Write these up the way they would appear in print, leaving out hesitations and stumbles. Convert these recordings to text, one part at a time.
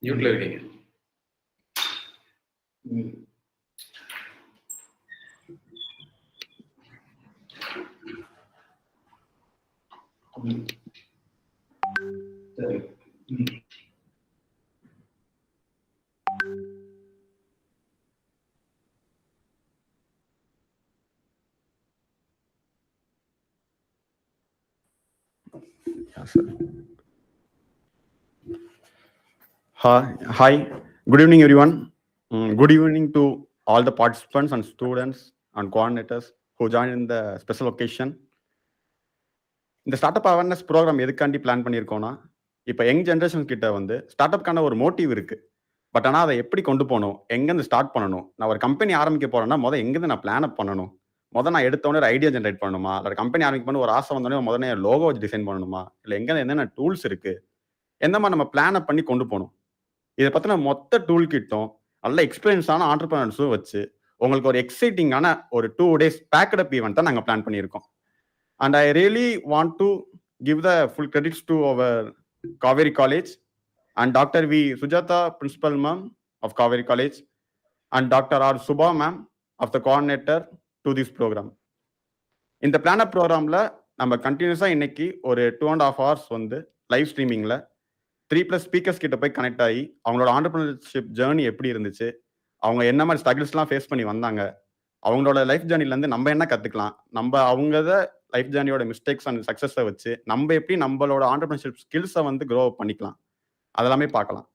மியூட்ல இருக்கீங்க. சரி. Hi, good evening everyone. Good evening to all the participants and students and coordinators who joined in the special occasion. இந்த start awareness program எதுக்காண்டி plan பண்ணியிருக்கோம்னா, இப்போ young generation கிட்ட வந்து start அப்கான ஒரு motive இருக்கு. But ஆனால் அதை எப்படி கொண்டு போகணும், எங்கேருந்து ஸ்டார்ட் பண்ணணும், நான் ஒரு கம்பெனி ஆரம்பிக்க போறேன்னா முதல் எங்கேருந்து நான் பிளான் அப் பண்ணணும், முதல் நான் எடுத்தோடனே ஒரு ஐடியா ஜென்ரேட் பண்ணணுமா, இல்லை கம்பெனி ஆரம்பிக்கணும்னு ஒரு ஆசை வந்தோடனே முதல்ல லோகோ டிசைன் பண்ணணுமா, இல்லை எங்கே என்னென்ன டூல்ஸ் இருக்கு, எந்த மாதிரி நம்ம பிளான் அப் பண்ணி கொண்டு போகணும், இதை பற்றின மொத்த டூல் கிட்டும் நல்ல எக்ஸ்பீரியன்ஸான ஆண்டர்பிரினர்ஸும் வச்சு உங்களுக்கு ஒரு எக்ஸைட்டிங்கான ஒரு 2 days பேக்கட் அப் ஈவெண்ட் தான் நாங்கள் பிளான் பண்ணியிருக்கோம். And I really want to give the full credits to our Cauvery College and Dr. V. Sujata, Principal Ma'am of Cauvery College, and Dr. R. Subha Ma'am of the coordinator to this program. இந்த plan அப் ப்ரோக்ராமில் நம்ம கண்டினியூஸாக இன்னைக்கு ஒரு 2.5 hours வந்து live ஸ்ட்ரீமிங்கில் 3+ speakers கிட்ட போய் connect ஆகி அவங்களோட ஆண்டர்பிரினர்ஷிப் ஜேர்னி எப்படி இருந்துச்சு, அவங்க என்ன மாதிரி ஸ்ட்ரகிள்ஸ்லாம் ஃபேஸ் பண்ணி வந்தாங்க, அவங்களோட லைஃப் ஜேர்னிலேருந்து நம்ம என்ன கற்றுக்கலாம், நம்ம அவங்கள லைஃப் ஜேர்னியோட மிஸ்டேக்ஸ் அண்ட் சக்ஸஸை வச்சு நம்ம எப்படி நம்மளோட ஆண்டர்பிரினர்ஷிப் ஸ்கில்ஸை வந்து க்ரோ அப் பண்ணிக்கலாம், அதெல்லாமே பார்க்கலாம்.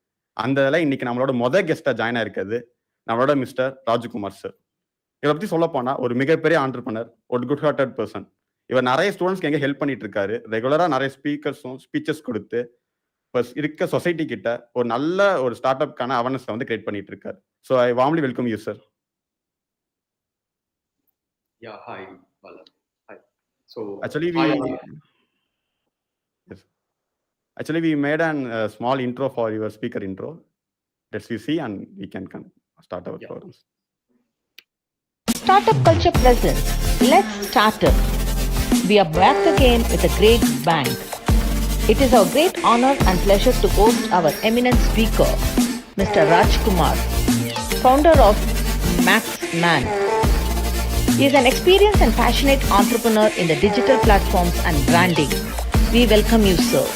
அந்த இதில் இன்னைக்கு நம்மளோட கெஸ்ட்டாக ஜாயின் ஆயிருக்கிறது நம்மளோட மிஸ்டர் ராஜ்குமார் சார். இதை பற்றி சொல்ல போனால் ஒரு மிகப்பெரிய ஆண்டர்பிரினர், ஒரு குட் ஹார்ட்டட் பர்சன். இவர் நிறைய ஸ்டூடெண்ட்ஸ்க்கு எங்கே ஹெல்ப் பண்ணிட்டு இருக்காரு, ரெகுலராக நிறைய ஸ்பீச்சஸ் கொடுத்து இப்போ இருக்க சொசைட்டி கிட்ட ஒரு நல்ல ஒரு ஸ்டார்ட் அப்கான அவேர்னஸ் வந்து கிரியேட் பண்ணிட்டு இருக்காரு. So I warmly welcome you sir. Yeah, hi, Bala. Hi. So actually we made an small intro for your speaker intro. Let's see and we can start our programs. Startup Culture presents Let's Start Up. We are back again with a great bang. It is our great honor and pleasure to host our eminent speaker, Mr. Rajkumar, founder of MaxMan. He is an experienced and passionate entrepreneur in the digital platforms and branding. We welcome you, sir.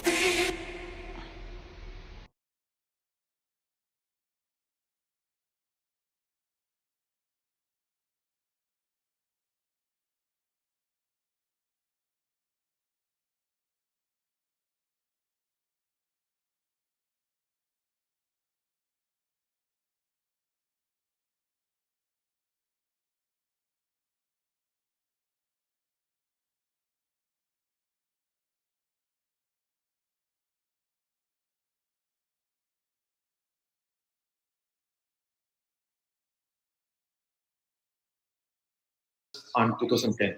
On 2010.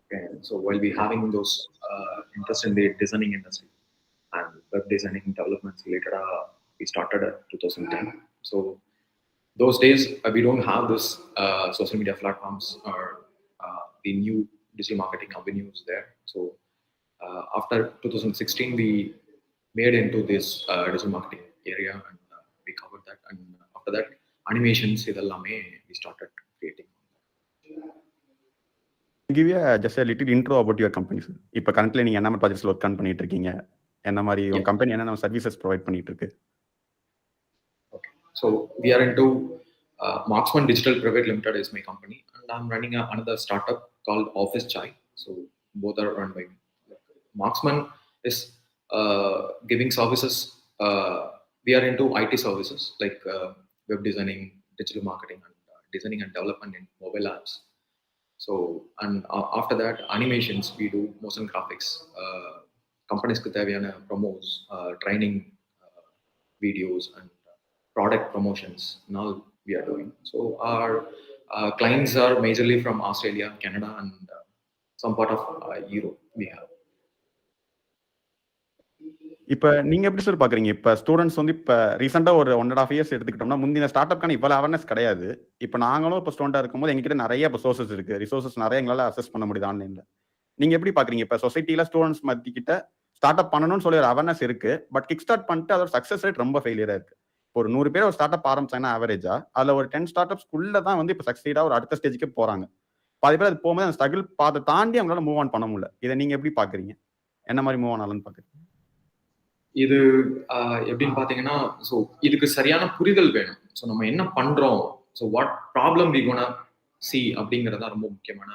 Okay, so while we having those interest in the designing industry and web designing developments later, we started at 2010. So those days we don't have this social media platforms or the new digital marketing avenues there. So after 2016, we made into this digital marketing area and we covered that. And after that, animations idellame we started creating. Give you just a little intro about your company, sir. இப்போ கரண்ட்ல நீங்க என்ன மாதிரி ப்ராஜெக்ட்ஸ்ல work பண்ணிட்டு இருக்கீங்க, என்ன மாதிரி உங்க கம்பெனி என்ன சர்வீசஸ் ப்ரொவைட் பண்ணிட்டு இருக்கு? Okay, so we are into Marksman Digital Private Limited is my company, and I'm running another startup called Office Chai. So both are run by me. Marksman is giving services. We are into IT services like web designing, digital marketing, and designing and development in mobile apps. So, and after that, animations, we do motion graphics, companies ku theviyana promos, training videos and product promotions, and all we are doing. So our clients are majorly from Australia, Canada, and some part of Europe we have. இப்போ நீங்க எப்படி sir பாக்குறீங்க? இப்போ students வந்து இப்போ ரீசெண்டாக ஒரு 1.5 years எடுத்துக்கிட்டோம்னா முந்தின ஸ்டார்ட் அப்கான இவ்வளோ அவேர்னஸ் கிடையாது. இப்போ நாங்களும் இப்போ ஸ்டூடெண்டாக இருக்கும்போது எங்ககிட்ட நிறைய இப்போ சோர்சஸ் இருக்கு, ரிசோர்சஸ் நிறைய எங்களால் அசஸ் பண்ண முடியுது ஆன்லைனில். நீங்க எப்படி பாக்குறீங்க? இப்போ சொசைட்டியில் ஸ்டூடெண்ட்ஸ் மத்திக்கிட்ட ஸ்டார்ட் அப் பண்ணணும்னு சொல்லி ஒரு அவேர்னஸ் இருக்கு, பட் கிக் ஸ்டார்ட் பண்ணிட்டு அதோட சக்ஸஸ் ரேட் ரொம்ப ஃபெயிலியராக இருக்கு. ஒரு 100 பேர் ஒரு ஸ்டார்ட் அப் ஆரம்பிச்சாங்கன்னா ஆவரேஜா அதில் ஒரு 10 ஸ்டார்ட் அப்ஸ்குள்ள தான் வந்து இப்போ சக்சீடாக ஒரு அடுத்த ஸ்டேஜுக்கு போறாங்க. பாதி பேர் அது போகும்போது அந்த ஸ்ட்ரகிள் பாதை தாண்டி அவங்களால மூவ் ஆன் பண்ண முடியல. இதை நீங்க எப்படி பாக்குறீங்க? என்ன மாதிரி மூவ் ஆன் ஆகலன்னு பாக்குறீங்க? இது எப்படின்னு பாத்தீங்கன்னா, ஸோ இதுக்கு சரியான புரிதல் வேணும். ஸோ நம்ம என்ன பண்றோம், so what problem we gonna see அப்படிங்கிறது தான் ரொம்ப முக்கியமான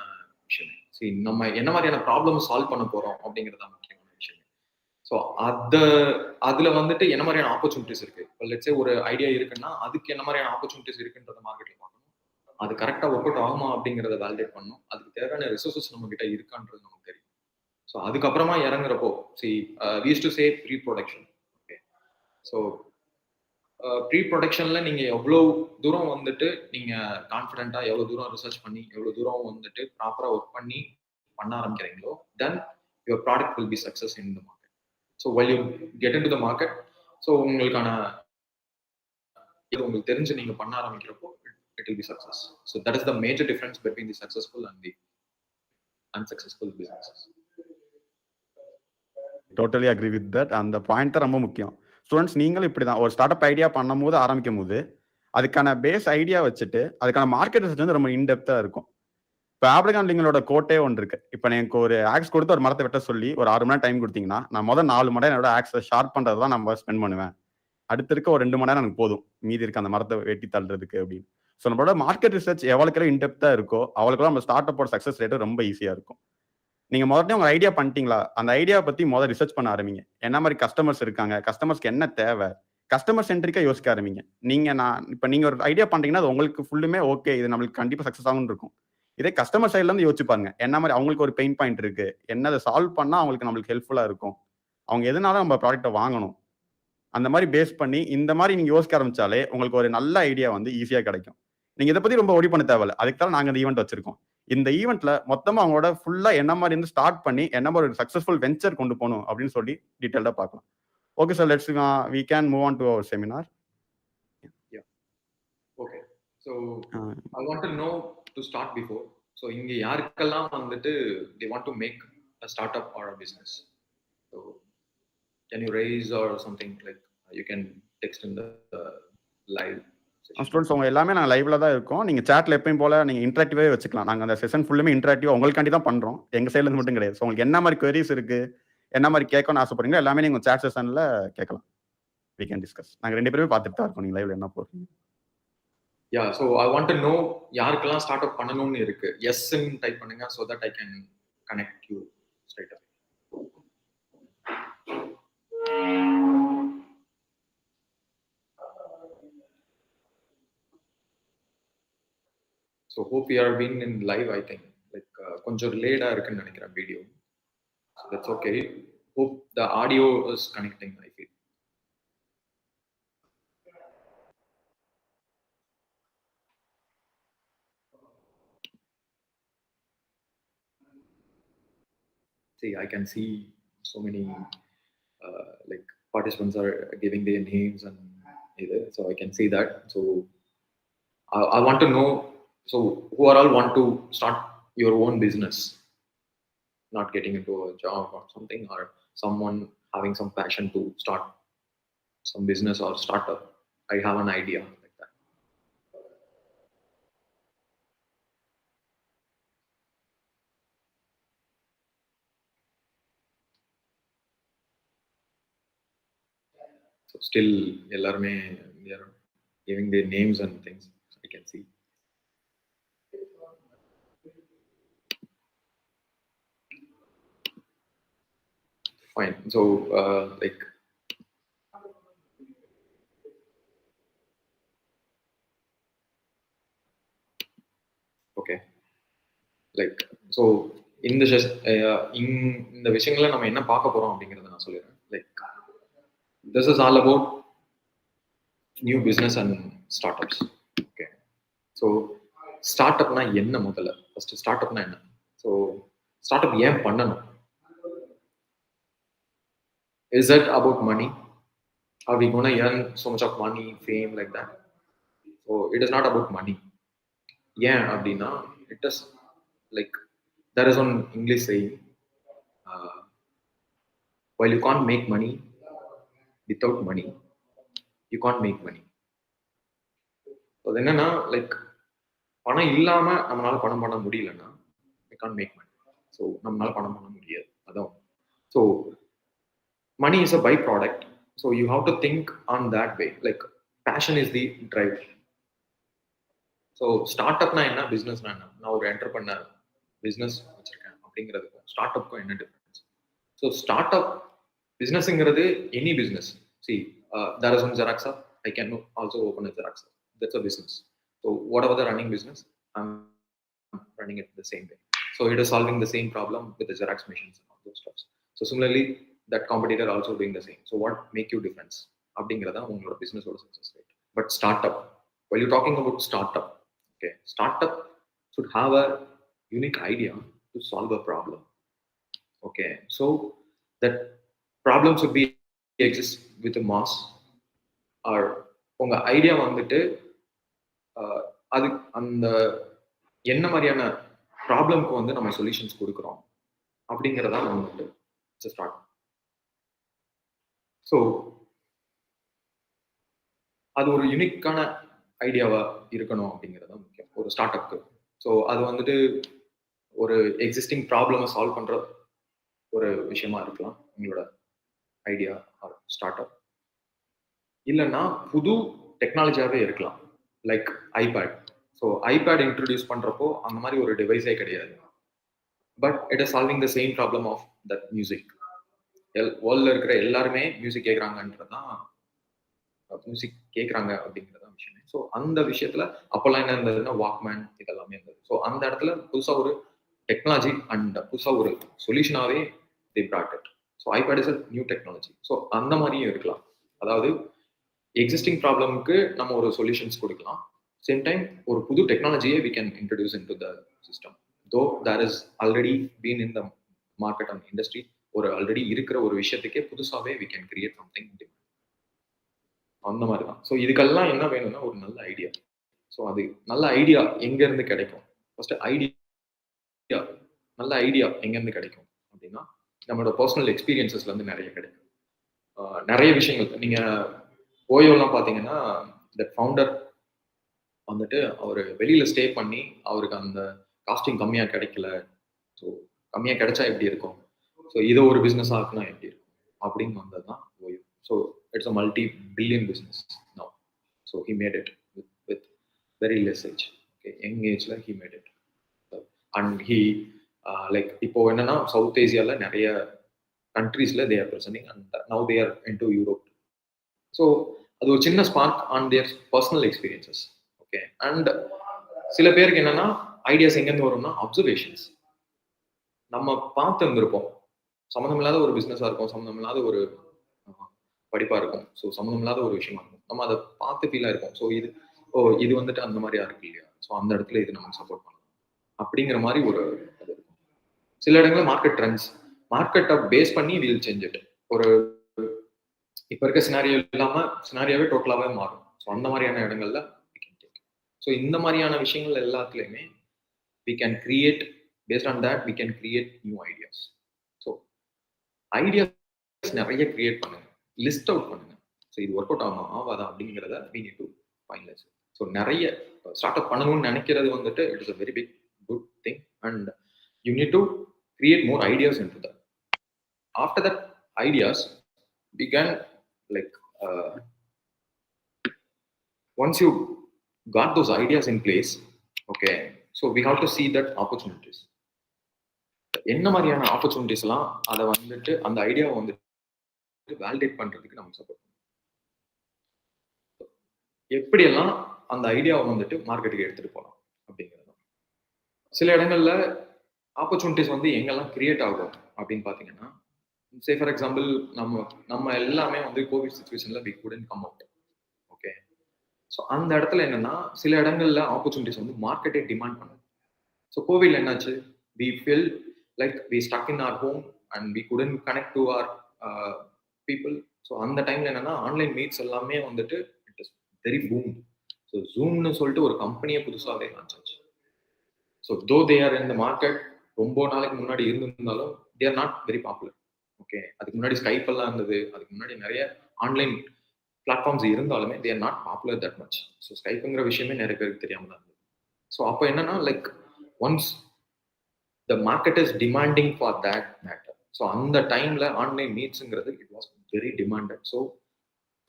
விஷயம். சரி, நம்ம என்ன மாதிரியான ப்ராப்ளம் சால்வ் பண்ண போறோம் அப்படிங்கிறது தான் முக்கியமான விஷயம். ஸோ அதுல வந்துட்டு என்ன மாதிரியான ஆப்பர்ச்சுனிட்டிஸ் இருக்கு. லெட்ஸ் சே ஒரு ஐடியா இருக்குன்னா அதுக்கு என்ன மாதிரியான ஆப்பர்ச்சுனிட்டிஸ் இருக்குன்றத மார்க்கெட்ல பார்க்கணும். அது கரெக்டா ஒர்க் அவுட் ஆகுமா அப்படிங்கிறத வேலிடேட் பண்ணணும். அதுக்கு தேவையான ரிசோர்சஸ் நம்ம கிட்ட இருக்கான்றது நமக்கு தெரியும். ஸோ அதுக்கப்புறமா இறங்குறப்போ we used to say pre production. Okay, so pre ப்ரொடக்ஷன்ல நீங்க எவ்வளவு தூரம் வந்துட்டு நீங்க கான்ஃபிடென்ட்டா எவ்வளவு தூரம் ரிசர்ச் பண்ணி எவ்வளவு தூரம் வந்துட்டு ப்ராப்பரா ஒர்க் பண்ணி பண்ண ஆரம்பிக்கிறீங்களோ then your product will be success in the market. So while you get into the market, so உங்களுக்கான இது உங்களுக்கு தெரிஞ்சு நீங்க பண்ண ஆரம்பிக்கிறப்போ it will be success. So that is the major difference between the successful and the unsuccessful businesses. Totally agree with that. அந்த point தான் ரொம்ப முக்கியம். ஸ்டூடெண்ட்ஸ் நீங்களும் இப்படி தான் ஒரு ஸ்டார்ட் அப் ஐடியா பண்ணும்போது ஆரம்பிக்கும் போது அதுக்கான பேஸ் ஐடியா வச்சுட்டு அதுக்கான மார்க்கெட் ரிசர்ச் வந்து ரொம்ப இன்டெப்த்தாக இருக்கும். இப்போ ஆப்ரகாம் லிங்கனோட கோட்டே ஒன்று இருக்கு. இப்போ எனக்கு ஒரு ஆக்ஸ் கொடுத்து ஒரு மரத்தை வெட்ட சொல்லி ஒரு 6 மணி நேரம் டைம் கொடுத்தீங்கன்னா நான் முதல் 4 மணி நேரம் என்னோட ஆக்ஸை ஷார்ப் பண்ணுறது தான் நம்ம ஸ்பெண்ட் பண்ணுவேன். அடுத்து இருக்க ஒரு 2 மணி நேரம் எனக்கு போதும் மீதி இருக்க அந்த மரத்தை வெட்டி தள்ளுறதுக்கு அப்படின்னு. ஸோ நம்மளோட மார்க்கெட் ரிசர்ச் எவ்வளோக்கு இன்டெப்த்தாக இருக்கோ அவ்வளோக்கு நம்ம ஸ்டார்ட் அப்போட சக்ஸஸ் ரேட்டு ரொம்ப ஈஸியாக இருக்கும். நீங்க முதல்ல உங்க ஐடியா பண்ணிட்டீங்களா, அந்த ஐடியா பத்தி முதல்ல ரிசர்ச் பண்ண ஆரம்பிங்க. என்ன மாதிரி கஸ்டமர்ஸ் இருக்காங்க, கஸ்டமர்ஸ்க்கு என்ன தேவை, கஸ்டமர் சென்ட்ரிக்கா யோசிக்க ஆரம்பிங்க. நீங்க ஒரு ஐடியா பண்றீங்கன்னா அது உங்களுக்கு ஃபுல்லுமே ஓகே, இது நம்மளுக்கு கண்டிப்பா சக்சஸ் ஆகும்னு இருக்கும். இதே கஸ்டமர் சைட்ல இருந்து யோசிச்சு பாருங்க. என்ன மாதிரி அவங்களுக்கு ஒரு பெயின் பாயிண்ட் இருக்கு, என்னதை சால்வ் பண்ணா அவங்களுக்கு நம்மளுக்கு ஹெல்ப்ஃபுல்லா இருக்கும், அவங்க எதனால நம்ம ப்ராடக்ட்டை வாங்கணும், அந்த மாதிரி பேஸ் பண்ணி இந்த மாதிரி நீங்க யோசிக்க ஆரம்பிச்சாலே உங்களுக்கு ஒரு நல்ல ஐடியா வந்து ஈஸியா கிடைக்கும். நீங்க இதை பத்தி ரொம்ப ஒரி பண்ண தேவையில்ல. அதுக்கு தான் நாங்க இந்த ஈவெண்ட் வச்சிருக்கோம். இந்த ஈவெண்ட்ல மொத்தமா அவங்களோட ஃபுல்லா என்ன மாதிரி இருந்து ஸ்டார்ட் பண்ணி என்ன மாதிரி ஒரு சக்சஸ்ஃபுல் வெஞ்சர் கொண்டு போகணும் அப்படின்னு சொல்லி டீடைல்டா பார்க்கலாம். Okay sir, let's we can move on to our seminar. Yeah. Okay. So I want to know to start before. So இங்க யாருக்கெல்லாம் வந்துட்டு they want to make a startup or a business. So can you raise or something like you can text in the live session. Students அவங்க எல்லாமே நாங்கள் லைவ்ல தான் இருக்கோம். நீங்க சாட்ல எப்பயும் போல நீங்க இன்டராக்டிவாவே வச்சுக்கலாம். நாங்க அந்த செஷன் ஃபுல்லுமே இன்டராக்டிவா உங்களுக்காண்டி தான் பண்றோம். எங்க சைட்ல இருந்து மட்டும் கிடையாது. ஸோ உங்களுக்கு என்ன மாதிரி queries இருக்கு, என்ன மாதிரி கேட்கணும்னு ஆசைப்படுறீங்களோ எல்லாமே நீங்க சாட் செஷன்ல கேட்கலாம். we can discuss. நாங்க ரெண்டு பேருமே பார்த்துட்டு தான் இருக்கோம் நீங்க லைவ்ல என்ன போறீங்க. Yeah, so I want to know யாருக்கெல்லாம் ஸ்டார்ட் அப் பண்ணணும்னு இருக்கு. yes ன்னு டைப் பண்ணுங்க so that I can connect you straight away. So hope you are being in live. I think like கொஞ்சம் லேடா இருக்குன்னு நினைக்கிறேன் video. So that's okay. Hope the audio is connecting. I feel. See, I can see so many like participants are giving their names and either, so I can see that. So I want to know, so who are all want to start your own business, not getting into a job or something, or someone having some passion to start some business or startup. I have an idea like that. So still எல்லாருமே they are giving their names and things. I can see. Fine. So like okay, like so இந்த இந்த விஷயங்களை நம்ம என்ன பார்க்க போறோம் அப்படிங்கறத நான் சொல்லிடுறேன். Like this is all about new business and startups. Okay, so startupனா என்ன முதல்ல? First startupனா என்ன? So startup ஏன் பண்ணணும்? Is it about money? Are we gonna earn so much of money, fame like that? So it is not about money. Yeah, அப்படின்னா it is like there is one English saying, while you can't make money without money, you can't make money. அது என்னன்னா like பணம் இல்லாம நம்மளால பணம் பண்ண முடியலன்னா we can't make money. So நம்மளால பணம் பண்ண முடியாது. அதான். So money is a byproduct. So you have to think on that way. Like passion is the drive. So start அப்னா என்ன, பிஸ்னஸ்னா என்ன? நான் ஒரு என்டர்பிரனர் பிஸ்னஸ் வச்சிருக்கேன் அப்படிங்கிறதுக்கும் ஸ்டார்ட் அப்க்கும் என்ன டிஃபரன்ஸ்? ஸோ ஸ்டார்ட் அப் பிஸ்னஸ்ங்கிறது any business. See there is one Xerox shop, I can also open a Xerox shop. That's a business. So whatever the running business, I'm running it the same way. So it is solving the same problem with the Xerox machines and all those stuff. So similarly, that competitor also doing the same. So what make you difference? அப்படிங்கிறதா உங்களோட பிஸ்னஸோட success rate. But start up, while you're talking about startup, okay, startup should have a unique idea to solve a problem. Okay, so that problem should be exist with a mass, or உங்க idea வந்துட்டு அது அந்த என்ன மாதிரியான ப்ராப்ளம்க்கு வந்து நம்ம solutions கொடுக்குறோம் அப்படிங்கிறதா வந்துட்டு ஸ்டார்ட். ஸோ அது ஒரு யூனிக்கான ஐடியாவா இருக்கணும் அப்படிங்கிறது தான் முக்கியம் ஒரு ஸ்டார்ட் அப்க்கு. ஸோ அது வந்துட்டு ஒரு எக்ஸிஸ்டிங் ப்ராப்ளமை சால்வ் பண்ற ஒரு விஷயமா இருக்கலாம் உங்களோட ஐடியா ஆர் ஸ்டார்ட் அப். இல்லைன்னா புது டெக்னாலஜியாவே இருக்கலாம், like iPad. So iPad introduce பண்றப்போ அந்த மாதிரி ஒரு டிவைஸே கிடையாது. But it is solving the same problem of that music. வேர்ல்ட்ல இருக்கிற எல்லாருமே மியூசிக் கேட்குறாங்கன்றதான், மியூசிக் கேட்குறாங்க அப்படிங்கிறதான் விஷயம். ஸோ அந்த விஷயத்துல அப்போல்லாம் என்ன இருந்ததுன்னா வாக்மேன் இதெல்லாமே இருந்தது. ஸோ அந்த இடத்துல புதுசா ஒரு டெக்னாலஜி அண்ட் புதுசா ஒரு சொல்யூஷனாவே they brought it. So iPad is a new technology. So அந்த மாதிரியும் இருக்கலாம். அதாவது எக்ஸிஸ்டிங் ப்ராப்ளம்க்கு நம்ம ஒரு சொல்யூஷன்ஸ் கொடுக்கலாம், சேம் டைம் ஒரு புது டெக்னாலஜியை we can introduce into the system. Though there is already been in the market and industry, ஒரு ஆல்ரெடி இருக்கிற ஒரு விஷயத்துக்கே புதுசாவே we can create something different. அந்த மாதிரி தான். ஸோ இதுக்கெல்லாம் என்ன வேணும்னா ஒரு நல்ல ஐடியா. ஸோ அது நல்ல ஐடியா எங்க இருந்து கிடைக்கும்? ஃபர்ஸ்ட் ஐடியா, நல்ல ஐடியா எங்க இருந்து கிடைக்கும் அப்படின்னா நம்மளோட பர்சனல் எக்ஸ்பீரியன்சஸ்ல இருந்து நிறைய கிடைக்கும். நிறைய விஷயங்கள் நீங்க ஓயோலாம் பாத்தீங்கன்னா இந்த ஃபவுண்டர் வந்துட்டு அவர் வெளியில ஸ்டே பண்ணி அவருக்கு அந்த காஸ்டிங் கம்மியா கிடைக்கல, ஸோ கம்மியா கிடைச்சா எப்படி இருக்கும், ஸோ இதை ஒரு பிசினஸ் ஆக்குனா எப்படி இருக்கும் அப்படின்னு வந்ததுதான் OYO. So it's a multi-billion business now. So he made it with very less age. Okay, young age he made it. And he like இப்போ என்னன்னா சவுத் ஏசியால நிறைய கண்ட்ரீஸ்ல they are presenting and now they are into Europe. So அது ஒரு சின்ன spark on their personal experiences. Okay, and சில பேருக்கு என்னன்னா ideas எங்கேருந்து வரும்னா அப்சர்வேஷன்ஸ். நம்ம பார்த்து இருந்திருப்போம், சம்மந்தம் இல்லாத ஒரு பிஸ்னஸாக இருக்கும், சம்மந்தம் இல்லாத ஒரு படிப்பாக இருக்கும், ஸோ சம்மந்தம் இல்லாத ஒரு விஷயமா இருக்கும், நம்ம அதை பார்த்து ஃபீலாக இருக்கும். ஸோ இது வந்துட்டு அந்த மாதிரியா இருக்கு இல்லையா, ஸோ அந்த இடத்துல இது நமக்கு சப்போர்ட் பண்ணலாம் அப்படிங்கிற மாதிரி ஒரு அது இருக்கும். சில இடங்களில் மார்க்கெட் ட்ரெண்ட்ஸ், மார்க்கெட்டை பேஸ் பண்ணி வில் சேஞ்ச் இட். ஒரு இப்போ இருக்க சினாரியோ இல்லாம சினாரியாவே டோட்டலாவே மாறும். ஸோ அந்த மாதிரியான இடங்கள்ல ஸோ இந்த மாதிரியான விஷயங்கள் எல்லாத்துலயுமே we can create, based on that we can create new ideas. So ideas நிறைய கிரியேட் பண்ணுங்க, லிஸ்ட் அவுட் பண்ணுங்க. ஸோ இது ஒர்க் அவுட் ஆகுமா ஆகாதா அப்படிங்கிறத we need to finalize. So நிறைய ஸ்டார்ட் அப் பண்ணணும்னு நினைக்கிறது வந்துட்டு it is a very big good thing and you need to create more ideas into that. After that ideas we can like once you got those ideas in place, okay, so we have to see that opportunities, என்ன மாதிரியான opportunities எல்லாம் அதை வந்துட்டு அந்த ஐடியாவை வந்துட்டு validate பண்றதுக்கு நம்ம சப்போர்ட் பண்ணணும். எப்படியெல்லாம் அந்த ஐடியாவை வந்துட்டு மார்க்கெட்டுக்கு எடுத்துட்டு போகலாம் அப்படிங்கிறது. சில இடங்கள்ல ஆப்பர்ச்சுனிட்டிஸ் வந்து எங்கெல்லாம் கிரியேட் ஆகும் அப்படின்னு பாத்தீங்கன்னா, சே ஃபார் எக்ஸாம்பிள் நம்ம எல்லாமே வந்து கோவிட் சிச்சுவேஷன்ல we couldn't come out. Okay, so அந்த இடத்துல என்னன்னா சில இடங்கள்ல ஆப்பர்ச்சுனிட்டிஸ் வந்து மார்க்கெட்டே டிமாண்ட் பண்ணும். ஸோ கோவிட்ல என்னாச்சு, we felt like we stuck in our home and we couldn't connect to our people. So அந்த டைம்ல என்னன்னா ஆன்லைன் மீட்ஸ் எல்லாமே வந்துட்டு it is very boom. So ஜூம்னு சொல்லிட்டு ஒரு கம்பெனியை புதுசாகவே லான்ச் ஆச்சு. ஸோ தோ they are in the market, ரொம்ப நாளைக்கு முன்னாடி இருந்திருந்தாலும் they are not very popular. Okay, அதுக்கு முன்னாடி ஸ்கைப் எல்லாம் இருந்தது, அதுக்கு முன்னாடி நிறைய ஆன்லைன் பிளாட்ஃபார்ம்ஸ் இருந்தாலுமே they are not popular that much. So ஸ்கைப்புங்கிற விஷயமே நிறைய பேருக்கு தெரியாம தான் இருந்தது. ஸோ அப்போ என்னன்னா like once the market is demanding for that matter. So அந்த டைம்ல ஆன்லைன் நீட்ஸுங்கிறது it was very demanded. So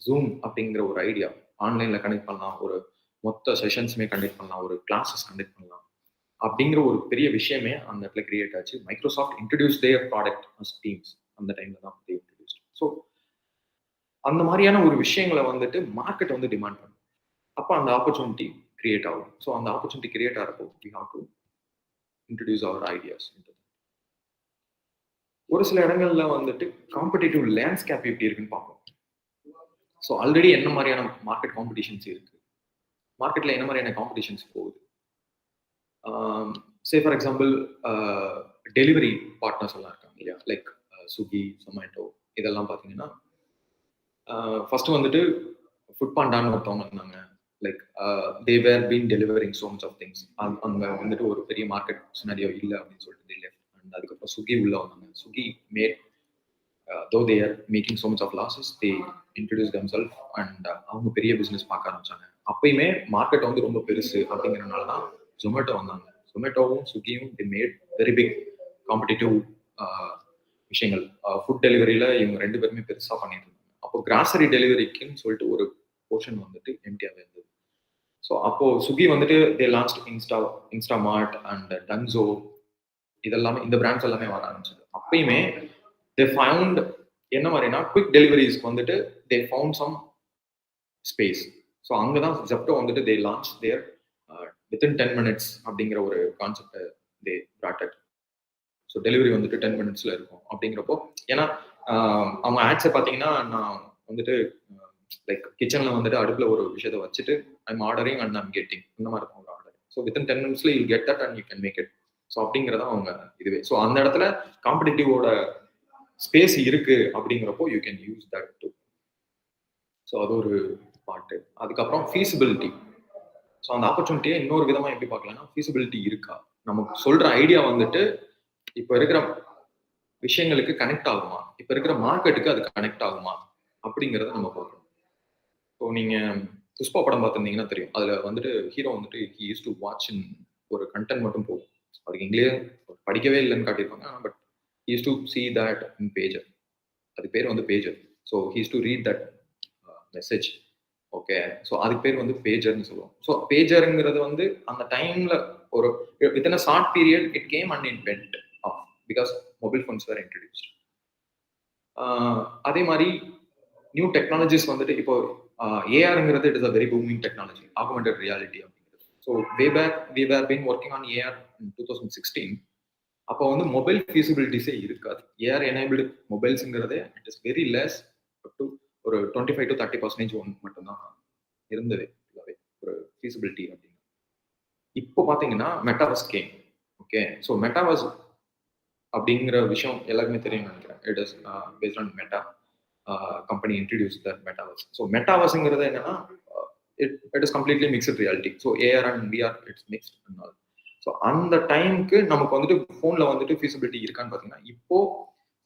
Zoom அப்படிங்கிற ஒரு ஐடியா, ஆன்லைன்ல கனெக்ட் பண்ணலாம், ஒரு மொத்த செஷன்ஸுமே கண்டக்ட் பண்ணலாம், ஒரு கிளாஸஸ் கண்டக்ட் பண்ணலாம் அப்படிங்கிற ஒரு பெரிய விஷயமே அந்த இடத்துல கிரியேட் ஆச்சு. மைக்ரோசாஃப்ட் இன்ட்ரடியூஸ் தேர் ப்ராடக்ட் அஸ் டீம்ஸ் அந்த டைம்ல தான் இன்ட்ரடியூஸ். ஸோ அந்த மாதிரியான ஒரு விஷயங்களை வந்துட்டு மார்க்கெட் வந்து டிமாண்ட் பண்ணும். அப்போ அந்த ஆப்பர்ச்சுனிட்டி கிரியேட் ஆகும். ஸோ அந்த ஆப்பர்ச்சுனிட்டி கிரியேட் ஆகிறப்போ we have to introduce our ideas. ஒரு சில இடங்கள்ல வந்துட்டு காம்படிட்டிவ் லேண்ட்ஸ்கேப் எப்படி இருக்குன்னு பார்ப்போம். ஸோ ஆல்ரெடி என்ன மாதிரியான மார்க்கெட் காம்படிஷன்ஸ் இருக்கு, மார்க்கெட்ல என்ன மாதிரியான காம்படிஷன்ஸ் போகுது. Say for example delivery partners எல்லாம் இருக்காங்க இல்லையா, லைக் ஸ்விக்கி, ஜொமேட்டோ, இதெல்லாம் பார்த்தீங்கன்னா ஃபர்ஸ்ட் வந்துட்டு ஃபுட் பாண்டான்னு ஒருத்தவங்க இருந்தாங்க. Like they were been delivering so much of things. அங்க வந்துட்டு ஒரு பெரிய மார்க்கெட் சினாரியோ இல்லை அப்படின்னு சொல்லிட்டு தே லெஃப்ட். அண்ட் அதுக்கப்புறம் ஸ்விக்கி உள்ள வந்தாங்க. Swiggy made though they are making so much of losses, they introduced themselves and அவங்க பெரிய பிசினஸ் பார்க்க ஆரம்பிச்சாங்க. அப்பயுமே மார்க்கெட் வந்து ரொம்ப பெருசு அப்படிங்கிறனால தான் ஜொமேட்டோ வந்தாங்க. ஜொமேட்டோவும் ஸ்விக்கியும் they made very big competitive விஷயங்கள். ஃபுட் டெலிவரியில இவங்க ரெண்டு பேருமே பெருசா பண்ணிட்டு இருந்தாங்க. அப்போ கிராசரி டெலிவரிக்குன்னு சொல்லிட்டு ஒரு போர்ஷன் வந்துட்டு எம்டியாவே இருந்தது. ஸோ அப்போ ஸ்விக்கி வந்துட்டு தே லான்ச் இன்ஸ்டாமார்ட் அண்ட் டன்சோ, இதெல்லாமே இந்த பிராண்ட்ஸ் எல்லாமே வர ஆரம்பிச்சது. அப்பயுமே they found என்ன மாதிரினா குவிக் டெலிவரிஸ்க்கு வந்துட்டு they found some space. So அங்கதான் ஜெப்டோ வந்துட்டு they launched their within 10 minutes அப்படிங்கிற ஒரு கான்செப்டை they brought it. So delivery வந்துட்டு 10 minutesல இருக்கும் அப்படிங்கிறப்போ, ஏன்னா அவங்க ஆட்ஸை பார்த்தீங்கன்னா நான் வந்துட்டு லைக் கிச்சன்ல வந்துட்டு அடுப்புல ஒரு விஷயத்தை வச்சுட்டு I'm ordering and I'm getting, இந்த மாதிரி இருக்கும் ஒரு ஆர்டர். ஸோ வித்தின் 10 minutesல you get that and you can make it. So அப்படிங்கிறதா அவங்க இதுவே. ஸோ அந்த இடத்துல காம்படிட்டிவோட ஸ்பேஸ் இருக்கு அப்படிங்கிறப்போ you can use that to. So அது ஒரு பார்ட்டு. அதுக்கப்புறம் ஃபீசிபிலிட்டி. ஸோ அந்த ஆப்பர்ச்சுனிட்டியை இன்னொரு விதமா எப்படி பார்க்கலாம்னா, ஃபீசிபிலிட்டி இருக்கா, நமக்கு சொல்ற ஐடியா வந்துட்டு இப்போ இருக்கிற விஷயங்களுக்கு கனெக்ட் ஆகுமா, இப்போ இருக்கிற மார்க்கெட்டுக்கு அது கனெக்ட் ஆகுமா அப்படிங்கிறத நம்ம பார்க்கணும். ஸோ நீங்க புஷ்பா படம் பார்த்துருந்தீங்கன்னா தெரியும், அதுல வந்துட்டு ஹீரோ வந்துட்டு he use to watch in ஒரு கண்டென்ட் மட்டும் போகும். அதுக்கு இங்கிலீஷ் படிக்கவே இல்லைன்னு காட்டியிருப்பாங்க. But he used to see that in pager. அதுக்கு பேர் வந்து pager. So he used to read that message. Okay, so அதுக்கு பேர் வந்து pagerன்னு சொல்லுவோம். So pagerங்கிறது வந்து அந்த டைம்ல ஒரு within a short period it came and it went off because mobile phones were introduced. அதே மாதிரி நியூ டெக்னாலஜிஸ் வந்துட்டு இப்போ ஏஆர்ங்கிறது it is a very booming technology, augmented reality அப்படிங்கிறது. So way back we were been working on AR in 2016. அப்போ வந்து mobile ஃபீசிபிலிட்டிஸே இருக்காது. ஏஆர் எனேபிள்டு மொபைல்ஸுங்கிறதே it is very less, to ஒரு 25 to 30% மட்டும்தான் இருந்தது ஒரு ஃபீசிபிலிட்டி அப்படின்னு. இப்போ பார்த்தீங்கன்னா metaverse came. Okay, so metaverse அப்படிங்கிற விஷயம் எல்லாருக்குமே தெரியும்னு நினைக்கிறேன். It is based on Meta company introduce that metaverse. So மெட்டாவர்ஸுங்கிறது என்னன்னா it is completely mixed reality. So AR and VR it's mixed and all. So அந்த டைமுக்கு நமக்கு வந்துட்டு ஃபோன்ல வந்துட்டு ஃபீசிபிலிட்டி இருக்கான்னு பார்த்தீங்கன்னா இப்போ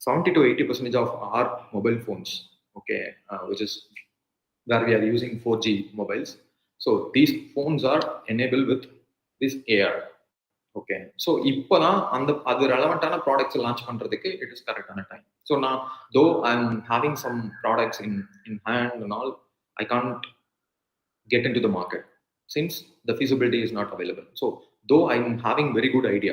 70 to 80% of our mobile phones, okay, which is where we are using 4G mobiles. So these phones are enable with this AR. Okay, so இப்போதான் அது ரெலவெண்டான ப்ராடக்ட்ஸ் லான்ச் பண்றதுக்கு இட் இஸ் கரெக்டான டைம். ஸோ நான் though I am having some products in hand and all, I can't get into the market since the feasibility is not available. So though I'm having very good idea,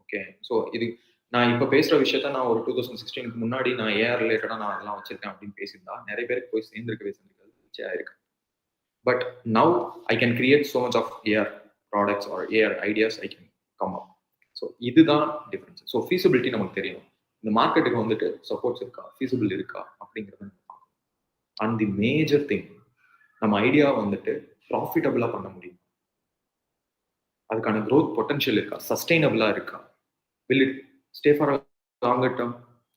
okay, so இது நான் இப்போ பேசுற விஷயத்த நான் ஒரு 2016 முன்னாடி நான் AR ரிலேட்டடா நான் அதெல்லாம் வச்சிருக்கேன் அப்படின்னு பேசியிருந்தா நிறைய பேருக்கு போய் சேர்ந்திருக்கவே இருக்கு. But now I can create so much of AR products or AR ideas I can come up. So இதுதான் டிஃபரன்ஸ். ஸோ ஃபீசிபிலிட்டி நமக்கு தெரியணும், இந்த மார்க்கெட்டுக்கு வந்துட்டு சப்போர்ட்ஸ் இருக்கா, ஃபீசிபிள் இருக்கா அப்படிங்கிறத நம்ம பார்க்கணும். அண்ட் தி மேஜர் திங், நம்ம ஐடியா வந்துட்டு ப்ராஃபிட்டபிளா பண்ண முடியும், அதுக்கான growth பொட்டன்ஷியல் இருக்கா, சஸ்டைனபிளா இருக்கா, will it stay for a longer term?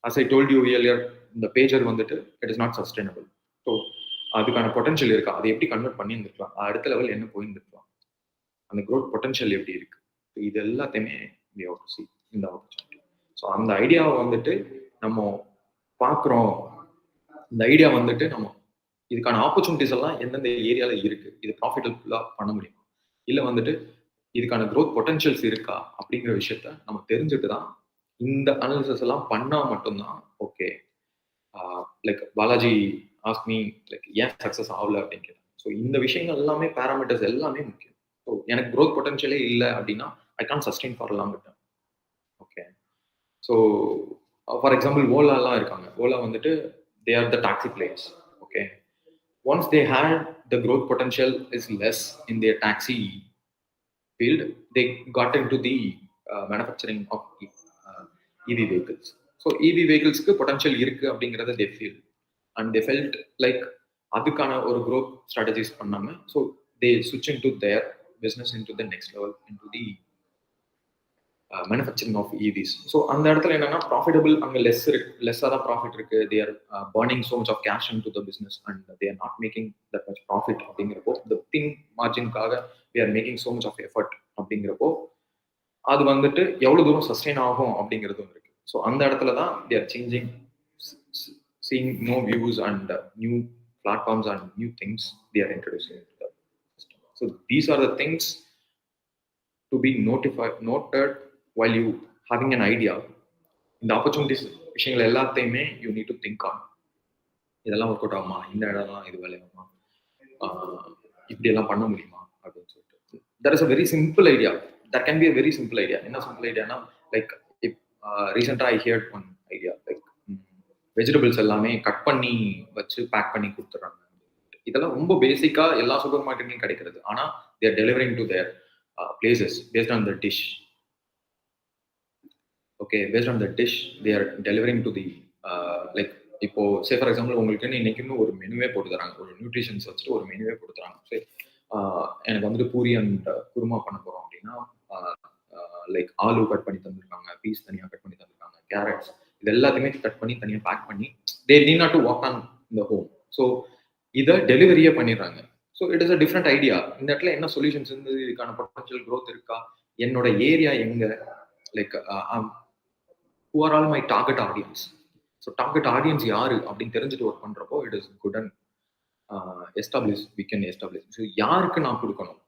As I told you earlier, இந்த பேஜர் வந்துட்டு it is not sustainable. So அதுக்கான பொட்டன்ஷியல் இருக்கா, அதை எப்படி கன்வெர்ட் பண்ணி இருந்திருக்கலாம், அடுத்த லெவல் என்ன போயிருந்துருக்கலாம், அந்த growth பொட்டன்ஷியல் எப்படி இருக்கு, இது எல்லாத்தையுமே we have to see in the opportunity. So அந்த ஐடியாவை வந்துட்டு நம்ம பார்க்குறோம், இந்த ஐடியா வந்துட்டு நம்ம இதுக்கான ஆப்பர்ச்சுனிட்டிஸ் எல்லாம் எந்தெந்த ஏரியால இருக்கு, இது ப்ராஃபிட்டபுளா பண்ண முடியுமா, இல்ல வந்துட்டு இதுக்கான growth பொட்டன்ஷியல்ஸ் இருக்கா அப்படிங்கிற விஷயத்த நம்ம தெரிஞ்சுட்டு தான் இந்த அனாலிசிஸ் எல்லாம் பண்ணா மட்டும்தான் okay. Like Balaji ask me like ஏன் சக்ஸஸ் ஆகல அப்படின்னு கேட்டாங்க. ஸோ இந்த விஷயங்கள் எல்லாமே பேராமீட்டர்ஸ் எல்லாமே முக்கியம். ஸோ எனக்கு growth பொட்டன்ஷியலே இல்லை அப்படின்னா I can sustain for long time. Okay. So for example ஓலாலாம் இருக்காங்க. ஓலா வந்துட்டு they are the taxi players. Okay. Once they had the growth potential is less in their taxi field, they got into the manufacturing of EV vehicles. So EV vehicles க்கு potential இருக்கு அப்படிங்கறத they feel and they felt like அதுக்கான ஒரு growth strategies பண்ணாம so they switch into their business into the next level into the manufacturing of EVs. So அந்த இடத்துல என்னன்னா profitable அங்க லெஸ்ஸா தான் ப்ராஃபிட் இருக்கு. they are burning so much of cash into the business and they are not making that much profit அப்படிங்கிறப்போ the thin marginக்காக they are making so much of effort அப்படிங்கிறப்போ அது வந்துட்டு எவ்வளவு தூரம் சஸ்டெயின் ஆகும் அப்படிங்கிறதும் இருக்கு. ஸோ அந்த இடத்துல தான் they are changing, seeing no views and new platforms and new things they are introducing into the system. So these are the things to be noted while you having an idea. இந்த opportunities விஷயங்கள் எல்லாத்தையுமே you need to think on. இதெல்லாம் work out ஆகுமா, இந்த இடம்லாம் இது வேலையாகுமா, இப்படி எல்லாம் பண்ண முடியுமா அப்படின்னு சொல்லிட்டு. That is a very simple idea. That can be a very simple idea. என்ன சிம்பிள் ஐடியானா லைக் ரீசெண்டாக I heard one idea like vegetables எல்லாமே கட் பண்ணி வச்சு பேக் பண்ணி கொடுத்துட்றாங்க. இதெல்லாம் ரொம்ப பேசிக்கா எல்லா சூப்பர் மார்க்கெட்லையும் கிடைக்கிறது. ஆனால் they are delivering to their places based on the dish. Okay, based on the dish they are delivering to the like இப்போ சே ஃபார் எக்ஸாம்பிள் உங்களுக்கு இன்னைக்குன்னு ஒரு மெனுவே போட்டு தராங்க, ஒரு நியூட்ரிஷன்ஸ் வச்சுட்டு ஒரு மெனுவே போட்டு தராங்க. சரி, எனக்கு வந்துட்டு பூரி அண்ட் குருமா பண்ண போறோம் அப்படின்னா லைக் ஆலு கட் பண்ணி தந்திருக்காங்க, பீஸ் தனியாக கட் பண்ணி தந்திருக்காங்க, கேரட்ஸ் இது எல்லாத்தையுமே கட் பண்ணி தனியாக பேக் பண்ணி they need not to walk on இந்த ஹோம். ஸோ இதை டெலிவரியே பண்ணிடுறாங்க. So it is a different idea. இந்த இடத்துல என்ன சொல்யூஷன்ஸ் இருந்து இதுக்கான பொட்டன்ஷியல் க்ரோத் இருக்கா, என்னோட ஏரியா எங்க, like who are all my target audience. So target audience யாரு அப்படின்னு தெரிஞ்சுட்டு ஒர்க் பண்றப்போ it is good and establish we can establish. So யாருக்கு நான் கொடுக்கணும்,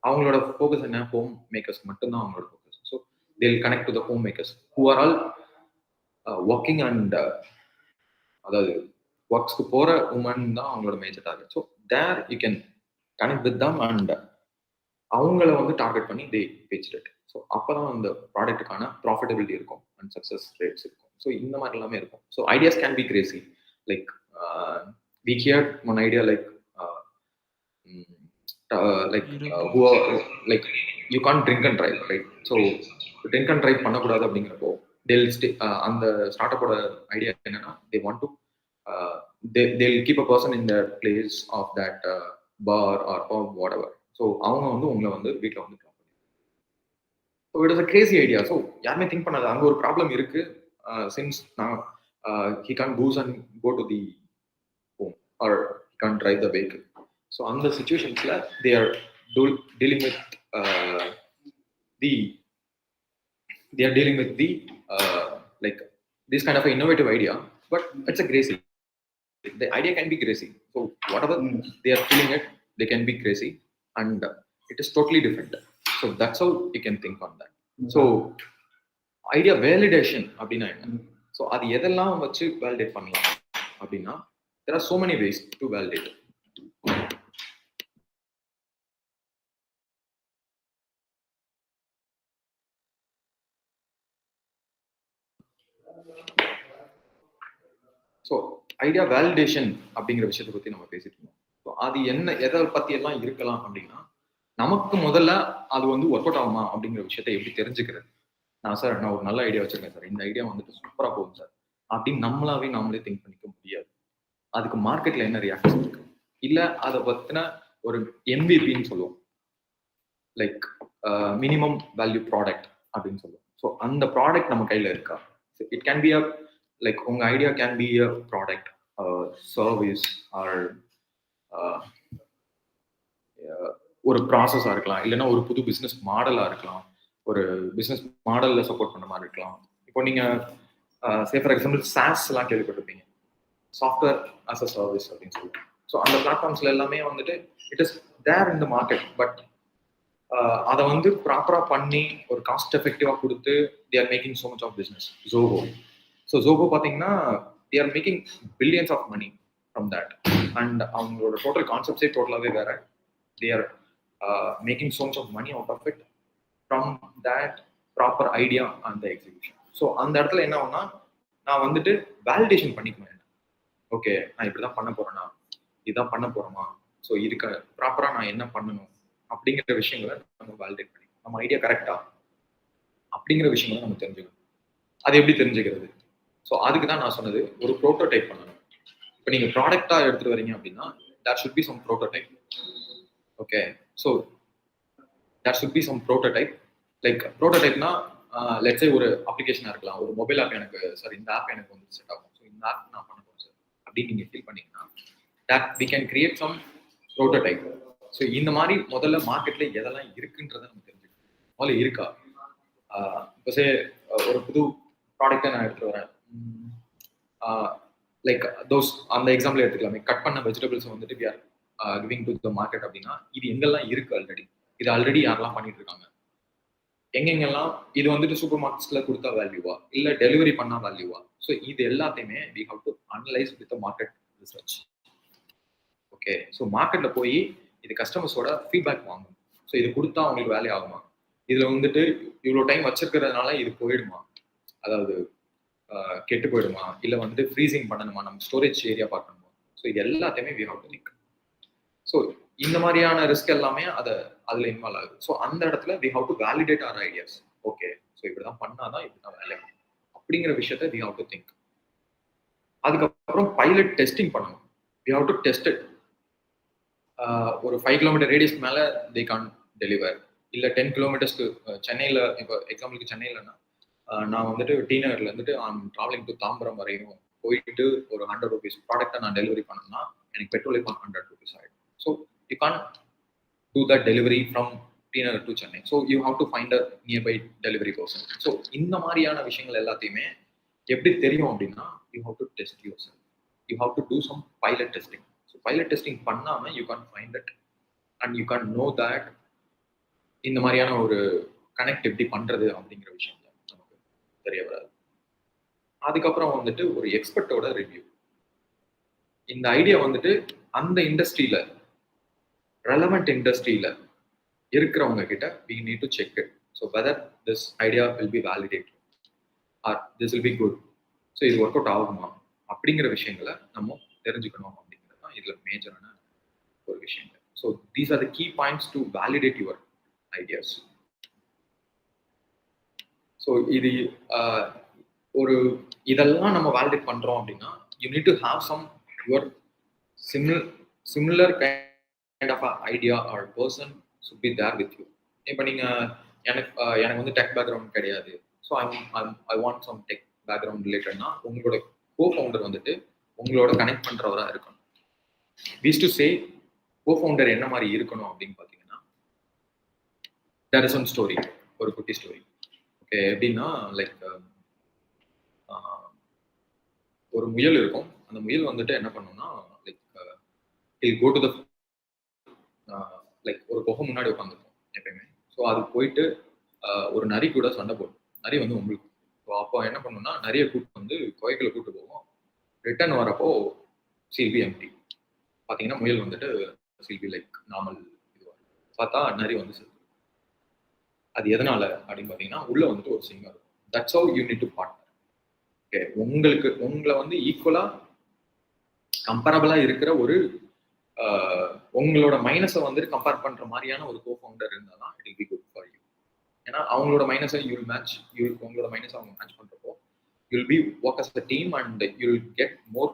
அவங்களோட ஃபோக்கஸ் என்ன, ஹோம் மேக்கர்ஸ் மட்டும்தான் அவங்களோட focus. So they will connect to the home makers who are all working and அதாவது ஒர்க்ஸ்க்கு போற உமன் தான் அவங்களோட major target. So there you can connect with them and அவங்கள வந்து டார்கெட் பண்ணி தே பிட்ச் இட். ஸோ அப்போதான் அந்த ப்ராடக்ட்டுக்கான ப்ராஃபிட்டபிலிட்டி இருக்கும் அண்ட் சக்ஸஸ் ரேட்ஸ் இருக்கும். ஸோ இந்த மாதிரி எல்லாமே இருக்கும். So ideas can be crazy. Like we hear one idea like like you can't drink and drive, right? So drink and drive பண்ணக்கூடாது அப்படிங்கிறப்போ அந்த ஸ்டார்ட் அப்போட ஐடியா என்னன்னா they want to they'll keep a person in the place of that bar or whatever. So அவங்க வந்து உங்களை வந்து வீட்டில் வந்து so it is a crazy idea. So யாருமே திங்க் பண்ணாது அங்கே ஒரு ப்ராப்ளம் இருக்கு. சின்ஸ் நான் he can't goes and go to the home or he can't drive the vehicle. So அந்த சிச்சுவேஷன்ஸ்ல they are dealing with the like this kind of an innovative idea, but it's a crazy. The idea can be crazy. So whatever they are feeling it, they can be crazy, and it is totally different. So that's how you can think on that. So idea validation அப்படின்னா என்ன? So அது எதெல்லாம் வச்சு validate பண்ணலாம் அப்படின்னா there are so many ways to validate. So idea validation அப்படிங்கிற விஷயத்தை பத்தி நம்ம பேசிட்டு இருந்தோம். ஸோ அது என்ன எதை பத்தி எல்லாம் இருக்கலாம் அப்படின்னா நமக்கு முதல்ல அது வந்து ஒர்க் அவுட் ஆகுமா அப்படிங்கிற விஷயத்தை எப்படி தெரிஞ்சுக்கிறது. நான் ஒரு நல்ல ஐடியா வச்சிருக்கேன் சார், இந்த ஐடியா வந்துட்டு சூப்பரா போகும் சார் அப்படின்னு நாமளே திங்க் பண்ணிக்க முடியாது. அதுக்கு மார்க்கெட்ல என்ன ரியாக்ஷன் இருக்கு, இல்ல அதை பத்தின ஒரு MVP சொல்லுவோம், லைக் மினிமம் வேல்யூ ப்ராடக்ட் அப்படின்னு சொல்லுவோம். ஸோ அந்த ப்ராடக்ட் நம்ம கையில இருக்கா? It can be a like உங்க idea can be a product, service or ஒரு ப்ராசஸா இருக்கலாம், இல்லைன்னா ஒரு புது பிசினஸ் மாடலா இருக்கலாம், ஒரு பிசினஸ் மாடல்ல சப்போர்ட் பண்ண மாதிரி இருக்கலாம். இப்போ நீங்க சே ஃபார் எக்ஸாம்பிள் சாஸ் எல்லாம் கேள்விப்பட்டிருப்பீங்க, சாஃப்ட்வேர் ஆஸ் அ சர்வீஸ் அப்படின்னு சொல்லிட்டு. ஸோ அந்த பிளாட்ஃபார்ம்ஸ்ல எல்லாமே வந்துட்டு it is there in the market. But அதை வந்து ப்ராப்பரா பண்ணி ஒரு காஸ்ட் எஃபெக்டிவா கொடுத்து they are making so much of business. Zoho பாத்தீங்கன்னா they are making billions of money from that, and அவங்களோட டோட்டல் கான்செப்ட்ஸே டோட்டலாவே வேற. they are making so much of money out of it from that proper idea and the execution. So அந்த இடத்துல என்ன ஆகும்னா நான் வந்துட்டு validation பண்ணிக்குவேன். ஓகே, நான் இப்படிதான் பண்ண போறேன்னா, இதான் பண்ண போறோமா, ஸோ இதுக்கு ப்ராப்பரா நான் என்ன பண்ணணும் அப்படிங்கிற விஷயங்களை நம்ம வேலிடேட் பண்ணி நம்ம ஐடியா கரெக்டா அப்படிங்கிற விஷயங்களை நம்ம தெரிஞ்சுக்கணும். அது எப்படி தெரிஞ்சுக்கிறது? ஸோ அதுக்கு தான் நான் சொன்னது ஒரு ப்ரோட்டோடைப் பண்ணணும். இப்போ நீங்க ப்ராடக்டா எடுத்துட்டு வரீங்க அப்படின்னா there should be some prototype. Okay, so there should be some prototype. Like ப்ரோட்டோடைப்னா லெட்ஸ் சே ஒரு அப்ளிகேஷனா இருக்கலாம், ஒரு மொபைல் ஆப் எனக்கு சார் இந்த ஆப் எனக்கு வந்து செட் ஆகும், ஸோ இந்த ஆப் நான் பண்ண போறேன் சார் அப்படின்னு நீங்க ஃபீல் பண்ணீங்கன்னா that we can create some prototype. So இந்த மாதிரி முதல்ல மார்க்கெட்ல எதெல்லாம் இருக்குன்றதை நம்ம தெரிஞ்சுக்கணும். முதல்ல இருக்கா, இப்போ சே ஒரு புது ப்ராடக்டை நான் எடுத்துட்டு வரேன், லைக் தோஸ் அந்த எக்ஸாம்பிள் எடுத்துக்கலாமே, கட் பண்ண வெஜிடபிள்ஸ் வந்துட்டு we are giving to the market அப்படின்னா இது எங்கெல்லாம் இருக்கு ஆல்ரெடி, இது ஆல்ரெடி யாரெல்லாம் பண்ணிட்டு இருக்காங்க, எங்கெங்கெல்லாம் இது வந்துட்டு சூப்பர் மார்க்கெட்ஸ்ல கொடுத்தா வேல்யூவா இல்ல டெலிவரி பண்ணா வேல்யூவா. ஸோ இது எல்லாத்தையுமே we have to analyse with market research. Okay, so மார்க்கெட்ல போய் இது கஸ்டமர்ஸோட ஃபீட்பேக் வாங்கணும். ஸோ இது கொடுத்தா அவங்களுக்கு வேலை ஆகுமா, இதுல வந்துட்டு இவ்வளோ டைம் வச்சிருக்கிறதுனால இது போயிடுமா, அதாவது கெட்டு போயிடுமா, இல்ல வந்துட்டு ஃப்ரீசிங் பண்ணணுமா, நம்ம ஸ்டோரேஜ் ஏரியா பார்க்கணுமா. ஸோ இது எல்லாத்தையுமே we have to think. So இந்த மாதிரியான ரிஸ்க் எல்லாமே அதுல இன்வால்வ் ஆகுது. ஸோ அந்த இடத்துல we have to validate our ideas. Okay, so இப்படிதான் பண்ணாதான் இப்படிதான் வேலை அப்படிங்கிற விஷயத்த வி ஹவ் டு திங்க். அதுக்கப்புறம் பைலட் டெஸ்டிங் பண்ணணும். We have to test it. ஒரு 5 கிலோமீட்டர் ரேடியஸ்க்கு மேல தே கான் டெலிவர், இல்ல 10 கிலோமீட்டர்ஸ்க்கு சென்னையில, இப்போ எக்ஸாம்பிளுக்கு சென்னையிலன்னா நான் வந்துட்டு டி நகர்ல இருந்துட்டு டிராவலிங் டு தாம்பரம் வரையும் போயிட்டு ஒரு 100 rupees ப்ராடக்ட்டை நான் டெலிவரி பண்ணணும்னா எனக்கு பெட்ரோலே 100 rupees ஆயிடும். So you can't do that delivery from T Nagar to Chennai. So you have to find a nearby delivery person. So இந்த மாதிரியான விஷயங்கள் எல்லாத்தையுமே எப்படி தெரியும் அப்படின்னா you have to test yourself. You have to do some pilot testing. So pilot testing பண்ணாம you can't find it and you can't know that இந்த மாதிரியான ஒரு கனெக்ட் எப்படி பண்றது அப்படிங்கிற விஷயம் நமக்கு தெரிய வராது. அதுக்கப்புறம் வந்துட்டு ஒரு எக்ஸ்பர்ட்டோட ரிவ்யூ. இந்த ஐடியா வந்துட்டு அந்த இண்டஸ்ட்ரியில ரெலவெண்ட் இண்டஸ்ட்ரியில இருக்கிறவங்க கிட்ட we need to check it. So whether this idea will be validated or this will be good. So இது ஒர்க் அவுட் ஆகுமா அப்படிங்கிற விஷயங்களை நம்ம தெரிஞ்சுக்கணும் அப்படிங்கிறது தான் இதுல மேஜரான ஒரு விஷயம். So these are the key points to validate your ideas. So இது ஒரு இதெல்லாம் நம்ம வேலிடேட் பண்றோம் அப்படின்னா you need to have some your similar kind of idea or person should be there with you. இப்போ நீங்க எனக்கு வந்து டெக் பேக்ரவுண்ட் கிடையாது, so I want some tech background ரிலேட்டட்னா உங்களோட கோஃபவுண்டர் வந்துட்டு உங்களோட கனெக்ட் பண்றவரா இருக்கணும். வீஸ் டு சே கோஃபவுண்டர் என்ன மாதிரி இருக்கணும் அப்படின்னு பார்த்தீங்கன்னா தேர் இஸ் ஒன் ஸ்டோரி, ஒரு குட்டி ஸ்டோரி. ஓகே, எப்படின்னா லைக் ஒரு முயல் இருக்கும். அந்த முயல் வந்துட்டு என்ன பண்ணும்னா like I'll go to the like ஒரு குகை முன்னாடி உட்காந்துருக்கும் எப்பயுமே. ஸோ அது போயிட்டு ஒரு நரி கூட சண்டை போடும். நரி வந்து உங்களுக்கு ஸோ அப்போ என்ன பண்ணுன்னா நிறைய கூட்டு வந்து குகைகளை கூட்டு போகும். ரிட்டர்ன் வரப்போ சில்பி எம்டி. பார்த்தீங்கன்னா முயல் வந்துட்டு சில்பி லைக் நார்மல் இதுவாக பார்த்தா நரி வந்து செத்து. அது எதனால அப்படின்னு பார்த்தீங்கன்னா உள்ள வந்துட்டு ஒரு சிங்கம் இருக்கும். That's how you need to partner. Okay, உங்களை வந்து ஈக்குவலா கம்பேரபிளா இருக்கிற ஒரு உங்களோட மைனஸை வந்துட்டு கம்பேர் பண்ற மாதிரியான ஒரு கோஃபவுண்டர் இருந்தாதான் it will be good for you. ஏன்னா அவங்களோட மைனஸை யூ வில் மேட்ச், உங்களோட மைனஸை அவங்க மேட்ச் பண்றப்போ you will be work as a team and you will get more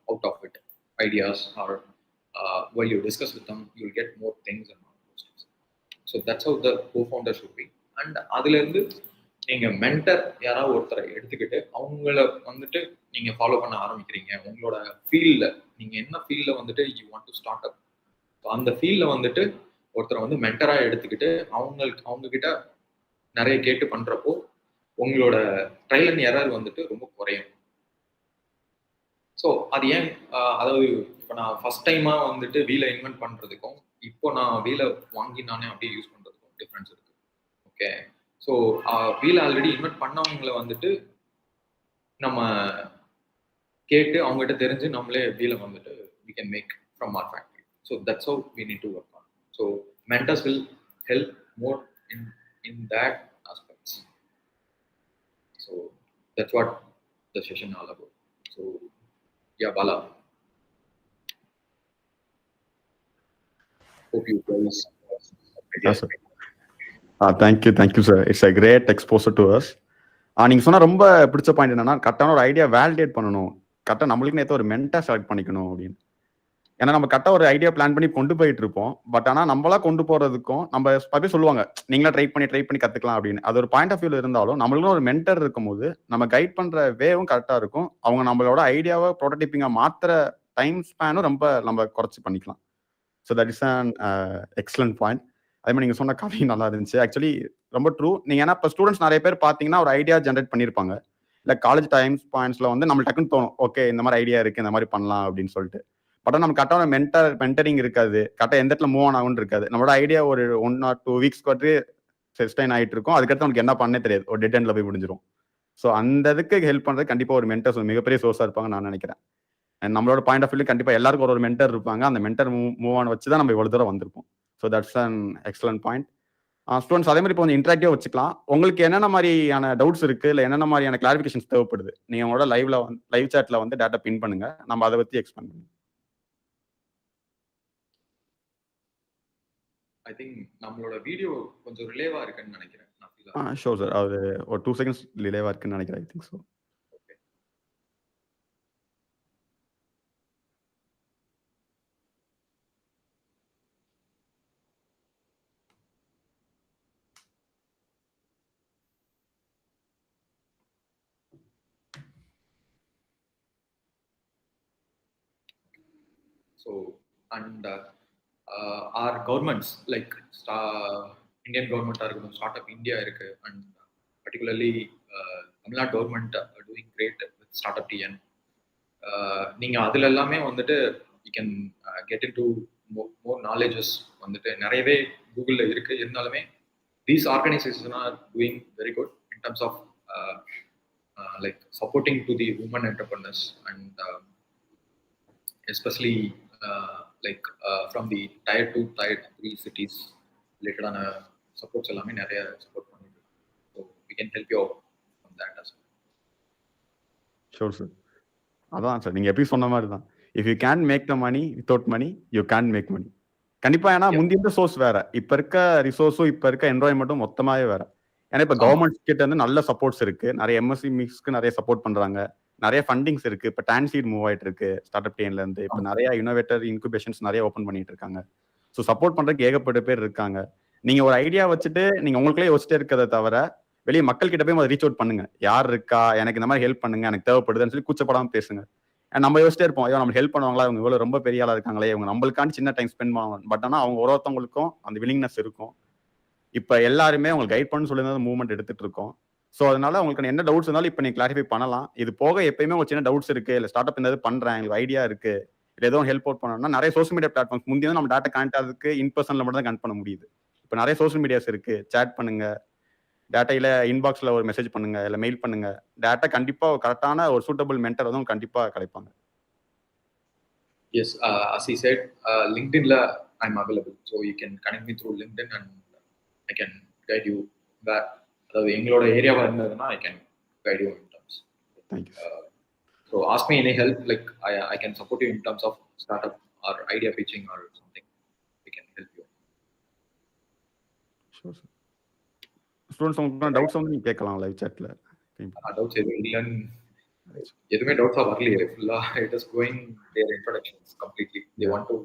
out of it ideas are while you discuss with them you will get more things and all those things. So that's how the co-founder should be. And அதுல இருந்து நீங்க mentor யாராவது ஒருத்தரை எடுத்துக்கிட்டு அவங்கள வந்துட்டு நீங்க follow பண்ண ஆரம்பிக்கிறீங்க. உங்களோட ஃபீல்ட்ல நீங்க என்ன ஃபீல்ட்ல வந்துட்டு யூ வாண்ட் டு ஸ்டார்ட் அப், அந்த ஃபீல்ட்ல வந்துட்டு ஒருத்தரை வந்து மென்டரா எடுத்துக்கிட்டு அவங்க கிட்ட நிறைய கேட்டு பண்றப்போ உங்களோட ட்ரையல் அண்ட் எரர் வந்துட்டு ரொம்ப குறையும். ஸோ அது ஏன் அதாவது இப்போ நான் ஃபர்ஸ்ட் டைமாக வந்துட்டு வீலை இன்வென்ட் பண்ணுறதுக்கும் இப்போ நான் வீலை வாங்கி நானே அப்படியே யூஸ் பண்ணுறதுக்கும் டிஃப்ரென்ஸ் இருக்குது. ஓகே, ஸோ வீலை ஆல்ரெடி இன்வென்ட் பண்ணவங்களை வந்துட்டு நம்ம கேட்டு அவங்ககிட்ட தெரிஞ்சு நம்மளே வீலை வந்துட்டு we can make from our factory. So that's how we need to work on. So mentors will help more in that aspects. So that's what the session all about. So yeah, Bala, hope you guys Yes, sir. Thank you sir, it's a great exposure to us. நீங்க சொன்ன ரொம்ப பிடிச்ச point என்னன்னா, கரெக்டான ஒரு idea validate பண்ணணும், கரெக்டாக நம்மளுக்கு நேற்று ஒரு மென்டர் செலக்ட் பண்ணிக்கணும் அப்படின்னு. ஏன்னா நம்ம கரெக்டாக ஒரு ஐடியா பிளான் பண்ணி கொண்டு போயிட்டு இருப்போம். பட் ஆனால் நம்மளா கொண்டு போறதுக்கும் நம்ம அப்படியே சொல்லுவாங்க, நீங்களா ட்ரை பண்ணி கற்றுக்கலாம் அப்படின்னு. அது ஒரு பாயிண்ட் ஆஃப் வியூல இருந்தாலும் நம்மளுக்கும் ஒரு மென்டர் இருக்கும் போது நம்ம கைட் பண்ற வேவும் கரெக்டாக இருக்கும். அவங்க நம்மளோட ஐடியாவை ப்ரோட்டோடைப்பிங்கா மாத்துற டைம் ஸ்பேனும் ரொம்ப நம்ம குறைச்சி பண்ணிக்கலாம். So that is an excellent point. அதே மாதிரி நீங்க சொன்ன கதை நல்லா இருந்துச்சு. ஆக்சுவலி ரொம்ப ட்ரூ. நீங்க ஏன்னா இப்போ ஸ்டூடெண்ட்ஸ் நிறைய பேர் பார்த்தீங்கன்னா ஒரு ஐடியா ஜென்ரேட் பண்ணியிருப்பாங்க. இல்லை காலேஜ் டைம்ஸ் பாயிண்ட்ஸ்ல வந்து நம்மளுக்கு டக்குன்னு தோணும், ஓகே இந்த மாதிரி ஐடியா இருக்கு, இந்த மாதிரி பண்ணலாம் அப்படின்னு சொல்லிட்டு. பட் நம்ம கரெக்டான மென்டரிங் இருக்காது, கரெக்டாக எந்த இடத்துல மூவ் ஆன் ஆகும்னு இருக்காது. நம்மளோட ஐடியா ஒரு 1 or 2 வீக்ஸ்க்கு வந்து சஸ்டைன் ஆகிட்டு இருக்கும். அதுக்கடுத்து நமக்கு என்ன பண்ணே தெரியாது, ஒரு டெட் எண்ட்ல போய் முடிஞ்சிடும். ஸோ அந்த இதுக்கு ஹெல்ப் பண்றது கண்டிப்பாக ஒரு மென்டர்ஸ் மிகப்பெரிய சோர்ஸாக இருப்பாங்க நான் நினைக்கிறேன். நம்மளோட பாயிண்ட் ஆஃப் வியூ கண்டிப்பாக எல்லாருக்கும் ஒரு மென்டர் இருப்பாங்க. அந்த மென்டர் மூவ் ஆன் வச்சு தான் நம்ம இவ்வளோ தூரம் வந்திருப்போம். So that's an excellent point. Students அதே மாதிரி இப்போ கொஞ்சம் இன்ட்ராக்டிவாக வச்சுக்கலாம். உங்களுக்கு என்னென்ன மாதிரியான டவுட்ஸ் இருக்கு, இல்லை என்னென்ன மாதிரியான கிளாரிஃபிகேஷன்ஸ் தேவைப்படுது, நீங்கள் உங்களோட லைவ் சாட்ல வந்து டேட்டா பின் பண்ணுங்க, நம்ம அதை பற்றி எக்ஸ்பிளைன் பண்ணுங்க. ஐ திங்க் நம்மளோட வீடியோ கொஞ்சம் ரிலேவா இருக்குன்னு நினைக்கிறேன். ஷோர் சார், அது ஒரு 2 seconds ரிலேவா இருக்குன்னு நினைக்கிறேன். I think so. So and our governments like Indian government இருக்கட்டும், startup India இருக்கு, and particularly Tamil Nadu government are doing great with startup TN. நீங்க அதுல எல்லாமே வந்துட்டு you can get into more knowledges வந்துட்டு நிறையவே கூகுள்ல இருக்கு. இருந்தாலுமே these organizations are doing very good in terms of like supporting to the women entrepreneurs, and especially like from the tier 2 tier 3 cities related on supports எல்லாமே நிறைய support பண்ணிட்டு. So we can help you out on that as well. Sure sir, அதான் sir நீங்க எப்படி சொன்ன மாதிரி தான். If you can make the money without money you can make money. கண்டிப்பா. ஏன்னா முந்தைய இருந்த சோர்ஸ் வேற, இப்ப இருக்க ரிசோர்ஸும் இப்ப இருக்க என்வாயன்மெண்ட்டும் மொத்தமாவே வேற. ஏன்னா இப்ப கவர்மெண்ட் கிட்ட இருந்து நல்ல சப்போர்ட்ஸ் இருக்கு, நிறைய எம்எஸ்எம்இஸ்க்கு நிறைய சப்போர்ட் பண்றாங்க, நிறைய ஃபண்டிங்ஸ் இருக்கு. இப்போ டான்சீட் மூவ் ஆயிட்டு இருக்கு ஸ்டார்ட் அப் டீன்ல இருந்து. இப்போ நிறைய இனோவேட்டர் இன்குபேஷன்ஸ் நிறைய ஓப்பன் பண்ணிட்டு இருக்காங்க. ஸோ சப்போர்ட் பண்றதுக்கு ஏகப்பட்ட பேர் இருக்காங்க. நீங்க ஒரு ஐடியா வச்சுட்டு நீங்க உங்களுக்குள்ளே யோசிச்சிட்டே இருக்கிறத தவிர வெளியே மக்கள் கிட்ட போய் ரீச் அவுட் பண்ணுங்க. யார் இருக்கா, எனக்கு இந்த மாதிரி ஹெல்ப் பண்ணுங்க, எனக்கு தேவைப்படுதுன்னு சொல்லி கூச்சப்படாம பேசுங்க. நம்ம யோசிச்சிட்டே இருப்போம், ஐயோ நம்ம ஹெல்ப் பண்ணுவாங்களா, இவங்க இவ்வளவு ரொம்ப பெரிய ஆளா இருக்காங்களே, இவங்க நம்மளுக்காண்டி சின்ன டைம் ஸ்பெண்ட் பண்ணுவாங்க. பட் ஆனால் அவங்க ஒருத்தவங்களுக்கும் அந்த வில்லிங்னஸ் இருக்கும். இப்போ எல்லாருமே உங்களுக்கு கைட் பண்ணு சொல்லி தான் மூவ்மெண்ட் எடுத்துட்டு இருக்கோம். ஸோ அதனால உங்களுக்கு என்ன டவுட்ஸ் இருந்தாலும் இப்போ நீங்க கிளாரிஃபை பண்ணலாம். இது போக எப்பயுமே ஒரு சின்ன டவுட்ஸ் இருக்கு, இல்லை ஸ்டார்ட் அப் இந்த பண்றேன், எனக்கு ஐடியா இருக்கு, இல்லை ஏதோ ஹெல்ப் அவுட் பண்ணணும்னா நிறைய சோஷியல் மீடியா பிளாட்ஃபார்ம்ஸ் முந்தைய நம்ம டேட்டா கனெக்ட் ஆகிறதுக்கு இன்பர்சன்ல மட்டும் தான் கனெக்ட் பண்ண முடியுது. இப்போ நிறைய சோஷியல் மீடியாஸ் இருக்கு, சேட் பண்ணுங்க, டேட்டாயில இன்பாக்ஸ்ல ஒரு மெசேஜ் பண்ணுங்க, இல்லை மெயில் பண்ணுங்க. டேட்டா கண்டிப்பா கரெக்டான ஒரு சூட்டபிள் மென்டர் வந்து கண்டிப்பா கிடைப்பாங்க. Yes, as he said, LinkedIn la I'm available, so you can connect me through LinkedIn and I can guide you where அதாவது எங்களோட ஏரியாவா இருந்ததுன்னா I can guide you in terms. Thank you. So ask me any help, like I can support you in terms of startup or idea pitching or something. We can help you. Sure sir. Students உங்களுக்கு doubts வந்து நீங்க கேட்கலாம் live சாட்ல. Doubts எதுவுமே டவுட்ஸா வரலையே, ஃபுல்லா it is going their introductions completely. They want to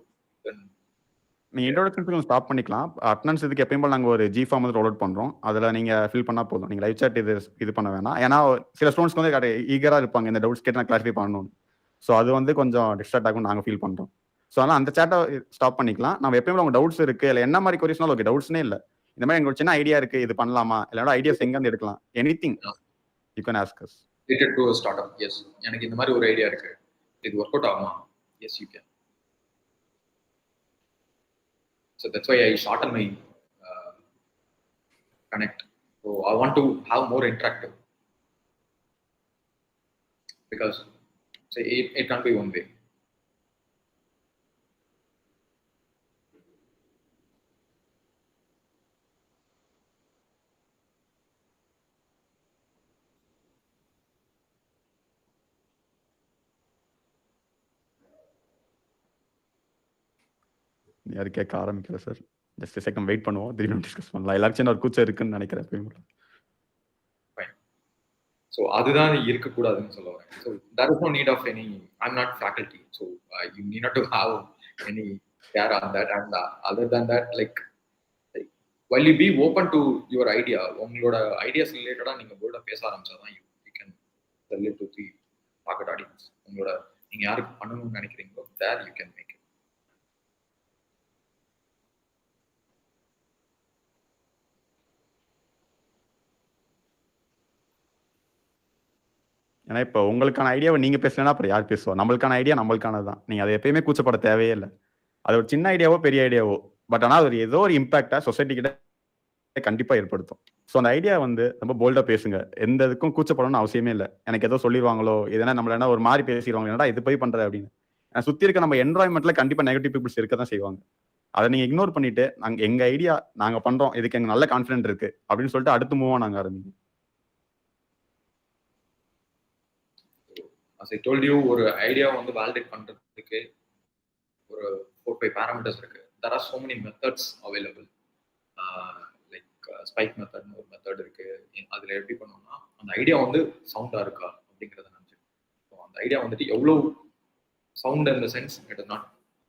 நீங்க introduction stop பண்ணிக்கலாம். அட்டெண்டன்ஸ் இதுக்கு எப்பயும் போல நாங்கள் ஒரு ஜி ஃபார்ம் வந்து ரோல் அவுட் பண்றோம், அதில் நீங்க ஃபில் பண்ணா போதும். நீங்க லைவ் சாட் இது பண்ண வேணாம். ஏன்னா சில ஸ்டூடெண்ட்ஸ்க்கு வந்து ஈகரா இருப்பாங்க இந்த டவுட்ஸ் கேட்டு நான் கிளாரிஃபை பண்ணணும். ஸோ அது வந்து கொஞ்சம் டிஸ்ட்ராக்ட் ஆகும், நாங்கள் ஃபீல் பண்றோம். ஸோ அதனால் அந்த சேட்டை ஸ்டாப் பண்ணிக்கலாம். நம்ம எப்பயும் உங்க டவுட்ஸ் இருக்கு, இல்லை என்ன மாதிரி கொரிஸ்னாலும் ஓகே, டவுட்ஸ்னே இல்லை, இந்த மாதிரி எங்களுக்கு சின்ன ஐடியா இருக்கு, இது பண்ணலாமா, இல்லைனா ஐடியாஸ் எங்கேருந்து எடுக்கலாம், anything you can ask us related to start up. Yes, எனக்கு இந்த மாதிரி ஒரு ஐடியா இருக்கு, இது ஒர்க் அவுட் ஆகுமா? Yes, you can. So that's why I shorten my connect. So I want to have more interactive, because say it can't be one way. யாரும் கேட்க ஆரம்பிக்கல சார். ஜஸ்ட் செகண்ட் வெயிட் பண்ணுவோம், திரும்பி discuss பண்ணலாம். எல்லாரும் சின்ன ஒரு கூச்சம் இருக்குன்னு நினைக்கிறேன். ஸோ அதுதான் இருக்கக்கூடாதுன்னு சொல்ல வரேன். So there is no need of any, I'm not faculty, so you need not to have any care on that. And other than that, like while you be open to your idea, உங்களோட ideas ரிலேட்டடாக நீங்கள் போல்டாக பேச ஆரம்பிச்சாதான் you can sell it to the target audience. உங்களோட நீங்கள் யாருக்கு பண்ணணும்னு நினைக்கிறீங்களோ there you can make it. ஏன்னா இப்போ உங்களுக்கான ஐடியாவை நீங்க பேசலன்னா அப்புறம் யார் பேசுவா? நம்மளுக்கான ஐடியா நம்மளுக்கானதான். நீங்க அதை எப்பயுமே கூச்சப்பட தேவையே இல்லை. அது ஒரு சின்ன ஐடியாவோ பெரிய ஐடியாவோ, பட் ஆனால் அது ஏதோ ஒரு இம்பாக்டா சொசைட்டி கிட்ட கண்டிப்பா ஏற்படுத்தும். ஸோ அந்த ஐடியா ரொம்ப போல்டா பேசுங்க. எந்த இதுக்கும் கூச்சப்படணும்னு அவசியமே இல்லை. எனக்கு ஏதோ சொல்லிடுவாங்களோ, இதனா நம்மள என்ன ஒரு மாதிரி பேசிடுவாங்க, என்னடா இது போய் பண்ற அப்படின்னு. சுத்தி இருக்க நம்ம என்வரான்மெண்ட்ல கண்டிப்பா நெகட்டிவ் பீப்புள்ஸ் இருக்க தான் செய்வாங்க. அதை நீங்க இக்னோர் பண்ணிட்டு எங்க ஐடியா நாங்க பண்றோம், இதுக்கு எங்க நல்ல கான்ஃபிடென்ட் இருக்கு அப்படின்னு சொல்லிட்டு அடுத்து மூவ் நாங்க ஆரம்பிங்க. as I told you, ஒரு ஐடியா வேலிடேட் பண்றதுக்கு ஒரு 4-5 parameters இருக்கு. There are so many methods available. Like spike method ஒரு மெத்தட் இருக்கு. அதுல எப்படி பண்ணணும்னா, அந்த ஐடியா சவுண்டா இருக்கா அப்படிங்கறத நினைச்சுக்கணும். அந்த ஐடியா எவ்வளவு sound in the sense it is not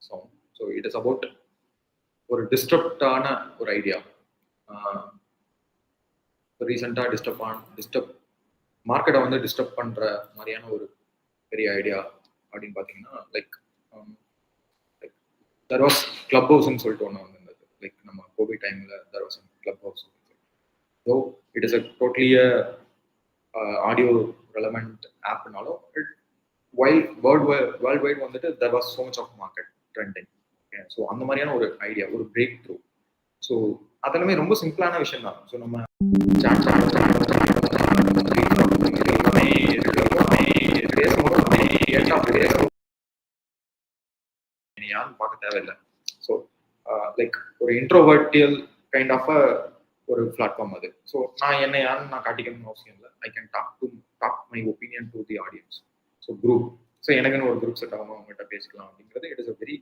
sound. So it is about ஒரு டிஸ்டர்ப்டான ஒரு ஐடியா. ரீசெண்டா டிஸ்டர்ப் மார்க்கெட்டை டிஸ்டர்ப் பண்ற மாதிரியான ஒரு பெரிய ஐடியா அப்படின்னு பாத்தீங்கன்னா, லைக் there was கிளப் ஹவுஸ்ன்னு சொல்லிட்டு ஒன்று வந்திருந்தது. லைக் நம்ம கோவிட் டைம்ல there was Clubhouse. So it is totally audio relevant ஆப்னாலும் worldwide there was so much of market trending. So அந்த மாதிரியான ஒரு ஐடியா, ஒரு பிரேக் த்ரூ. ஸோ அதெல்லாமே ரொம்ப சிம்பிளான விஷயம் தான். ஸோ நம்ம யாரும் பார்க்க தேவையில்லை. ஸோ லைக் ஒரு இன்ட்ரோவர்டியல் கைண்ட் ஆஃப் ஒரு பிளாட்ஃபார்ம் அது. ஸோ நான் என்ன யாருன்னு நான் காட்டிக்கணும்னு அவசியம் இல்லை. I can talk my opinion to the audience. So group, so எனக்குன்னு ஒரு குரூப் செட் ஆகணும், அவங்ககிட்ட பேசிக்கலாம் அப்படிங்கிறது it is a very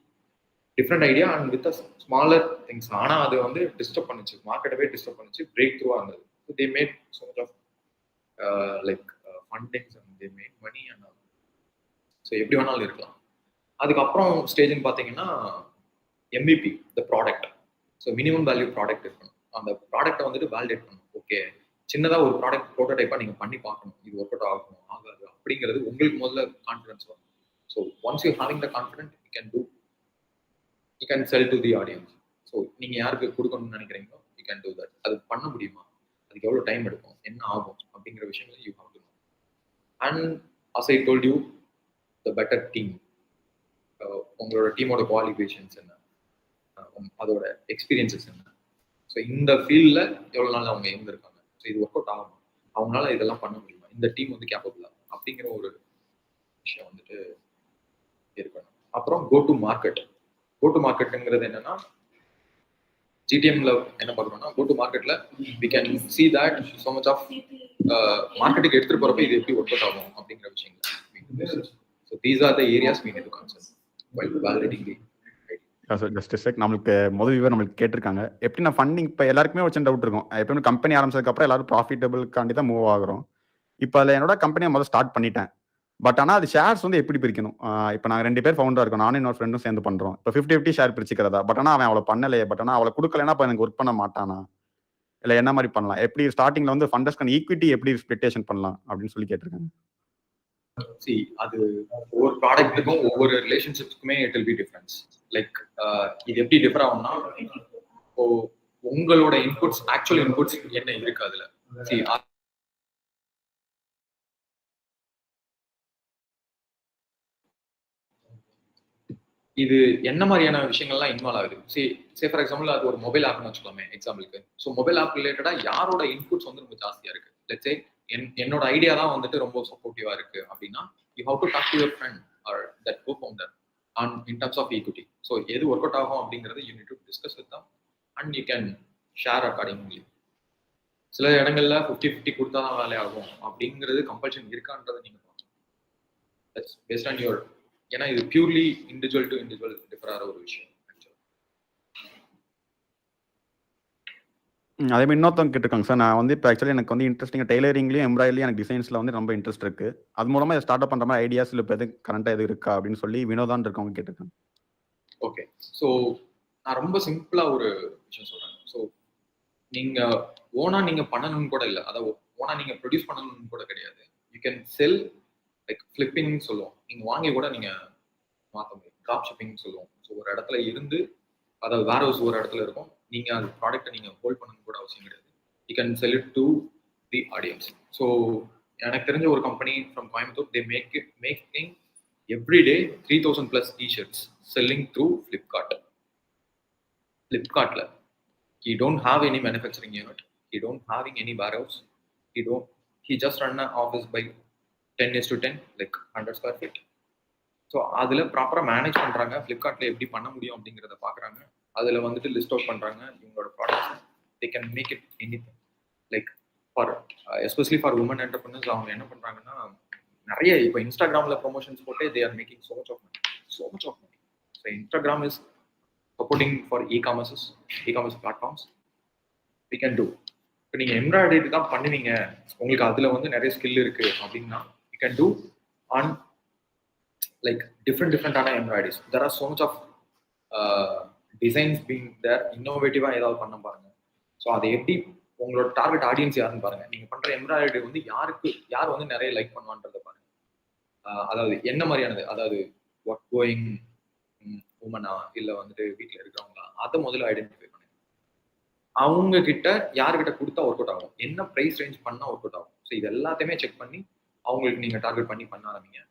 different idea and with smaller things. ஆனால் அது டிஸ்டர்ப் பண்ணுச்சு, மார்க்கெட்டவே டிஸ்டர்ப் பண்ணுச்சு, பிரேக் த்ரூவாக இருந்தது. So they made so much of like fundings and they made money and so எப்படி வேணாலும் இருக்கலாம். அதுக்கப்புறம் ஸ்டேஜ்னு பார்த்தீங்கன்னா MVP, the product. So minimum value product இருக்கணும். அந்த ப்ராடக்ட்டை வேலிடேட் பண்ணணும். ஓகே, சின்னதாக ஒரு ப்ராடக்ட் ப்ரோட்டோடைப்பாக நீங்கள் பண்ணி பார்க்கணும், இது ஒர்க் அவுட் ஆகணும் ஆகாது அப்படிங்கிறது உங்களுக்கு முதல்ல கான்ஃபிடன்ஸ் வரும். So once you having the confident you can sell to the audience. So நீங்கள் யாருக்கு கொடுக்கணும்னு நினைக்கிறீங்களோ யூ கேன் டூ தட். அது பண்ண முடியுமா, அதுக்கு எவ்வளோ டைம் எடுக்கும், என்ன ஆகும் அப்படிங்கிற விஷயங்களை you have to know. And as I told you, the better team. உங்களோட டீமோட குவாலிஃபிகேஷன்ஸ் என்ன, அதோட எக்ஸ்பீரியன்சஸ் என்ன, ஸோ இந்த ஃபீல்டில் எவ்வளோ நாள் அவங்க இருந்திருக்காங்க, ஸோ இது ஒர்க் அவுட் ஆகும், அவங்களால இதெல்லாம் பண்ண முடியுமா, இந்த டீம் கேப்பபிளா அப்படிங்கிற ஒரு விஷயம் இருக்கணும். அப்புறம் கோ டு மார்க்கெட்டுங்கிறது என்னன்னா, ஜிடிஎம்ல என்ன பார்க்கணும்னா, கோ டு மார்க்கெட்ல we can see that so much of மார்க்கெட்டுக்கு எடுத்துட்டு போறப்ப இது எப்படி ஒர்க் அவுட் ஆகும் அப்படிங்கிற விஷயங்கள். So these are the areas we need to consider while validating the idea. Just check, நம்மளுக்கு முதல் வியூவர் நம்மளுக்கு கேட்டிருக்காங்க, எப்படி நான் ஃபண்டிங் இப்போ எல்லாருக்குமே ஒரு சின்ன டவுட் இருக்கும். எப்பவுமே கம்பெனி ஆரம்பிச்சதுக்கப்புறம் எல்லாரும் ப்ராஃபிட்டபிள்காண்டி தான் மூவ் ஆகுறோம். இப்போ அதில் என்னோட கம்பெனியை முதல்ல ஸ்டார்ட் பண்ணிட்டேன், பட் ஆனால் அது ஷேர்ஸ் எப்படி பிரிக்கணும்? இப்போ நாங்கள் 2 பேர் ஃபவுண்டராக இருக்கோம், நானும் இன்னொரு ஃப்ரெண்டும் சேர்ந்து பண்ணுறோம். இப்போ 50-50 ஷேர் பிரிச்சுக்கிறதா? பட் ஆனால் அவன் அவளை பண்ணலையே, பட் ஆனால் அவளை கொடுக்கலன்னா இப்போ எனக்கு ஒர்க் பண்ண மாட்டானா, இல்லை என்ன மாதிரி பண்ணலாம்? எப்படி ஸ்டார்டிங்கில் ஃபண்டர்ஸ்க்கான ஈக்விட்டி எப்படி ஸ்பிளிட்டேஷன் பண்ணலாம் அப்படின்னு சொல்லி கேட்டிருக்காங்க. அது ஒவ்வொரு ப்ராடக்ட்டுக்கும் ஒவ்வொரு ரிலேஷன்ஷிப்ஸ்க்குமே it will be difference. Like இது எப்படி டிஃபர் ஆகும்னா, இப்போ உங்களோட இன்புட்ஸ், ஆக்சுவல் இன்புட்ஸ் என்ன இருக்கு அதுல, இது என்ன மாதிரியான விஷயங்கள்லாம் இன்வால்வ் ஆகுது. சே ஃபார் எக்ஸாம்பிள் அது ஒரு மொபைல் ஆப்னு வச்சுக்கலாமே எக்ஸாம்பிளுக்கு. ஸோ மொபைல் ஆப் ரிலேட்டடா யாரோட இன்புட்ஸ் வந்து ரொம்ப ஜாஸ்தியா இருக்கு. லெட்ஸ் சே என்னோட ஐடியா தான் வந்துட்டு ரொம்ப சப்போர்ட்டிவா இருக்கு அப்படின்னா you have to talk to your friend or that co founder on in terms of equity. So எது ஒர்க் அவுட் ஆகும் அப்படிங்கிறது you need to discuss with them and you can share accordingly. சில இடங்கள்ல 50-50 கொடுத்தா தான் வேலையாகும் அப்படிங்கிறது கம்பல்ஷன் இருக்கான்றதை நீங்க தட்ஸ் பேஸ்ட் ஆன் யுவர். ஏன்னா இது purely individual to individual differ ஆகிற ஒரு விஷயம். அதே மாதிரி இன்னொருத்தவங்க கேட்டிருக்காங்க சார். நான் வந்து இப்போ ஆக்சுவலி எனக்கு வந்து இன்ட்ரெஸ்டிங் டெய்லரிங்லையும் எம்ப்ராய்டரியும் எனக்கு டிசைன்ஸில் வந்து ரொம்ப இன்ட்ரெஸ்ட் இருக்கு. அது மூலமா ஸ்டார்ட் அப் பண்ணுற மாதிரி ஐடியாஸ் இல்லை இப்போ எது கரண்டாக எது இருக்கா அப்படின்னு சொல்லி வினோதான் இருக்கவங்க கேட்டிருக்காங்க. ஓகே, ஸோ நான் ரொம்ப சிம்பிளா ஒரு விஷயம் சொல்றேன். ஸோ நீங்க ஓனா நீங்க பண்ணணும்னு கூட இல்லை, அதாவது ஓனா நீங்க ப்ரொடியூஸ் பண்ணணும்னு கூட கிடையாது. You can sell like flipping சொல்லுவோம். நீங்க வாங்கி கூட நீங்க மாற்ற முடியும். ட்ராப் ஷிப்பிங் சொல்லுவோம். ஸோ ஒரு இடத்துல இருந்து, அதாவது வேர் ஹவுஸ் ஒரு இடத்துல இருக்கும், நீங்க அந்த ப்ராடக்ட்டை நீங்க ஹோல்ட் பண்ணணும் கூட அவசியம் கிடையாது. You can sell it to the audience. So எனக்கு தெரிஞ்ச ஒரு company from Coimbatore, they making everyday 3000+ t-shirts selling through Flipkart. Flipkartல he don't have any manufacturing unit, he don't having any warehouse, he just run an office by 10:10 like 100 square feet. So அதில் ப்ராப்பராக manage பண்ணுறாங்க. ஃப்ளிப்கார்ட்டில் எப்படி பண்ண முடியும் அப்படிங்கிறத பார்க்குறாங்க. அதில் வந்துட்டு லிஸ்ட் அவுட் பண்ணுறாங்க இவங்களோட products. They can make it anything like for especially for women entrepreneurs. அவங்க என்ன பண்ணுறாங்கன்னா நிறைய இப்போ இன்ஸ்டாகிராமில் ப்ரொமோஷன்ஸ் போட்டு they are making so much of money. So Instagram is supporting for e-commerce platforms we can do. இப்போ நீங்கள் embroidery தான் பண்ணுவீங்க, உங்களுக்கு அதில் வந்து நிறைய ஸ்கில் இருக்குது அப்படின்னா you can do on like different embroideries. There are so much of designs being there. இன்னோவேட்டிவா ஏதாவது பண்ண பாருங்க. ஸோ அதை எப்படி உங்களோட டார்கெட் ஆடியன்ஸ் யாருன்னு பாருங்க. நீங்க பண்ற எம்ப்ராய்டரி வந்து யார் வந்து நிறைய லைக் பண்ணுவான்றதை பாருங்க. அதாவது என்ன மாதிரியானது, அதாவது ஒர்க் கோயிங் உமனா இல்லை வந்துட்டு வீட்டில் இருக்கிறவங்களா, அதை முதல்ல ஐடென்டிஃபை பண்ணுங்க. அவங்க கிட்ட யாருக்கிட்ட கொடுத்தா ஒர்க் அவுட் ஆகும், என்ன ப்ரைஸ் ரேஞ்ச் பண்ணா ஒர்க் அவுட் ஆகும். ஸோ இது எல்லாத்தையுமே செக் பண்ணி அவங்களுக்கு நீங்க டார்கெட் பண்ண ஆரம்பிங்க.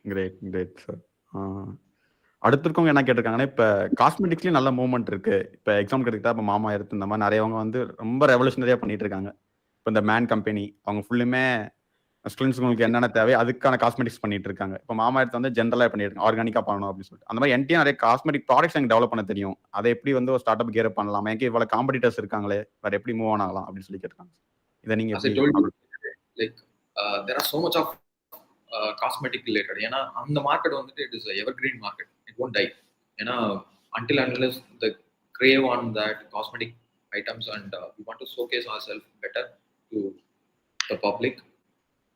Great sir. அடுத்திருக்கவங்க என்ன கேட்டிருக்காங்கன்னா, இப்போ காஸ்மெட்டிக்ஸ்லேயும் நல்ல மூவ்மெண்ட் இருக்கு. இப்போ எக்ஸாம்பிள் எடுத்துக்கிட்டா இப்போ மாமா எடுத்து இந்த மாதிரி நிறையவங்க வந்து ரொம்ப ரெவல்யூஷனரியாக பண்ணிட்டு இருக்காங்க. இப்போ இந்த மேன் கம்பெனி அவங்க ஃபுல்லுமே ஸ்டூடெண்ட்ஸ்ங்களுக்கு என்னென்ன தேவை அதுக்கான காஸ்மெட்டிக்ஸ் பண்ணிட்டு இருக்காங்க. இப்போ மாமா எடுத்து வந்து ஜென்ரலாக பண்ணிட்டு இருக்காங்க, ஆர்கானிக்காக பண்ணணும் அப்படின்னு சொல்லிட்டு. அந்த மாதிரி என்கிட்ட நிறைய காஸ்மெட்டிக் ப்ராடக்ட்ஸ் எனக்கு டெவலப் பண்ண தெரியும். அதை எப்படி வந்து ஒரு ஸ்டார்ட் அப் கியர் அப் பண்ணலாம், எனக்கு இவ்வளோ காம்படிட்டர்ஸ் இருக்காங்களே, வேற எப்படி மூவ் ஆன் ஆகலாம் அப்படின்னு சொல்லி கேட்டிருக்காங்க. இதை நீங்க like there are so much of cosmetic related. ஏன்னா அந்த மார்க்கெட் வந்துட்டு it is evergreen market, it won't die. ஏன்னா until unless the crave on that cosmetic items and we want to showcase ourselves better to the public,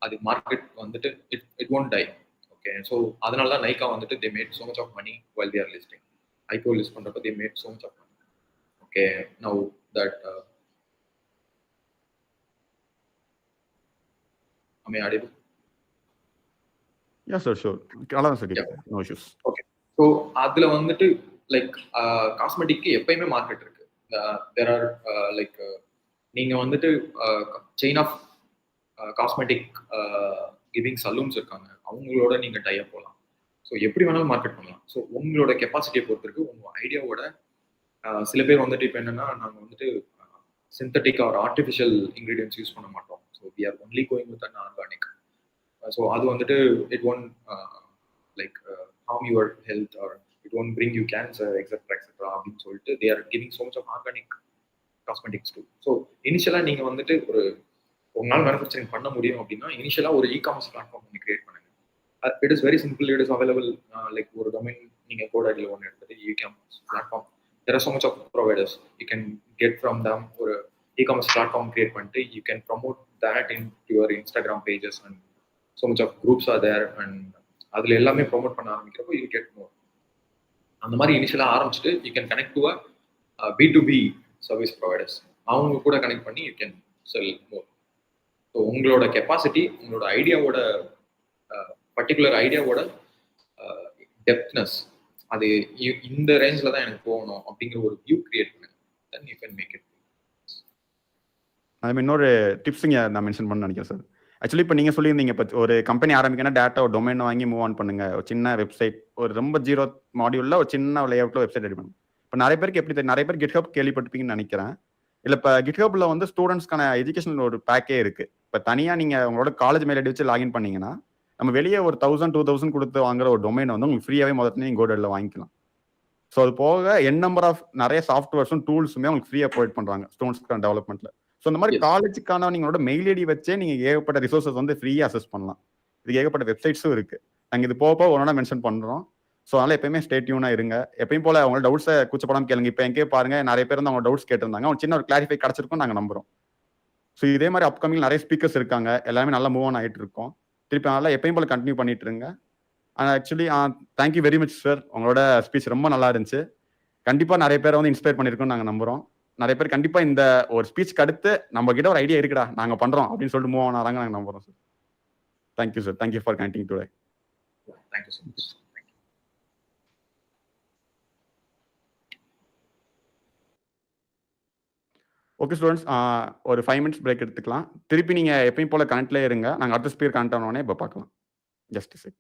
அது market வந்துட்டு it won't die. Okay, so அதனால தான் நைக்கா வந்துட்டு they made so much of money while they are listing. IPO list பண்றப்ப they made so much of money. ஓகே, now that am I audible? Yes sir, sure. No issues. Okay, so அதுல வந்துட்டு like காஸ்மெட்டிக்கு எப்பயுமே market இருக்கு. there are like நீங்க வந்துட்டு chain of cosmetic giving salons இருக்காங்க, அவங்களோட நீங்க டை அப் போகலாம். ஸோ எப்படி வேணாலும் மார்க்கெட் பண்ணலாம். ஸோ உங்களோட கெப்பாசிட்டியை பொறுத்து இருக்கு, உங்க ஐடியாவோட. சில பேர் வந்துட்டு இப்போ என்னன்னா, நாங்கள் வந்துட்டு synthetic or artificial ingredients use பண்ண மாட்டோம். So we are only going with an organic. ஸோ அது வந்துட்டு it won't like harm your health or it won't bring you cancer etc அப்படின்னு சொல்லிட்டு they are giving so much of organic cosmetics too. So இனிஷியலாக நீங்கள் வந்துட்டு உங்களால் manufacturing பண்ண முடியும் அப்படின்னா இனிஷியலாக ஒரு இ-காமர்ஸ் பிளாட்ஃபார்ம் நீங்கள் கிரியேட் பண்ணுங்க. It is very simple, it is available. Like ஒரு டொமைன் நீங்கள் கோட் ஐடியில் ஒன்று எடுத்துட்டு e-commerce platform, there are so much of providers you can get from them. ஒரு இ-காமர்ஸ் பிளாட்ஃபார்ம் கிரியேட் பண்ணிட்டு you can promote that into your Instagram pages and so much of groups are there and அதில் எல்லாமே promote பண்ண ஆரம்பிக்கிறப்போ you get more. அந்த மாதிரி இனிஷியலாக ஆரம்பிச்சுட்டு you can connect to B2B service providers, அவங்க கூட கனெக்ட் பண்ணி you can sell more. So உங்களோட கெப்பாசிட்டி, உங்களோட ஐடியாவோட பர்டிகுலர் ஐடியாவோட டெப்த்னஸ், அது இந்த ரேஞ்சில் தான் எனக்கு போகணும் அப்படிங்கிற ஒரு வியூ கிரியேட் பண்ணுங்க. Then you can make it. அது இன்னொரு டிப்ஸுங்க நான் மென்ஷன் பண்ண நினைக்கிறேன் சார். ஆக்சுவலி இப்போ நீங்கள் சொல்லியிருந்தீங்க, இப்போ ஒரு கம்பெனி ஆரம்பிக்கணும் டேட்டா ஒரு டொமைன் வாங்கி மூவ் ஆன் பண்ணுங்க, ஒரு சின்ன வெப்சைட், ஒரு ரொம்ப ஜீரோ மாடியூலில் ஒரு சின்ன லேஅவுட்டில் வெப்சைட் ரெடி பண்ணுங்க. இப்போ நிறைய பேருக்கு எப்படி தெரியும், நிறைய பேர் GitHub கேள்விப்பட்டிருப்பீங்கன்னு நினைக்கிறேன். இல்லை இப்போ GitHubல வந்து ஸ்டூடெண்ட்ஸ்க்கான எஜுகேஷனல் ஒரு பேக்கே இருக்கு. இப்போ தனியாக நீங்கள் உங்களோட காலேஜ் மெயில் ஐடி வச்சு லாகின் பண்ணீங்கன்னா நம்ம வெளியே ஒரு 1000 2000 கொடுத்து வாங்குற ஒரு டொமைன் வந்து உங்களுக்கு ஃப்ரீயாகவே முதல்ல நீங்கள் கோடெல்ல வாங்கிக்கலாம். ஸோ அது போக நம்பர் ஆஃப் நிறைய சாஃப்ட்வேர்ஸும் டூல்ஸுமே உங்களுக்கு ஃப்ரீயாக ப்ரொவைட் பண்ணுறாங்க ஸ்டூடெண்ட்ஸ்க்கான டெவலப்மெண்ட்டில். ஸோ இந்த மாதிரி காலேஜுக்கான நீங்களோட மெயில் ஐடி வச்சே நீங்கள் ஏகப்பட்ட ரிசோர்ஸஸ் வந்து ஃப்ரீயாக அசஸ் பண்ணலாம். இதுக்கு ஏகப்பட்ட வெப்சைட்ஸும் இருக்குது. நாங்கள் இது போக ஒன்றா மென்ஷன் பண்ணுறோம். ஸோ அதனால் எப்பயுமே ஸ்டே டியூனாக இருங்க. எப்பயும் போல் அவங்களோட டவுட்ஸை கூச்சப்படாமல் கேளுங்க. இப்போ எங்கே பாருங்க நிறைய பேர் வந்து அவங்க டவுட்ஸ் கேட்டிருந்தாங்க, அவங்க சின்ன ஒரு கிளாரிஃபை கிடச்சிருக்கும் நாங்கள் நம்புகிறோம். ஸோ இதே மாதிரி அப்கமிங் நிறைய ஸ்பீக்கர்ஸ் இருக்காங்க, எல்லாமே நல்லா மூவ் ஆன் ஆகிட்டு இருக்கோம். திருப்பி நல்லா எப்பயும் போல் கண்டினியூ பண்ணிட்டு இருங்க. Actually thank you very much sir, உங்களோட ஸ்பீச் ரொம்ப நல்லா இருந்துச்சு. கண்டிப்பாக நிறைய பேரை வந்து இன்ஸ்பயர் பண்ணியிருக்கோம்னு நாங்கள் நம்புகிறோம். நிறைய பேர் கண்டிப்பாக இந்த ஒரு ஸ்பீச்சுக்கு அடுத்து நம்ம கிட்ட ஒரு ஐடியா இருக்குடா நாங்கள் பண்ணுறோம் அப்படின்னு சொல்லிட்டு மூவ் ஆனாங்க நாங்கள் நம்புகிறோம் sir. Thank you sir, thank you for connecting today. Thank you so much. Okay students, ஒரு 5 minutes பிரேக் எடுத்துக்கலாம். திருப்பி நீங்கள் எப்பயும் போல் கனெக்ட்லேயே இருங்க. நாங்கள் அடுத்த ஸ்பீக்கர் கனெக்ட் ஆனோடனே இப்போ பார்க்கலாம். Just check.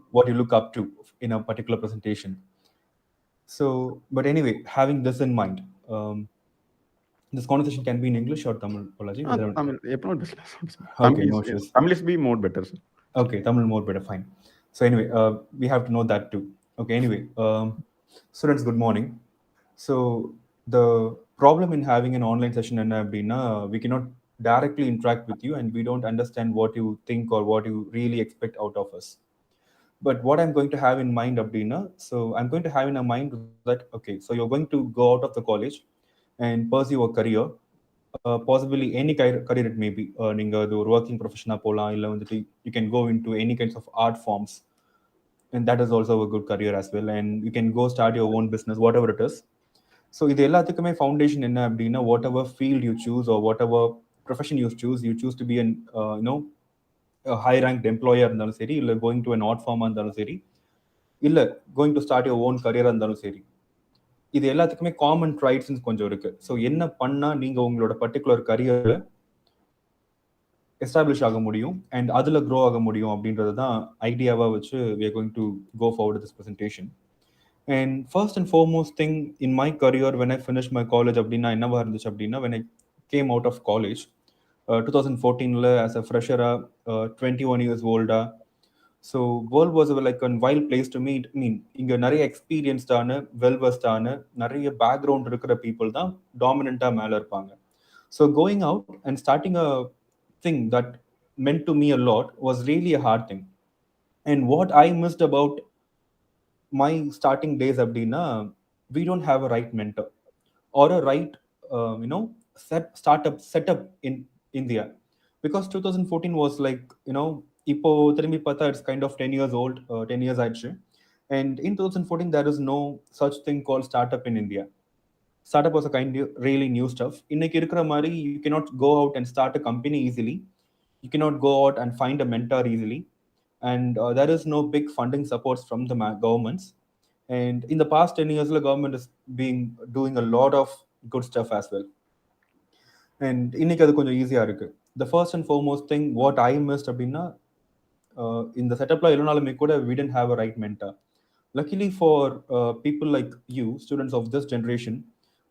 what you look up to in a particular presentation. So, but anyway, having this in mind, this conversation can be in English or Tamil, Balaji. Tamil, Okay, no issues. Tamil is be more better, sir. Okay, Tamil more better, fine. So anyway, we have to know that too. Okay, anyway, students, good morning. So the problem in having an online session and we cannot directly interact with you and we don't understand what you think or what you really expect out of us. But what I'm going to have in mind, Abdina, so I'm going to have in a mind that, okay, so you're going to go out of the college and pursue a career, possibly any career it may be. நீங்க அது ஒரு working profession போலாம், இல்லை வந்துட்டு you can go into any kinds of art forms, and that is also a good career as well, and you can go start your own business, whatever it is. So இது எல்லாத்துக்குமே foundation என்ன அப்படின்னா, whatever field you choose or whatever profession you choose to be an high rank எம்ப்ளாயாக இருந்தாலும் சரி, இல்லை going to an art ஃபார்மாக இருந்தாலும் சரி, இல்லை going to start your own கரியராக இருந்தாலும் சரி, இது எல்லாத்துக்குமே காமன் ட்ரைட்ஸ்ன்னு கொஞ்சம் இருக்கு. ஸோ என்ன பண்ணால் நீங்கள் உங்களோட பர்டிகுலர் கரியரில் எஸ்டாப்ளிஷ் ஆக முடியும் அண்ட் அதில் க்ரோ ஆக முடியும் அப்படின்றது தான் ஐடியாவாக வச்சு we are going to go forward with this presentation. And first and foremost thing in my career, when I finished my college, அப்படின்னா என்னவா இருந்துச்சு அப்படின்னா, when I came out of college 2014 as a fresher, 21 years old. So world was like a wild place to meet. I mean, இங்க நிறைய எக்ஸ்பீரியன்ஸ்டான, well வெஸ்டான, நிறைய background இருக்கிற people தான் டாமினண்டா மேல இருப்பாங்க. So going out and starting a thing that meant to me a lot was really a hard thing. And what I missed about my starting days, Abdina, we don't have a right mentor or a right, startup setup in India. Because 2014 was like, இப்போ திரும்பி பார்த்தா it's kind of 10 years old, 10 years ஆயிடுச்சு. And in 2014, there is no such thing called startup in India. Startup was a kind of really new stuff. இன்னைக்கு இருக்கிற மாதிரி you cannot go out and start a company easily. You cannot go out and find a mentor easily. And there is no big funding supports from the governments. And in the past 10 years, the government is doing a lot of good stuff as well. And இன்னைக்கு அது கொஞ்சம் ஈஸியா இருக்கு. The first and foremost thing what I missed அப்படின்னா, இந்த செட்டப்ல இல்லைனாலுமே கூட we didn't have a right mentor. Luckily for people like you, students of this generation,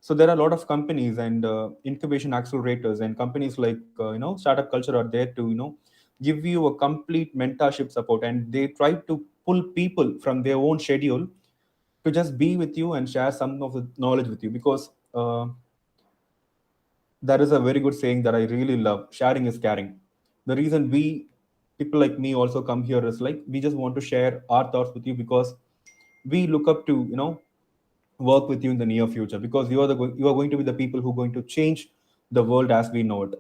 so there are a lot of companies and incubation accelerators and companies like StartupCulture are there to give you a complete mentorship support, and they try to pull people from their own schedule to just be with you and share some of the knowledge with you. Because that is a very good saying that I really love: sharing is caring. The reason people like me also come here is like, we just want to share our thoughts with you, because we look up to work with you in the near future, because you are going to be the people who are going to change the world as we know it.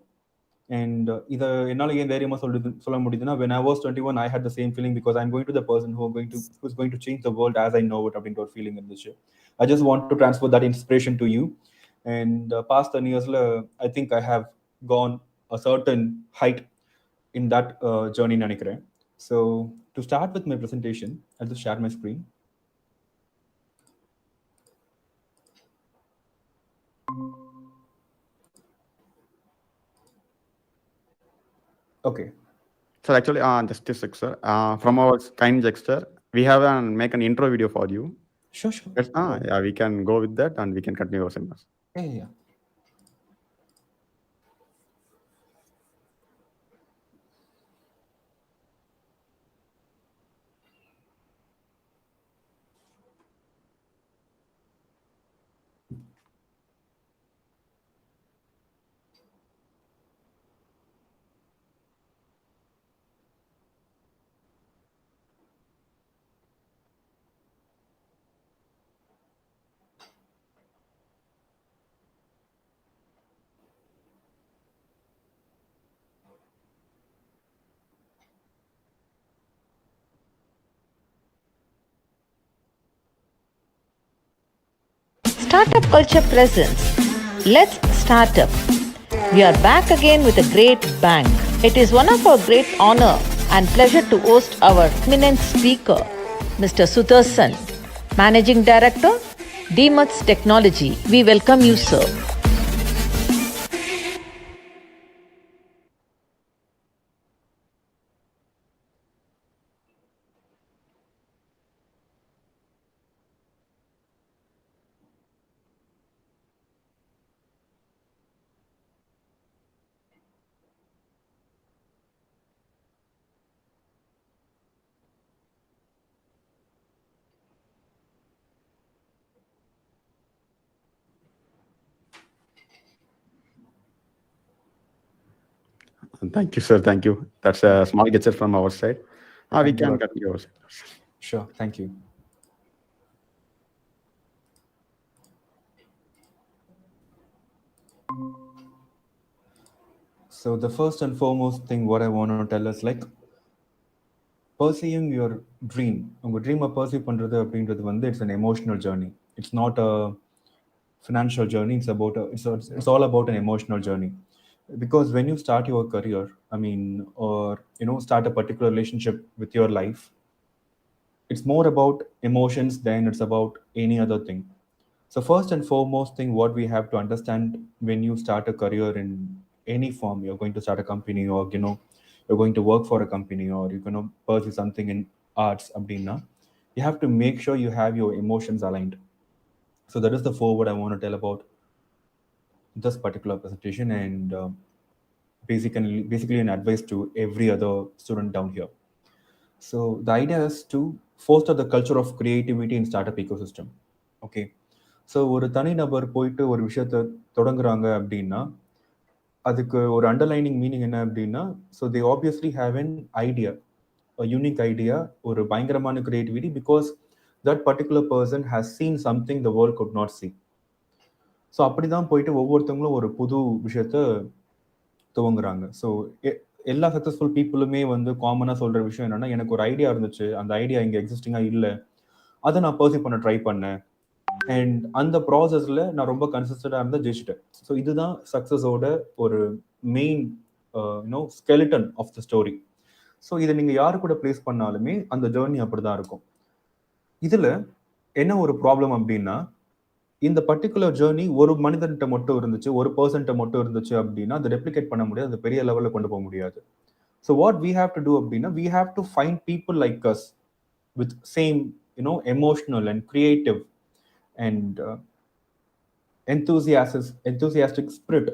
And இதை என்னால் ஏன் தைரியமா சொல்ல முடியுதுன்னா, when I was 21 I had the same feeling, because I'm going to the person who's going to change the world as I know it அப்படின்ற ஒரு feeling இருந்துச்சு. I just want to transfer that inspiration to you. And past 10 years I think I have gone a certain height in that journey நினைக்கிறேன். So to start with my presentation, I'll just share my screen. Okay. So actually, just a sec, sir. From our kind gesture, we have make an intro video for you. Sure. Yeah, we can go with that and we can continue our seminars. Yeah. Startup Culture presents Let's Start Up. We are back again with a great bang. It is one of our great honor and pleasure to host our eminent speaker, Mr. Sudarshan, Managing Director, DMUTS Technology. We welcome you, sir. Thank you, sir. Thank you. That's a small gesture from our side. We Thank you, can Raj. continue our side. Sure, thank you. So the first and foremost thing what I want to tell is like pursuing your dream. உங்க ட்ரீமை pursue பண்றது அப்படின்றது வந்து it's an emotional journey. It's not a financial journey. It's all about an emotional journey. Because when you start your career, I mean, or start a particular relationship with your life, it's more about emotions than it's about any other thing. So first and foremost thing what we have to understand when you start a career in any form, you're going to start a company, or you're going to work for a company, or you're going to pursue something in arts abdina, you have to make sure you have your emotions aligned. So that is the forward I want to tell about this particular presentation, and basically an advice to every other student down here. So the idea is to foster the culture of creativity in startup ecosystem. Okay. So ஒரு தனிநபர் போயிட்டு ஒரு விஷயத்த தொடங்குறாங்க அப்படின்னா அதுக்கு ஒரு underlining meaning என்ன அப்படின்னா, so they obviously have an idea, unique idea, ஒரு பயங்கரமான creativity, because that particular person has scene something the world could not see. So அப்படி தான் போயிட்டு ஒவ்வொருத்தவங்களும் ஒரு புது விஷயத்த துவங்குறாங்க. ஸோ எல்லா சக்ஸஸ்ஃபுல் பீப்புளுமே வந்து காமனாக சொல்கிற விஷயம் என்னன்னா, எனக்கு ஒரு ஐடியா இருந்துச்சு, அந்த ஐடியா இங்கே எக்ஸிஸ்டிங்காக இல்லை, அதை நான் பர்சியூ பண்ண ட்ரை பண்ணேன், அண்ட் அந்த ப்ராசஸில் நான் ரொம்ப கன்சிஸ்டண்டாக இருந்தால் ஜெயிச்சிட்டேன். ஸோ இதுதான் சக்ஸஸோட ஒரு main skeleton of the story. So இதை நீங்கள் யாரு கூட பிளேஸ் பண்ணாலுமே அந்த ஜேர்னி அப்படி தான் இருக்கும். இதில் என்ன ஒரு ப்ராப்ளம் அப்படின்னா, இந்த பர்டிகுலர் ஜேர்னி ஒரு மனிதன்கிட்ட மட்டும் இருந்துச்சு, ஒரு பர்சன்ட்ட மட்டும் இருந்துச்சு அப்படின்னா அதை ரெப்ளிகேட் பண்ண முடியாது, அது பெரிய லெவலில் கொண்டு போக முடியாது. So what we have to do அப்படின்னா, we have to find people like us with same emotional and creative and enthusiastic spirit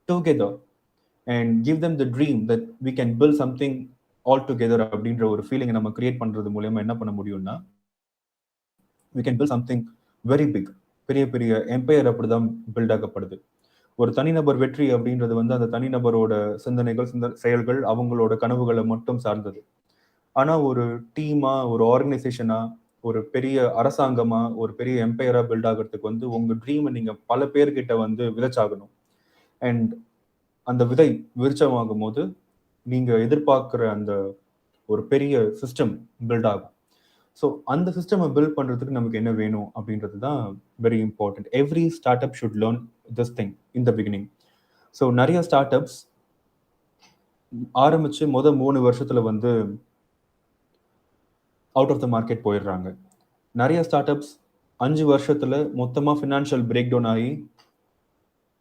together, and give them the dream that we can build something all together அப்படின்ற ஒரு ஃபீலிங்கை நம்ம create பண்றது மூலமா என்ன பண்ண முடியும்னா, we can build something very big. பெரிய பெரிய எம்பையர் அப்படிதான் பில்ட் ஆகப்படுது. ஒரு தனிநபர் வெற்றி அப்படின்றது வந்து அந்த தனிநபரோட சிந்தனைகள், செயல்கள், அவங்களோட கனவுகளை மட்டும் சார்ந்தது. ஆனா ஒரு டீமா, ஒரு ஆர்கனைசேஷனா, ஒரு பெரிய அரசாங்கமா, ஒரு பெரிய எம்பையரா பில்ட் ஆகிறதுக்கு வந்து உங்க ட்ரீமை நீங்க பல பேர்கிட்ட வந்து விதைச்சாகணும். அண்ட் அந்த விதை விருச்சமாகும் போது நீங்க எதிர்பார்க்கிற அந்த ஒரு பெரிய சிஸ்டம் பில்ட் ஆகும். ஸோ அந்த சிஸ்டமை பில்ட் பண்றதுக்கு நமக்கு என்ன வேணும் அப்படின்றது தான் very important. Every start up should learn this thing in the beginning. So நிறைய ஸ்டார்ட் அப்ஸ் ஆரம்பிச்சு 3 வருஷத்துல வந்து அவுட் ஆஃப் த மார்க்கெட் போயிடுறாங்க. நிறைய ஸ்டார்ட் அப்ஸ் 5 வருஷத்துல மொத்தமா ஃபினான்ஷியல் பிரேக் டவுன் ஆகி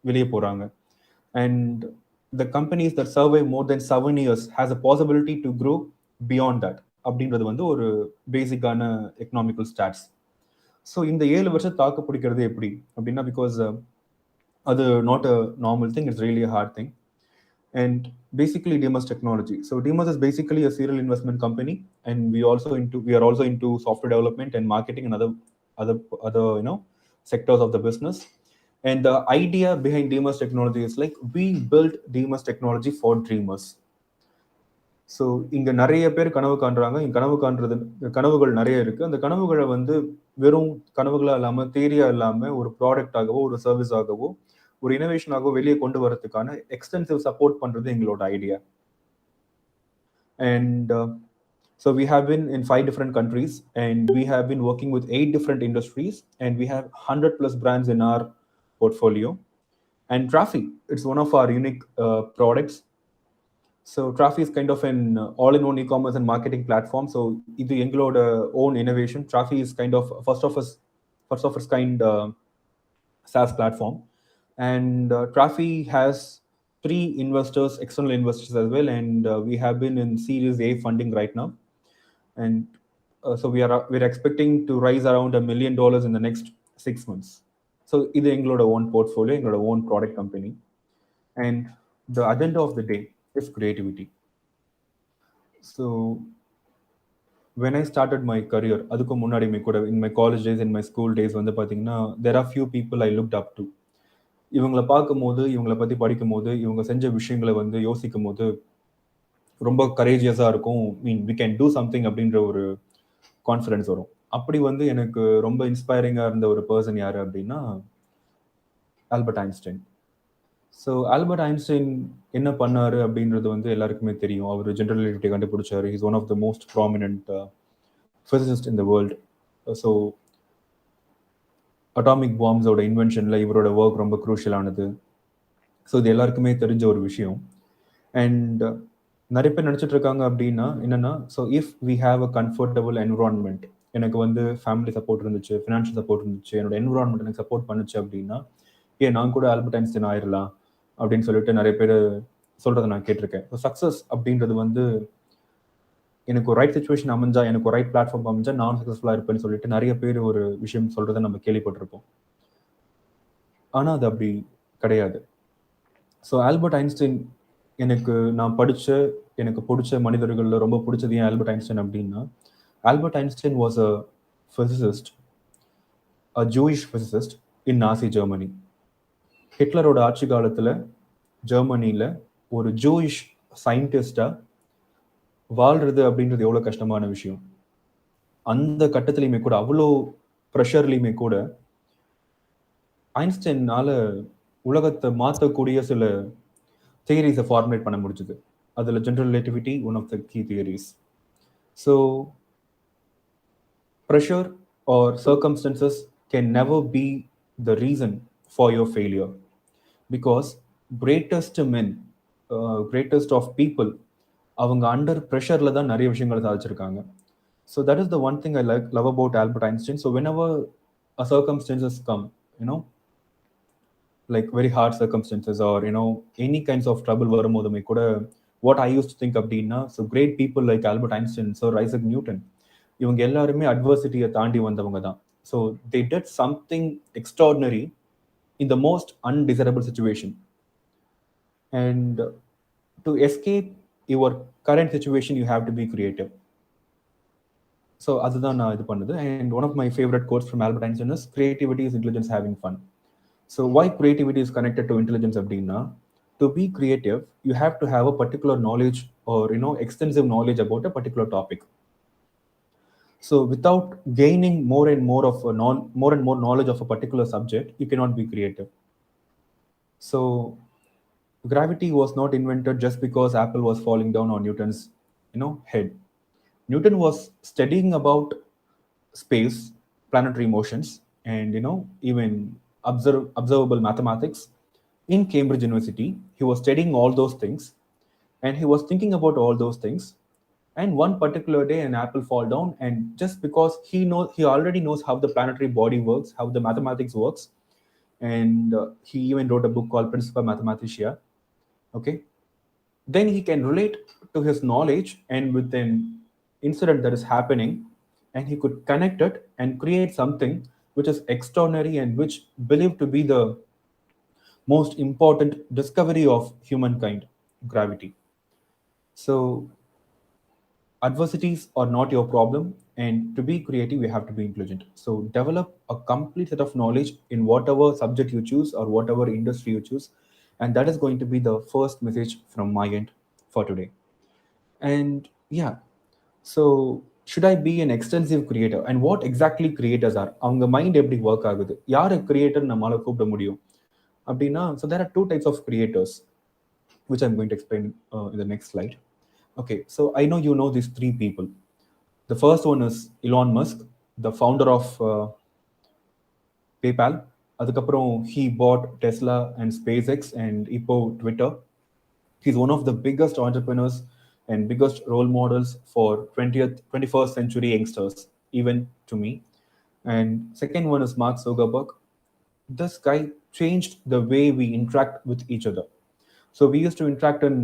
வெளியே போறாங்க. And the companies that survive more then 7 years has a possibility to grow beyond that அப்படின்றது வந்து ஒரு பேசிக்கான எக்கனாமிக்கல் ஸ்டாட்ஸ். ஸோ இந்த 7 வருஷம் தாக்கு பிடிக்கிறது எப்படி அப்படின்னா, பிகாஸ் அது not a normal thing, it's really a heart thing. And basically Demas Technology. So Demas is basically a serial investment company, and we are also into software development and marketing and other sectors of the business. And the idea behind Demas Technology is like we built Demas Technology for dreamers. So இங்க நிறைய பேர் கனவு காண்றாங்க. இங்க கனவுகள் நிறைய இருக்கு. அந்த கனவுகளை வந்து வெறும் கனவுகளா இல்லாம, தியரியா இல்லாம, ஒரு ப்ராடக்டாகவோ, ஒரு சர்வீஸ் ஆகவோ, ஒரு இனோவேஷனாகவோ வெளியே கொண்டு வரதுக்கான எக்ஸ்டென்சிவ் சப்போர்ட் பண்றது எங்களோட idea. And so we have been in 5 different countries, and we have been working with 8 different industries, and we have 100+ brands in our portfolio. And Trafi, it's one of our unique products. So Trafi is kind of an all-in-one e-commerce and marketing platform. So இது எங்களோட own innovation. Trafi is kind of first of its kind SaaS platform. And Trafi has 3 investors, external investors as well, and we have been in Series A funding right now. And so we're expecting to raise around $1 million in the next 6 months. So இது எங்களோட own portfolio, எங்களோட own product company. And the agenda of the day is creativity. So when I started my career, அதுக்கு முன்னாடியுமே கூட in my college days, in my school days வந்து பார்த்தீங்கன்னா, there are few people I looked up to. இவங்களை பார்க்கும் போது, இவங்களை பற்றி படிக்கும் போது, இவங்க செஞ்ச விஷயங்களை வந்து யோசிக்கும் போது ரொம்ப கரேஜியஸாக இருக்கும். Mean we can do something அப்படின்ற ஒரு கான்ஃபிடன்ஸ் வரும். அப்படி வந்து எனக்கு ரொம்ப இன்ஸ்பைரிங்காக இருந்த ஒரு பர்சன் யார் அப்படின்னா Albert Einstein. So Albert Einstein என்ன பண்ணாரு அப்படின்றது வந்து எல்லாருக்குமே தெரியும். அவர் ஜெனரல் ரிலேட்டிவிட்டி கண்டுபிடிச்சாரு. Is one of the most prominent physicist in the world. So atomic பாம்ஸோட இன்வென்ஷனில் இவரோட ஒர்க் ரொம்ப குரூஷியலானது. ஸோ இது எல்லாருக்குமே தெரிஞ்ச ஒரு விஷயம். அண்ட் நிறைய பேர் நினச்சிட்டு இருக்காங்க அப்படின்னா என்னென்னா, so if we have a comfortable environment, எனக்கு வந்து ஃபேமிலி சப்போர்ட் இருந்துச்சு, ஃபினான்ஷியல் சப்போர்ட் இருந்துச்சு, என்னோட என்விரான்மெண்ட் எனக்கு சப்போர்ட் பண்ணுச்சு அப்படின்னா ஏன் நான் கூட ஆல்பர்ட் ஐன்ஸ்டைன் ஆயிடலாம் அப்படின்னு சொல்லிட்டு நிறைய பேர் சொல்கிறத நான் கேட்டிருக்கேன். ஸோ சக்ஸஸ் அப்படின்றது வந்து எனக்கு ஒரு ரைட் சுச்சுவேஷன் அமைஞ்சா, எனக்கு ஒரு ரைட் பிளாட்ஃபார்ம் அமைஞ்சா நான் சக்ஸஸ்ஃபுல்லாக இருப்பேன்னு சொல்லிட்டு நிறைய பேர் ஒரு விஷயம் சொல்கிறத நம்ம கேள்விப்பட்டிருப்போம். ஆனால் அது அப்படி கிடையாது. ஸோ ஆல்பர்ட் ஐன்ஸ்டைன் எனக்கு நான் படித்த எனக்கு பிடிச்ச மனிதர்களில் ரொம்ப பிடிச்சது ஏன் ஆல்பர்ட் ஐன்ஸ்டைன் அப்படின்னா, Albert Einstein was a physicist, a Jewish physicist in Nazi Germany. ஹிட்லரோட ஆட்சி காலத்தில் ஜெர்மனியில் ஒரு ஜூயிஷ் சயின்டிஸ்டாக வாழ்றது அப்படின்றது எவ்வளோ கஷ்டமான விஷயம். அந்த கட்டத்துலையுமே கூட, அவ்வளோ ப்ரெஷர்லையுமே கூட ஐன்ஸ்டைனால் உலகத்தை மாற்றக்கூடிய சில தியரிஸை ஃபார்முலேட் பண்ண முடிஞ்சுது. அதில் general relativity one of the key theories. So pressure or circumstances can never be the reason for your failure, because greatest men, greatest of people, அவங்க அண்டர் ப்ரெஷரில் தான் நிறைய விஷயங்களை சாதிச்சிருக்காங்க. So that is the one thing I love about Albert Einstein. So whenever circumstances come, you know like very hard circumstances or any kinds of trouble வரும்போதுமே கூட, what I used to think அப்படின்னா, so great people like Albert Einstein, Sir Isaac Newton, இவங்க எல்லாருமே அட்வர்சிட்டியை தாண்டி வந்தவங்க தான். So they did something extraordinary in the most undesirable situation, and to escape your current situation you have to be creative. So அதுதான் நான் இது பண்ணுது. And one of my favorite quotes from Albert Einstein is, creativity is intelligence having fun. So why creativity is connected to intelligence அப்படின்னா, to be creative you have to have a particular knowledge or extensive knowledge about a particular topic. So without gaining more and more knowledge of a particular subject, you cannot be creative. So gravity was not invented just because apple was falling down on Newton's head. Newton was studying about space, planetary motions, and even observable mathematics in Cambridge University. He was studying all those things, and he was thinking about all those things. And one particular day, an apple fall down, and just because he already knows how the planetary body works, how the mathematics works, and he even wrote a book called Principia Mathematica. Okay, then he can relate to his knowledge and with an incident that is happening, and he could connect it and create something which is extraordinary and which believed to be the most important discovery of humankind, gravity. So adversities are not your problem, and to be creative you have to be intelligent. So develop a complete set of knowledge in whatever subject you choose or whatever industry you choose, and that is going to be the first message from my end for today. And yeah, so should I be an extensive creator, and what exactly creators are, அவங்க mind எப்படி work ஆகுது, யார் creator நம்மளால கூப்பிட முடியும் அப்படின்னா, so there are two types of creators which I'm going to explain in the next slide. Okay, so I know you know these three people. The first one is Elon Musk, the founder of PayPal. அதுக்கப்புறம் he bought Tesla and SpaceX and இப்போ Twitter. He's one of the biggest entrepreneurs and biggest role models for 21st century youngsters, even to me. And second one is Mark Zuckerberg. This guy changed the way we interact with each other. So we used to interact in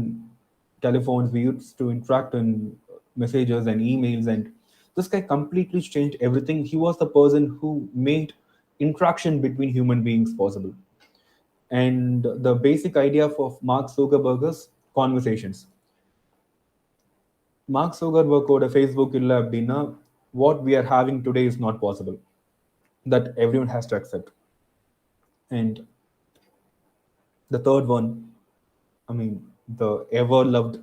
telephones, we used to interact in messages and emails, and this guy completely changed everything. He was the person who made interaction between human beings possible. And the basic idea of Mark Zuckerberg is conversations. Mark Zuckerberg ஓட Facebook இல்லை அப்படின்னா, what we are having today is not possible. That everyone has to accept. And the third one, I mean, the ever loved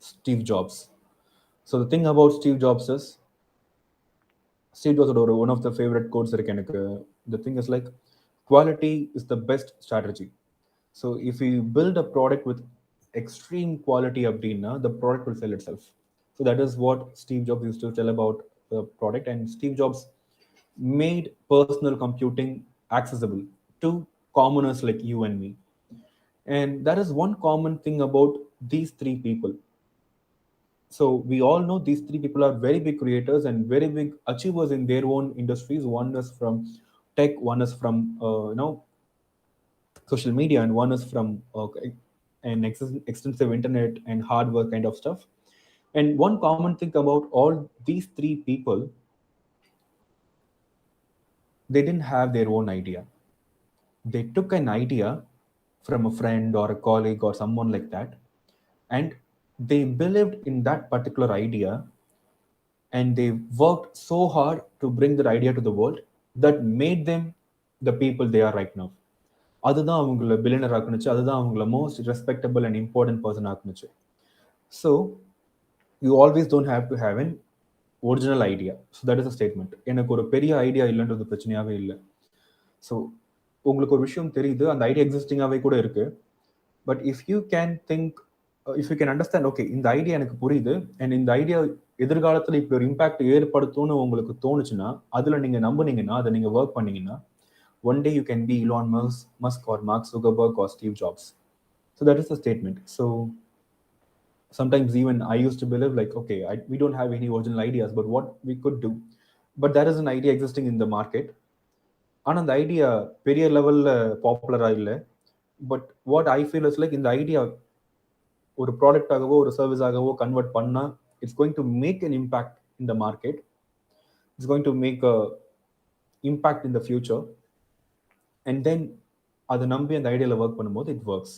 Steve Jobs. So the thing about Steve Jobs is, Steve Jobs ஓட one of the favorite quotes இருக்கு எனக்கு. The thing is like, quality is the best strategy. So if you build a product with extreme quality அப்படின்னா, the product will sell itself. So that is what Steve Jobs used to tell about the product. And Steve Jobs made personal computing accessible to commoners like you and me. And that is one common thing about these three people. So we all know these three people are very big creators and very big achievers in their own industries. One is from tech, one is from social media, and one is from an extensive internet and hardware kind of stuff. And one common thing about all these three people, they didn't have their own idea. They took an idea from a friend or a colleague or someone like that, and they believed in that particular idea, and they worked so hard to bring that idea to the world that made them the people they are right now. அதுதான் அவங்கள billionaire ஆக்குனுச்சு, அதுதான் அவங்கள most respectable and important person ஆக்குனுச்சு. So you always don't have to have an original idea. So that is a statement. எனக்கு ஒரு பெரிய idea இல்லைன்றது பிரச்சனையாகவே இல்லை. ஸோ உங்களுக்கு ஒரு விஷயம் தெரியுது, அந்த ஐடியா எக்ஸிஸ்டிங்காகவே கூட இருக்கு. But if you can think, if you can understand, okay இந்த ஐடியா எனக்கு புரியுது அண்ட் இந்த ஐடியா எதிர்காலத்தில் இப்படி ஒரு இம்பாக்ட் ஏற்படுத்தும்னு உங்களுக்கு தோணுச்சுன்னா, அதில் நீங்கள் நம்புனீங்கன்னா, அதை நீங்கள் ஒர்க் பண்ணீங்கன்னா, one day you can be Elon Musk or Mark Zuckerberg or Steve Jobs. So that is the statement. So sometimes even I used to believe like, okay, we don't have any original ideas, but what we could do. But there is an idea existing in the market. And the idea பெரிய லெவல்ல பாப்புலரா இல்லை. But what I feel is like, இந்த idea ஒரு product ஆகவோ ஒரு service ஆகவோ convert பண்ணா, it's going to make an impact in the market. It's going to make a impact in the future. And then அதை நம்பி அந்த ஐடியாவில் ஒர்க் பண்ணும்போது it works.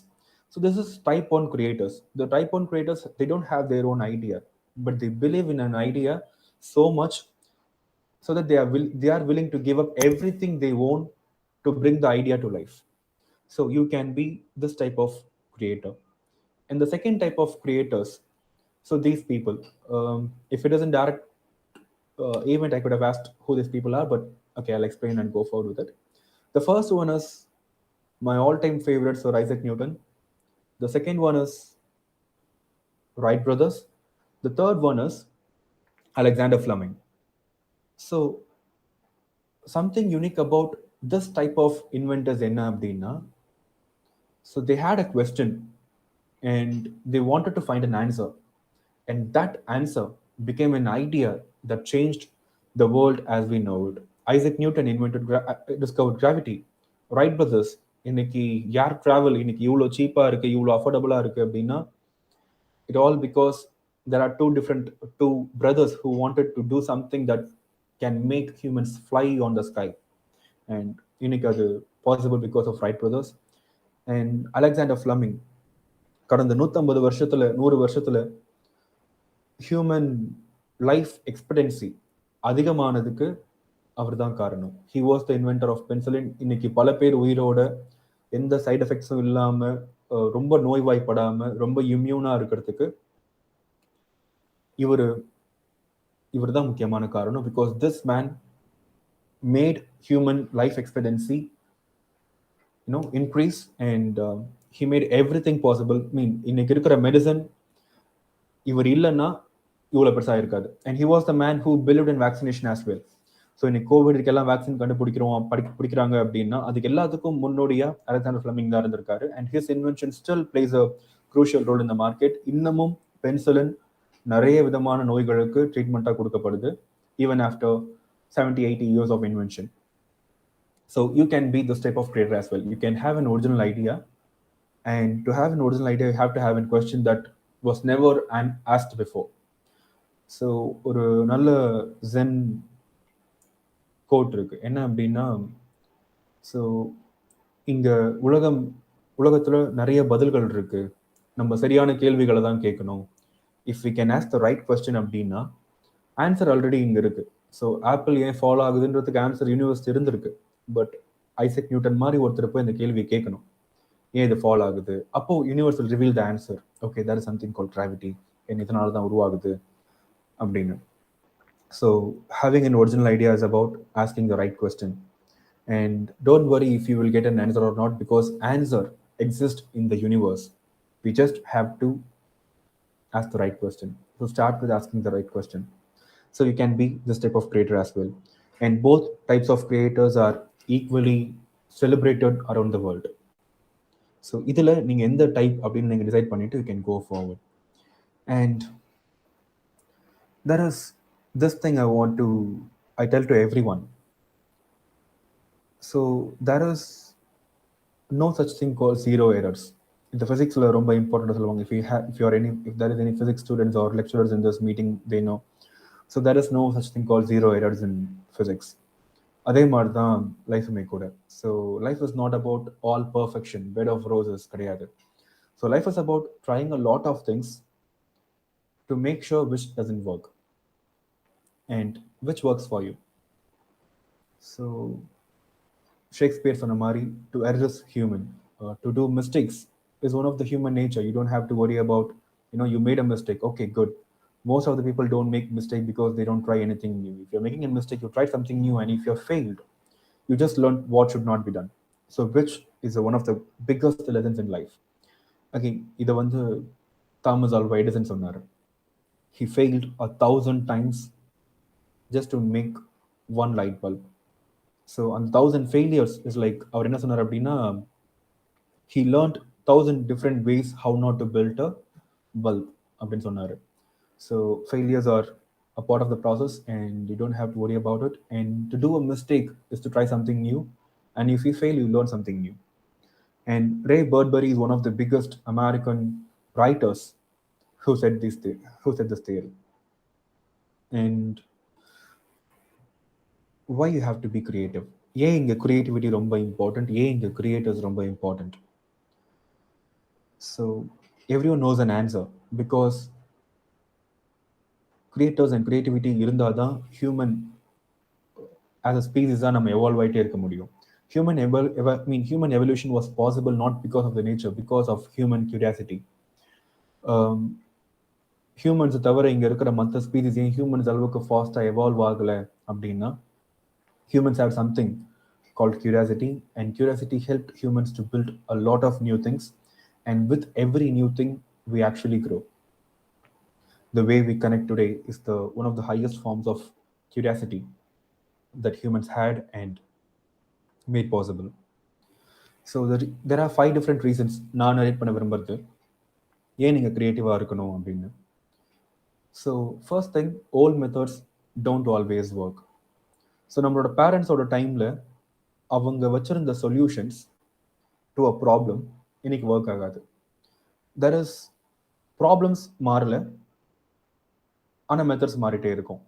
So this is type 1 creators. The type 1 creators, they don't have their own idea, but they believe in an idea so much so that they are willing to give up everything they own to bring the idea to life. So you can be this type of creator. And the second type of creators, so these people, if it isn't direct event, I could have asked who these people are, but okay, I'll explain and go forward with it. The first one is my all-time favorite, Sir Isaac Newton. The second one is Wright brothers. The third one is Alexander Fleming. So something unique about this type of inventors enna appadina, so they had a question and they wanted to find an answer, and that answer became an idea that changed the world as we know it. Isaac Newton discovered gravity. Wright brothers, இன்னைக்கு ஏர் travel இன்னைக்கு இவ்வளோ சீப்பாக இருக்கு, இவ்வளோ அஃபோர்டபுளாக இருக்கு அப்படின்னா, it all because there are two brothers who wanted to do something that can make humans fly on the sky, and இன்னைக்கு அது possible because of Wright brothers. And Alexander Fleming, கடந்த 150 வருஷத்துல 100 வருஷத்துல ஹியூமன் லைஃப் எக்ஸ்பெக்டன்சி அதிகமானதுக்கு அவர் தான் காரணம். He was the inventor of penicillin. இன்னைக்கு பல பேர் உயிரோட எந்த சைட் எஃபெக்ட்ஸும் இல்லாம, ரொம்ப நோய்வாய்ப்படாம, ரொம்ப இம்யூனா இருக்கிறதுக்கு இவர் தான் முக்கியமான காரணம். Because this man made human life expectancy increase, and he made everything possible. Mean இன்னைக்கு இருக்கிற மெடிசன் இவர் இல்லைன்னா இவ்வளோ பெருசாக இருக்காது. And he was the man who believed in vaccination as well. So இன்னைக்கு கோவிடுக்கு எல்லாம் வேக்சின் பிடிக்கிறாங்க அப்படின்னா அதுக்கு எல்லாத்துக்கும் முன்னோடியா அலெக்சாண்டர் ஃப்ளெமிங் தான் இருந்திருக்காரு. And his invention still plays a crucial role in the market. இன்னமும் பென்சிலின் நிறைய விதமான நோய்களுக்கு ட்ரீட்மெண்ட்டாக கொடுக்கப்படுது, even after 70-80 years of invention. So you can be this type of creator as well. You can have an original idea, and to have an original idea you have to have a question that was never asked before. So ஒரு நல்ல gen code இருக்கு, என்ன அப்படின்னா, so இங்க உலகத்துல நிறைய பதில்கள் இருக்கு, நம்ம சரியான கேள்விகளை தான் கேட்கணும். If we can ask the right question அப்படின்னா ஆன்சர் ஆல்ரெடி இங்க இருக்கு. ஸோ ஆப்பிள் ஏன் ஃபாலோ ஆகுதுன்றதுக்கு ஆன்சர் யூனிவர்ஸ் இருந்திருக்கு. பட் ஐசக் நியூட்டன் மாதிரி ஒருத்தர் போய் இந்த கேள்வியை கேட்கணும், ஏன் இது ஃபாலோ ஆகுது. அப்போ universe will reveal the answer. Okay, that is something called gravity. இதனால தான் உருவாகுது அப்படின்னு. So having an original idea is about asking the right question. And don't worry if you will get an answer or not, because answer exists in the universe. We just have to ask the right question. So start with asking the right question. So you can be this type of creator as well. And both types of creators are equally celebrated around the world. So இதில் நீங்கள் எந்த type அப்படின்னு நீங்கள் decide பண்ணிட்டு you can go forward. And there is this thing I tell to everyone. So there is no such thing called zero errors. இந்த physicsல ரொம்ப important சொல்லுவாங்க. If there is any physics students or lecturers in this meeting, they know. So there is no such thing called zero errors in physics. அதே மாதிரி தான் லைஃபுமே கூட. So life is not about all perfection, bed of roses கிடையாது. So life is about trying a lot of things to make sure which doesn't work and which works for you. So Shakespeare சொன்ன மாதிரி, to err is human, to do mistakes is one of the human nature. You don't have to worry about you made a mistake. Okay, good. Most of the people don't make mistake because they don't try anything new. If you're making a mistake, you try something new, and if you're failed, you just learn what should not be done. So which is one of the biggest lessons in life. Again, இதை வந்து Thomas Alva Edison சொன்னார். He failed 1,000 times just to make one light bulb. So on 1,000 failures is like, அவர் என்ன சொன்னார் அப்படின்னா, he learned 1,000 different ways how not to build a bulb அப்படின்னு சொன்னார். So failures are a part of the process and you don't have to worry about it. And to do a mistake is to try something new. And if you fail, you learn something new. And Ray Bradbury is one of the biggest American writers who said this theory. And why you have to be creative? ஏன் இங்க creativity ரொம்ப important? ஏன் இங்க creators ரொம்ப important? So everyone knows an answer, because creators and creativity இருந்தால் தான் human as a species தான் நம்ம எவால்வ் ஆகிட்டே இருக்க முடியும். Human evolution was possible not because of the nature, because of human curiosity. Humans தவிர இங்கே இருக்கிற மற்ற ஸ்பீசிஸ் ஏன் ஹியூமன்ஸ் அளவுக்கு ஃபாஸ்ட்டாக எவால்வ் ஆகலை அப்படின்னா, humans have something called curiosity, and curiosity helped humans to build a lot of new things. And with every new thing, we actually grow. The way we connect today is one of the highest forms of curiosity that humans had and made possible. So there are 5 different reasons நான் narrate பண்ண விரும்புறது ஏன் நீங்கள் க்ரியேட்டிவாக இருக்கணும் அப்படின்னு. So first thing, old methods don't always work. So நம்மளோட பேரண்ட்ஸோட டைமில் அவங்க வச்சுருந்த சொல்யூஷன்ஸ் டு அ ப்ராப்ளம் இன்னைக்கு ஒர்க் ஆகாது. தெர் இஸ் ப்ராப்ளம்ஸ் மாறல, ஆனால் மெத்தட்ஸ் மாறிட்டே இருக்கும்.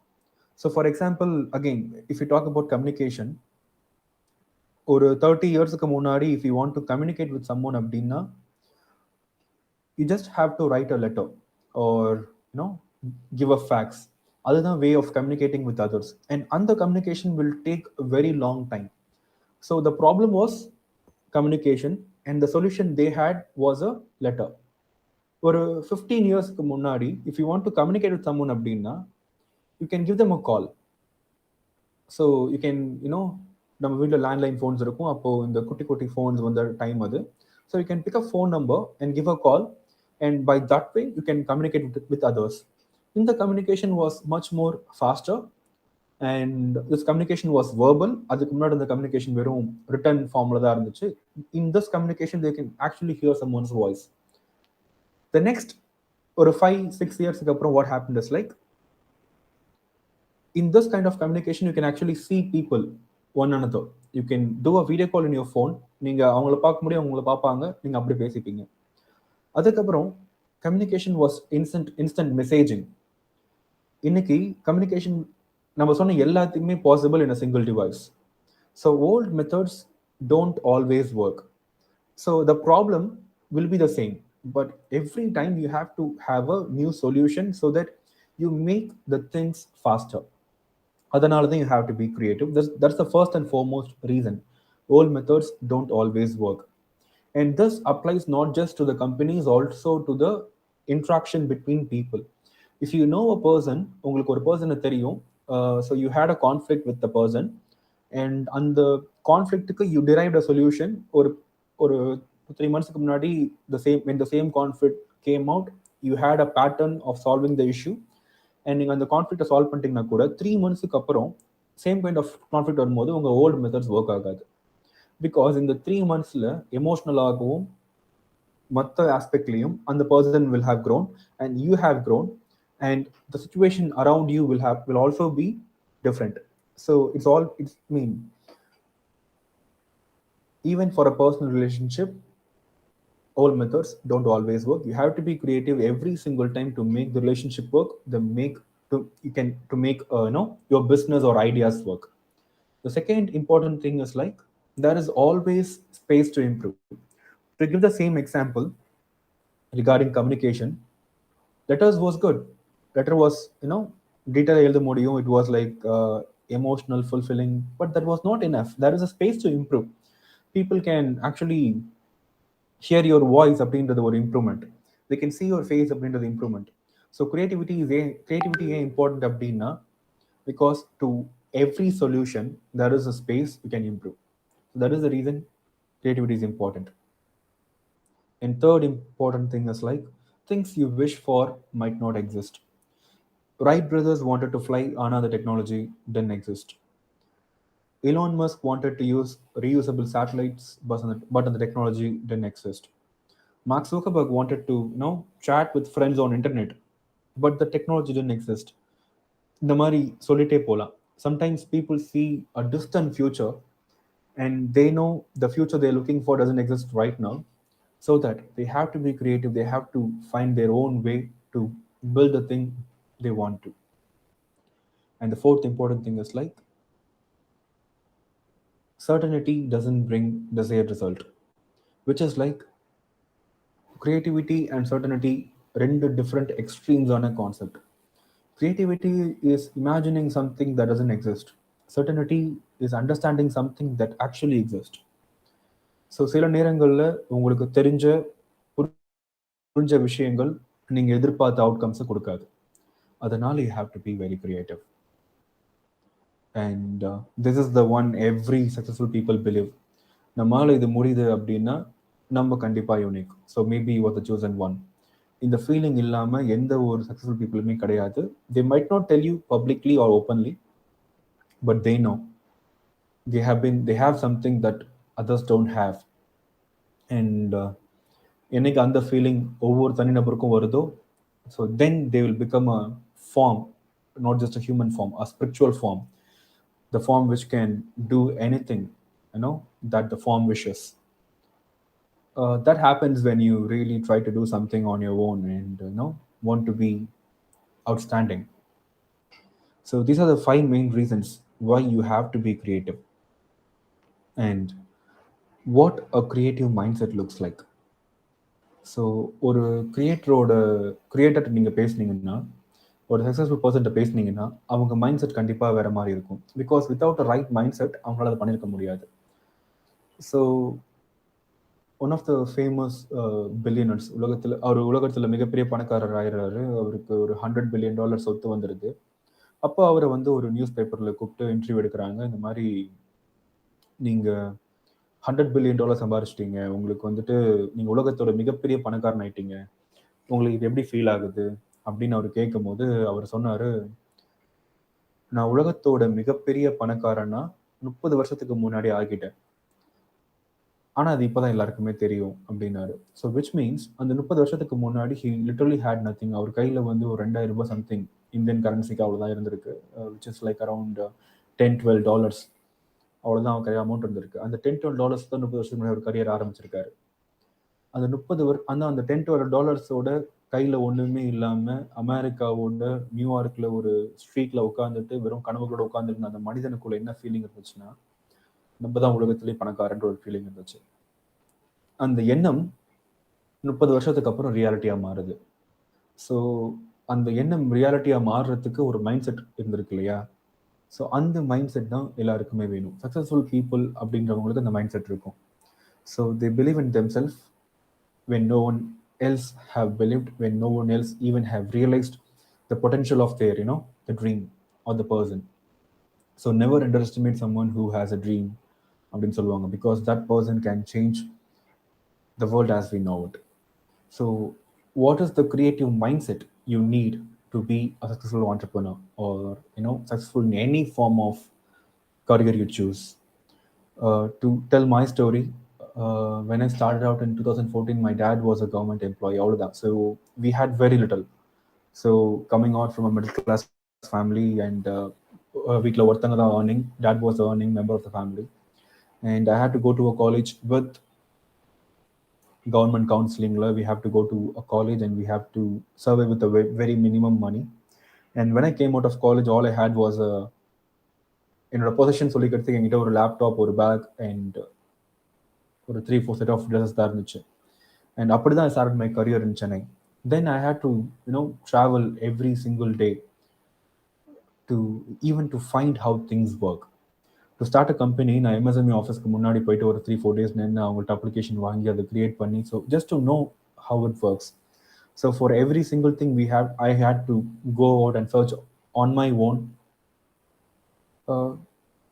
So for example, again if you talk about communication, ஒரு 30 இயர்ஸுக்கு முன்னாடி if you want to communicate with someone அப்படின்னா, you just have to write a letter R give a fax. அதுதான் way of communicating with others, and அந்த communication will take a very long time. So the problem was communication, and the solution they had was a letter. ஒரு 15 இயர்ஸ்க்கு முன்னாடி if you want to communicate with someone அப்படின்னா, you can give them a call. So you can, நம்ம வீட்டில் landline phones இருக்கும், அப்போது இந்த குட்டி குட்டி ஃபோன்ஸ் வந்த டைம் அது. So you can pick a phone number and give a call, and by that way you can communicate with others. In the communication was much more faster, and this communication was verbal. அதுக்கு முன்னாடி இந்த communication வெறும் return ஃபார்ம்ல தான் இருந்துச்சு. In this communication they can actually hear someone's voice. The next ஒரு 5-6 இயர்ஸ்க்கு அப்புறம் what happened is like, in this kind of communication you can actually see people one another. You can do a video call in your phone. நீங்க அவங்கள பார்க்க முடியும், அவங்கள பார்ப்பாங்க, நீங்க அப்படி பேசிப்பீங்க. அதுக்கப்புறம் கம்யூனிகேஷன் வாஸ் இன்ஸ்டன்ட் மெசேஜிங். இன்னைக்கு கம்யூனிகேஷன் நம்ம சொன்ன எல்லாத்துக்குமே possible in a single device. So old methods don't always work. So the problem will be the same, but every time you have to have a new solution so that you make the things faster. அதனால தான் you have to be creative. That's the first and foremost reason. Old methods don't always work. And this applies not just to the companies, also to the interaction between people. If you know a person, உங்களுக்கு ஒரு பர்சனை தெரியும், so you had a conflict with the person, and அந்த கான்ஃப்ளிக்ட்டுக்கு you derived a solution. ஒரு ஒரு 3 months முன்னாடி when the same conflict came out, you had a pattern of solving the issue, and நீங்கள் அந்த கான்ஃப்ளிக்டை சால்வ் பண்ணிட்டீங்கன்னா கூட 3 months அப்புறம் same kind of conflict வரும்போது உங்கள் ஓல்டு மெத்தட்ஸ் ஒர்க் ஆகாது. பிகாஸ் இந்த 3 months எமோஷ்னலாகவும் மற்ற ஆஸ்பெக்ட்லையும் அந்த person will have grown and you have grown, and the situation around you will also be different. So it's mean, even for a personal relationship, old methods don't always work. You have to be creative every single time to make the relationship work, to make your business or ideas work. The second important thing is like, there is always space to improve. To give the same example regarding communication, letters was good. Letter was, detail எழுத முடியும், it was like emotional, fulfilling, but that was not enough. There is a space to improve. People can actually hear your voice அப்படின்றது ஒரு improvement. They can see your face அப்படின்றது improvement. So creativity ஏன் important அப்படின்னா, because to every solution there is a space you can improve. So that is the reason creativity is important. And third important thing is like, things you wish for might not exist. Wright brothers wanted to fly, another technology didn't exist. Elon Musk wanted to use reusable satellites, but the technology didn't exist. Mark Zuckerberg wanted to chat with friends on internet, but the technology didn't exist. இந்த மாதிரி சொல்லிட்டே போகலாம். Sometimes people see a distant future and they know the future they're looking for doesn't exist right now, so that they have to be creative. They have to find their own way to build the thing they want to. And the fourth important thing is like, certainty doesn't bring desired result, which is like, creativity and certainty render different extremes on a concept. Creativity is imagining something that doesn't exist. Certainty is understanding something that actually exists. So சில நேரங்களில் உங்களுக்கு புரிஞ்ச விஷயங்கள் நீங்கள் எதிர்பார்த்த அவுட்கம்ஸை கொடுக்காது. அதனால you have to be very creative. And this is the one every successful people believe. நம்மளால இது முடியுது அப்படின்னா நம்ம கண்டிப்பாக unique. So maybe you are the chosen one. இந்த ஃபீலிங் இல்லாமல் எந்த ஒரு சக்ஸஸ்ஃபுல் பீப்புளுமே கிடையாது. They might not tell you publicly or openly, but they know they have something that others don't have. And என்னைக்கு அந்த ஃபீலிங் ஒவ்வொரு தனிநபருக்கும் வருதோ, so then they will become a form, not just a human form, a spiritual form, the form which can do anything that the form wishes. That happens when you really try to do something on your own and want to be outstanding. So these are the 5 main reasons why you have to be creative, and what a creative mindset looks like. So ஒரு creator நீங்கள் பேசுனீங்கன்னா, ஒரு successful பர்சன்ட்ட பேசுனீங்கன்னா, அவங்க mind set கண்டிப்பாக வேறு மாதிரி இருக்கும். Because without a right mindset அவங்களால அதை பண்ணியிருக்க முடியாது. So one of the famous billionaires, உலகத்தில் மிகப்பெரிய பணக்காரர் ஆயிடுறாரு. அவருக்கு ஒரு $100 billion சொத்து வந்துடுது. அப்போ அவரை ஒரு நியூஸ் பேப்பரில் கூப்பிட்டு இன்டர்வியூ எடுக்கிறாங்க. இந்த மாதிரி, நீங்கள் $100 billion சம்பாரிச்சிட்டீங்க, உங்களுக்கு நீங்கள் உலகத்தோட மிகப்பெரிய பணக்காரன் ஆயிட்டீங்க, உங்களுக்கு இது எப்படி ஃபீல் ஆகுது அப்படின்னு அவர் கேட்கும் போது அவர் சொன்னார், நான் உலகத்தோட மிகப்பெரிய பணக்காரனா 30 வருஷத்துக்கு முன்னாடி ஆகிட்டேன், ஆனால் அது இப்போதான் எல்லாருக்குமே தெரியும் அப்படின்னாரு. ஸோ விச் மீன்ஸ் அந்த 30 வருஷத்துக்கு முன்னாடி he literally had nothing. அவர் கையில் ஒரு $2,000 சம்திங் இந்தியன் கரன்சிக்கு அவ்வளோதான் இருந்திருக்கு, விச் இஸ் லைக் அரௌண்ட் $10-12. அவ்வளோதான் அவர் கையில் அமௌண்ட் இருந்திருக்கு. அந்த $10-12 தான் 30 வருஷத்துக்கு முன்னாடி ஒரு கரியர் ஆரம்பிச்சிருக்காரு. அந்த அந்த $10-12 கையில் ஒன்றுமே இல்லாமல் அமெரிக்காவோட நியூயார்க்கில் ஒரு ஸ்ட்ரீட்டில் உட்காந்துட்டு வெறும் கனவுகளோட உட்காந்துருந்த அந்த மனிதனுக்குள்ள என்ன ஃபீலிங் இருந்துச்சுன்னா, நம்ம தான் உலகத்திலேயே பணக்காரன்ற ஒரு ஃபீலிங் இருந்துச்சு. அந்த எண்ணம் 30 வருஷத்துக்கு அப்புறம் ரியாலிட்டியாக மாறுது. ஸோ அந்த எண்ணம் ரியாலிட்டியாக மாறுறதுக்கு ஒரு மைண்ட் செட் இருந்திருக்கு இல்லையா? ஸோ அந்த மைண்ட் செட் தான் எல்லாருக்குமே வேணும். சக்ஸஸ்ஃபுல் பீப்புள் அப்படின்றவங்களுக்கு அந்த மைண்ட் செட் இருக்கும். So they believe in themself when no one else have believed, when no one else even have realized the potential of their, the dream or the person. So never underestimate someone who has a dream அப்படின்னு சொல்லுவாங்க, because that person can change the world as we know it. So what is the creative mindset you need to be a successful entrepreneur, or successful in any form of career you choose? To tell my story, when I started out in 2014, my dad was a government employee, all of that. So we had very little. So coming out from a middle class family, and வீட்டில் ஒருத்தங்க தான் earning, dad was the earning member of the family, and I had to go to a college with government counseling. We have to go to a college and we have to survive with a very minimum money. And when I came out of college, all I had was a என்னோட position சொல்லிக்கிறதுக்கு என்கிட்ட ஒரு laptop, ஒரு back, and ஒரு 3-4 set of dresses தான் இருந்துச்சு. And அப்படி தான் I started my career in Chennai. Then I had to travel every single day to even to find how things work. To start a company, நான் MSME ஆஃபீஸ்க்கு முன்னாடி போயிட்டு ஒரு 3-4 days நின்று அவங்கள்ட்ட அப்ளிகேஷன் வாங்கி அதை கிரியேட் பண்ணி, so just to know how it works. So for every single thing I had to go out and search on my own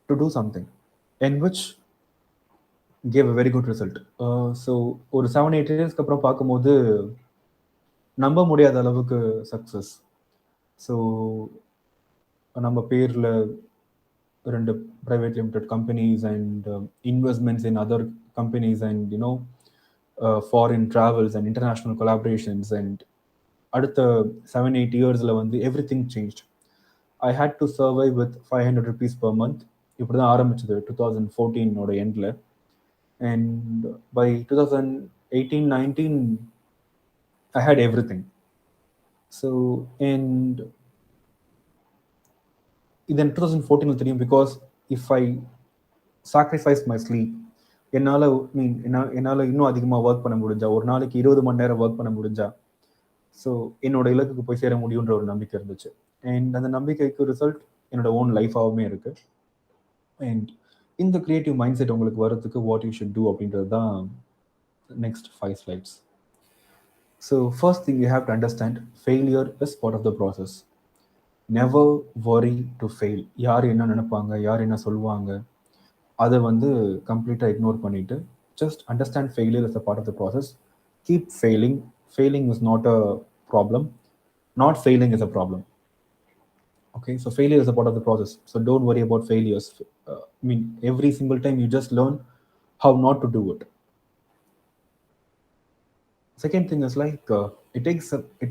to do something, and which gave a very good result. So ஒரு 7-8 yearsக்கு அப்புறம் பார்க்கும்போது நம்ப முடியாத அளவுக்கு success. So நம்ம பேரில் 2 private limited companies and investments in other companies, and foreign travels and international collaborations. And அடுத்த 7-8 yearsல வந்து everything changed. I had to survive with 500 rupees per month. இப்படி தான் ஆரம்பிச்சது 2014 ஓட எண்டில். And by 2018-19 I had everything. So and then 2014 தெரியும், because if I sacrifice my sleep, என்னால் என்னால் இன்னும் அதிகமாக ஒர்க் பண்ண முடிஞ்சா, ஒரு நாளைக்கு 20 மணி நேரம் ஒர்க் பண்ண முடிஞ்சா, ஸோ என்னோட இலக்குக்கு போய் சேர முடியுன்ற ஒரு நம்பிக்கை இருந்துச்சு. அண்ட் அந்த நம்பிக்கைக்கு ரிசல்ட் என்னோட ஓன் லைஃபாகவுமே இருக்கு. அண்ட் இந்த கிரியேட்டிவ் மைண்ட் செட் உங்களுக்கு வரதுக்கு வாட் யூ ஷுட் டூ அப்படின்றது தான் next 5 slides. So first thing you have to understand, failure is part of the process. Never worry to fail. யார் என்ன நினைப்பாங்க, யார் என்ன சொல்லுவாங்க, அதை வந்து கம்ப்ளீட்டாக இக்னோர் பண்ணிட்டு just understand failure as a part of the process. Keep failing. Failing is not a problem. Not failing is a problem. Okay, so failure is a part of the process. So don't worry about failures. Every single time you just learn how not to do it. Second thing is it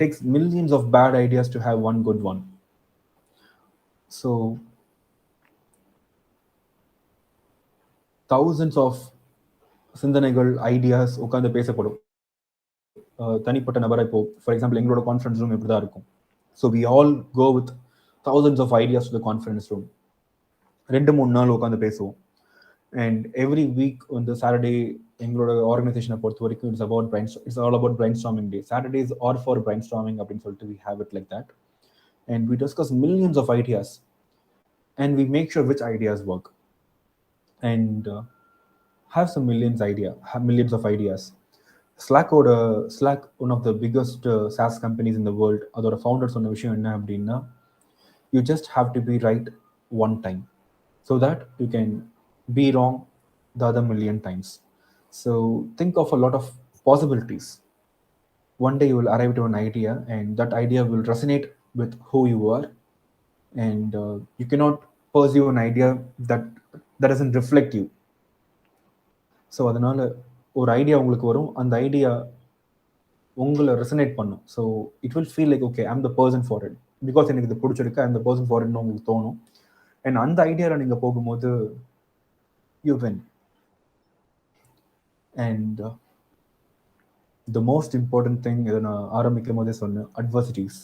takes millions of bad ideas to have one good one. So thousands of சிந்தனைகள், ideas உட்காந்து பேசப்படும். தனிப்பட்ட நபராக இப்போ for example எங்களோட conference room இப்படி தான் இருக்கும். So we all go with thousands of ideas to the conference room. 2-3 நாள் உட்காந்து பேசுவோம். அண்ட் எவ்ரி வீக் வந்து சாட்டர்டே எங்களோட ஆர்கனைசேஷனை பொறுத்த வரைக்கும் it's all about brainstorming day. Saturdays are for brainstorming அப்படின்னு சொல்லிட்டு we have it like that. And we discuss millions of ideas and we make sure which ideas work and have some millions of ideas. Slack, one of the biggest SaaS companies in the world, அதோட founder சொன்ன விஷயம் என்ன அப்படின்னா, you just have to be right one time so that you can be wrong the other million times. So think of a lot of possibilities. One day you will arrive to an idea and that idea will resonate with who you are, and you cannot pursue an idea that doesn't reflect you. So அதனால் ஒரு idea உங்களுக்கு வரும், அந்த idea உங்களை resonate பண்ணும். So it will feel like okay, I'm the person for it, because எனக்கு இது பிடிச்சிருக்கு, ஐம் த பர்சன் ஃபார் இட்னு உங்களுக்கு தோணும். அண்ட் அந்த ஐடியாவில் நீங்கள் போகும்போது you win. And the most important thing, இதை நான் ஆரம்பிக்கும் போதே சொன்னேன், அட்வர்சிட்டிஸ்.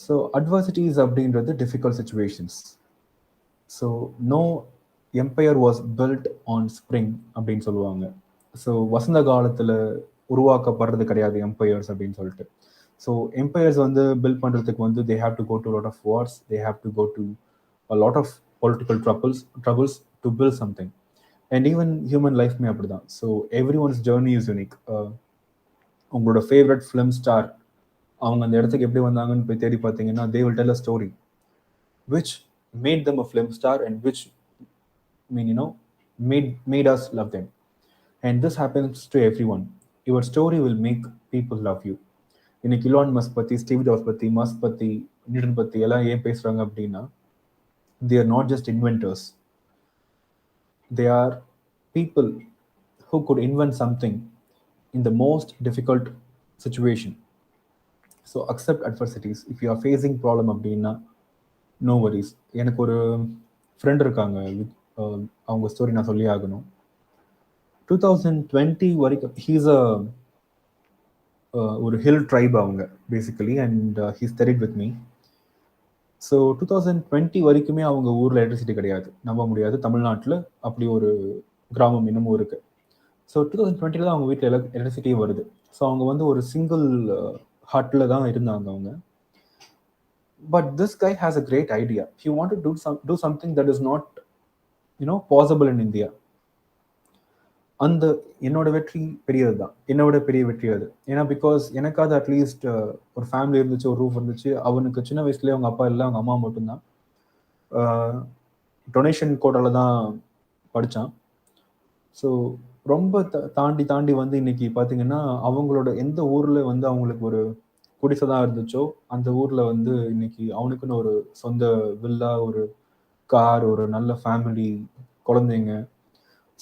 ஸோ அட்வர்சிட்டிஸ் அப்படின்றது difficult situations. So no empire was built on spring அப்படின்னு சொல்லுவாங்க. ஸோ வசந்த காலத்தில் உருவாக்கப்படுறது கிடையாது எம்பையர்ஸ் அப்படின்னு சொல்லிட்டு. ஸோ எம்பையர்ஸ் வந்து பில்ட் பண்ணுறதுக்கு வந்து they have to go to lot of wars, they have to go to a lot of political troubles to build something. And even human லைஃப்மே அப்படி தான். So everyone's journey is unique. உங்களோட favourite film star அவங்க அந்த இடத்துக்கு எப்படி வந்தாங்கன்னு போய் தேடி பார்த்தீங்கன்னா they will tell a story which made them a film star and which made us love them. And this happens to everyone. Your story will make people love you. இன்னைக்கு Elon Musk பற்றி, Steve jobs பற்றி, Musk பற்றி, Newton பற்றி எல்லாம் ஏன் பேசுகிறாங்க அப்படின்னா they are not just inventors. They are people who could invent something in the most difficult situation. So accept adversities. If you are facing problem அப்படின்னா no worries. எனக்கு ஒரு ஃப்ரெண்ட் இருக்காங்க, அவங்க ஸ்டோரி நான் சொல்லி ஆகணும். 2020 வரைக்கும் ஹீஸ் ஒரு ஹில் ட்ரைப் அவங்க basically, and he studied with me. So 2020 வரைக்குமே அவங்க ஊரில் எலக்ட்ரிசிட்டி கிடையாது. நம்ப முடியாது, தமிழ்நாட்டில் அப்படி ஒரு கிராமம் இன்னமும் இருக்குது. ஸோ 2020 தான் அவங்க வீட்டில் எலக்ட்ரிசிட்டி வருது. ஸோ அவங்க வந்து ஒரு சிங்கிள் ஹட்டில் தான் இருந்தாங்க அவங்க. But this guy has a great idea. He wanted to do something that is not, possible in India. அந்த என்னோட வெற்றி பெரியது தான், என்னோட பெரிய வெற்றி அது. ஏன்னா பிகாஸ் எனக்காவது அட்லீஸ்ட் ஒரு ஃபேமிலி இருந்துச்சு, ஒரு ரூஃப் இருந்துச்சு. அவனுக்கு சின்ன வயசுலேயே அவங்க அப்பா இல்லை, அவங்க அம்மா மட்டும்தான். டொனேஷன் கோட்டாவில் தான் படித்தான். ஸோ ரொம்ப தாண்டி வந்து இன்னைக்கு பார்த்தீங்கன்னா அவங்களோட எந்த ஊரில் வந்து அவங்களுக்கு ஒரு குடிசை தான் இருந்துச்சோ அந்த ஊரில் வந்து இன்னைக்கு அவனுக்குன்னு ஒரு சொந்த வில்லா, ஒரு கார், ஒரு நல்ல ஃபேமிலி, குழந்தைங்க.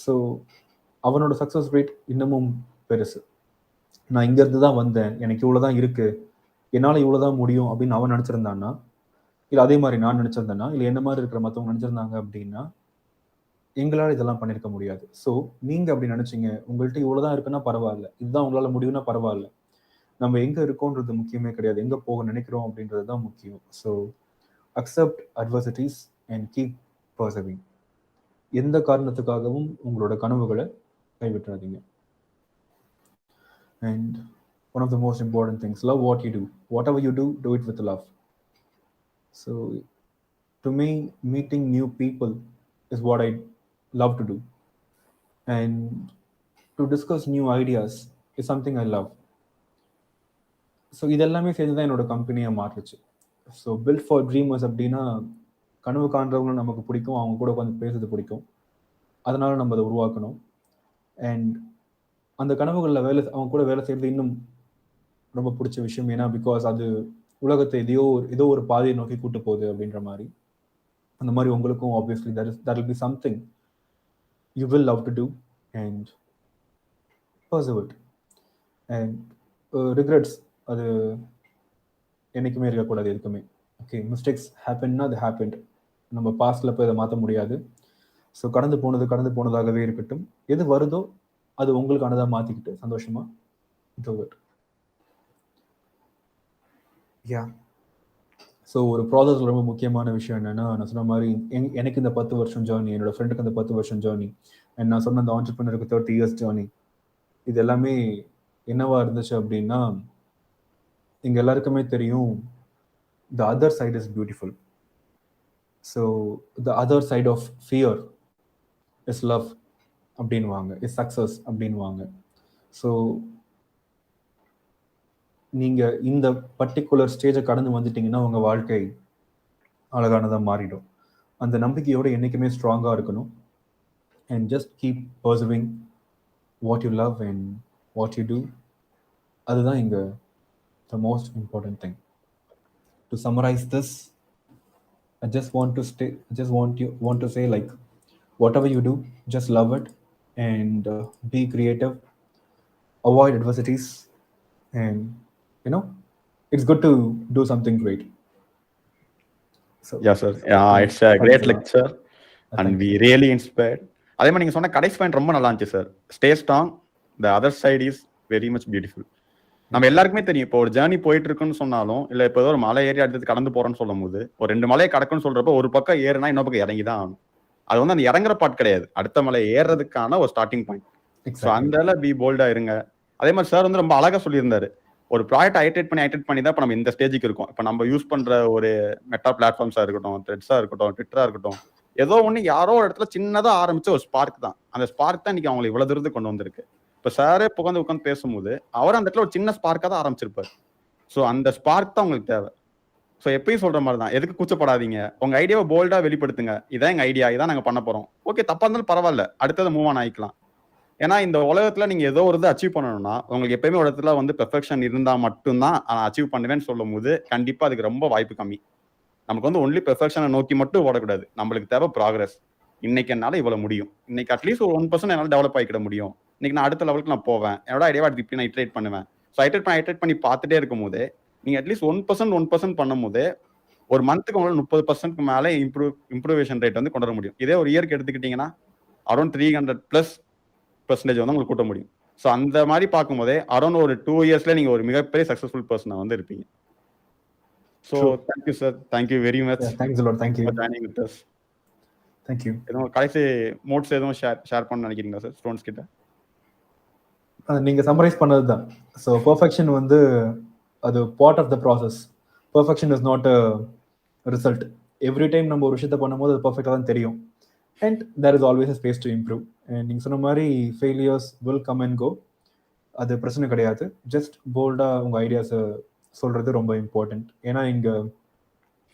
ஸோ அவனோட சக்ஸஸ் ரேட் இன்னமும் பெருசு. நான் இங்கேருந்து தான் வந்தேன், எனக்கு இவ்வளோ தான் இருக்குது, என்னால் இவ்வளோ தான் முடியும் அப்படின்னு அவன் நினச்சிருந்தான்னா, இல்லை அதே மாதிரி நான் நினச்சிருந்தேன்னா, இல்லை என்ன மாதிரி இருக்கிற மற்றவங்க நினச்சிருந்தாங்க அப்படின்னா எங்களால் இதெல்லாம் பண்ணியிருக்க முடியாது. ஸோ நீங்கள் அப்படி நினச்சிங்க, உங்கள்கிட்ட இவ்வளோ தான் இருக்குன்னா பரவாயில்ல, இதுதான் உங்களால் முடியும்னா பரவாயில்ல. நம்ம எங்கே இருக்கோன்றது முக்கியமே கிடையாது, எங்கே போக நினைக்கிறோம் அப்படின்றது தான் முக்கியம். So accept adversities and keep pursuing. எந்த காரணத்துக்காகவும் உங்களோட கனவுகளை கைவிட்டுறாதீங்க. And one of the most important things, love what you do. Whatever you do, do it with love. So to me, meeting new people is what I love to do, and to discuss new ideas is something I love. So இதெல்லாமே சேர்ந்து தான் என்னோட கம்பெனியை மாற்றுச்சு. So build for dreamers அப்படின்னா கனவு காண்றவங்களும் நமக்கு பிடிக்கும், அவங்க கூட உட்காந்து பேசுறது பிடிக்கும், அதனால நம்ம அதை உருவாக்கணும். அண்ட் அந்த கனவுகளில் அவங்க கூட வேலை செய்கிறது இன்னும் ரொம்ப பிடிச்ச விஷயம். ஏன்னா பிகாஸ் அது உலகத்தை ஏதோ ஒரு பாதையை நோக்கி கூட்டு போகுது அப்படின்ற மாதிரி. அந்த மாதிரி உங்களுக்கும் obviously that will be something you will love to do and pursue it. And regrets அது என்னைக்குமே இருக்கக்கூடாது எதுக்குமே. ஓகே, மிஸ்டேக்ஸ் ஹேப்பன்னா அது ஹேப்பன்ட், நம்ம பாஸ்டில் போய் அதை மாற்ற முடியாது. ஸோ கடந்து போனதாகவே இருக்கட்டும். எது வருதோ அது உங்களுக்கானதாக மாற்றிக்கிட்டு சந்தோஷமாக do it. Yeah. ஸோ ஒரு ப்ராசஸில் ரொம்ப முக்கியமான விஷயம் என்னென்னா, நான் சொன்ன மாதிரி எனக்கு இந்த 10 வருஷம் ஜேர்னி, என்னோட ஃப்ரெண்டுக்கு அந்த 10 வருஷம் ஜேர்னி, அண்ட் நான் சொன்ன அந்த ஆண்டர்ப்ரனருக்கு 30 years ஜேர்னி, இது எல்லாமே என்னவா இருந்துச்சு அப்படின்னா, எங்கள் எல்லாருக்குமே தெரியும் the other side is beautiful. So the other side of fear is love அப்படின்வாங்க, இஸ் சக்ஸஸ் அப்படின்வாங்க. ஸோ நீங்கள் இந்த பர்டிகுலர் ஸ்டேஜை கடந்து வந்துட்டீங்கன்னா உங்கள் வாழ்க்கை அழகானதாக மாறிடும். அந்த நம்பிக்கையோடு என்றைக்குமே ஸ்ட்ராங்காக இருக்கணும். And just keep pursuing what you love and what you do. அதுதான் இங்கே the most important thing. To summarize this, I just want to say, like, whatever you do, just love it and be creative, avoid adversities, and it's good to do something great. So yeah sir, it's a great lecture and we really inspired. அதே மாதிரி நீங்க சொன்ன கடைசி point ரொம்ப நல்லா இருந்துச்சு sir. Stay strong, the other side is very much beautiful. நம்ம எல்லாருக்குமே தெரியும், இப்போ ஒரு ஜேர்னி போயிட்டு இருக்குன்னு சொன்னாலும், இல்லை இப்போ ஏதோ ஒரு மலை ஏறி அடுத்தது கடந்து போறோம்னு சொல்லும் போது, ஒரு 2 மலையை கடக்குன்னு சொல்றப்போ ஒரு பக்கம் ஏறுனா இன்னொரு பக்கம் இறங்கி தான் ஆகணும். அது வந்து அந்த இறங்குற பாட் கிடையாது, அடுத்த மலை ஏறுறதுக்கான ஒரு ஸ்டார்டிங் பாயிண்ட். ஸோ அந்த பி போல்டா இருங்க. அதே மாதிரி சார் வந்து ரொம்ப அழகா சொல்லியிருந்தாரு, ஒரு ப்ராடக்ட் ஐட்ரேட் பண்ணி தான் இப்போ நம்ம இந்த ஸ்டேஜுக்கு இருக்கோம். இப்போ நம்ம யூஸ் பண்ற ஒரு மெட்டா பிளாட்ஃபார்ம்ஸா இருக்கட்டும், த்ரெட்ஸா இருக்கட்டும், ட்விட்டரா இருக்கட்டும், ஏதோ ஒன்று யாரோ ஒரு இடத்துல சின்னதாக ஆரம்பிச்ச ஒரு ஸ்பார்க் தான். அந்த ஸ்பார்க் தான் இன்னைக்கு அவங்களை இவ்வளவு தூரத்துக்கு கொண்டு வந்திருக்கு. இப்போ சாரே உட்காந்து பேசும்போது அவர் அந்த இடத்துல ஒரு சின்ன ஸ்பார்க்காக தான் ஆரம்பிச்சிருப்பார். ஸோ அந்த ஸ்பார்க் தான் உங்களுக்கு தேவை. ஸோ எப்பயும் சொல்ற மாதிரி தான், எதுக்கு கூச்சப்படாதீங்க, உங்க ஐடியாவை போல்டா வெளிப்படுத்துங்க. இதான் எங்க ஐடியா, இதான் நாங்க பண்ண போறோம். ஓகே, தப்பா இருந்தாலும் பரவாயில்ல, அடுத்தது மூவ் ஆன் ஆயிக்கலாம். ஏன்னா இந்த உலகத்துல நீங்க ஏதோ ஒரு அச்சீவ் பண்ணணும்னா உங்களுக்கு எப்பயுமே ஒரு இடத்துல பெர்ஃபெக்ஷன் இருந்தா மட்டும்தான் அச்சீவ் பண்ணுவேன்னு சொல்லும் போது கண்டிப்பா அதுக்கு ரொம்ப வாய்ப்பு கம்மி. நமக்கு ஒன்லி பெர்ஃபெக்ஷனை நோக்கி மட்டும் ஓடக்கூடாது. நம்மளுக்கு தேவை ப்ராக்ரஸ். இன்னைக்கு என்னால இவ்வளவு முடியும், இன்னைக்கு அட்லீஸ்ட் ஒரு 1% என்னால டெவலப் ஆகிக்கிட முடியும், இன்னைக்கு நான் அடுத்த லெவலுக்கு நான் போவேன், என்னோட ஐடியாவை இப்படி நான் இட்ரேட் பண்ணுவேன். ஸோ ஐட்ரேட் பண்ணி பார்த்துட்டே இருக்கும் போது நீங்க அட்லீஸ்ட் 1% பண்ணும் போது ஒரு மந்த்துக்கு உங்களால் 30% மேலே இம்ப்ரூவேஷன் ரேட் கொண்டு வர முடியும். இதே ஒரு இயருக்கு எடுத்துக்கிட்டீங்கன்னா அரௌண்ட் 300+% உங்களுக்கு கூட்ட முடியும். ஸோ அந்த மாதிரி பார்க்கும்போதே அரௌண்ட் ஒரு 2 இயர்ஸ்ல நீங்க ஒரு மிகப்பெரிய சக்சஸ்ஃபுல் பர்சனா இருப்பீங்க. So thank you sir, thank you very much. Thanks a lot. Thank you. Joining with us. Thank you. எதுவும் கடைசி மோட்ஸ் எதுவும் ஷேர் பண்ண நினைக்கிறீங்களா சார் ஸ்டூடெண்ட்ஸ் கிட்ட? நீங்க சம்மரைஸ் பண்ணது தான். ஸோ பெர்ஃபெக்ஷன் அது part of the process. Perfection is not a result. Every time நம்ம ஒரு விஷயத்தை பண்ணும்போது அது பர்ஃபெக்டாக தான் தெரியும். And there is always a space to improve. And நீங்கள் சொன்ன மாதிரி failures will come and go. அது பிரச்சனை கிடையாது. ஜஸ்ட் போல்டாக உங்கள் ஐடியாஸை சொல்கிறது ரொம்ப இம்பார்ட்டண்ட். ஏன்னா இங்கே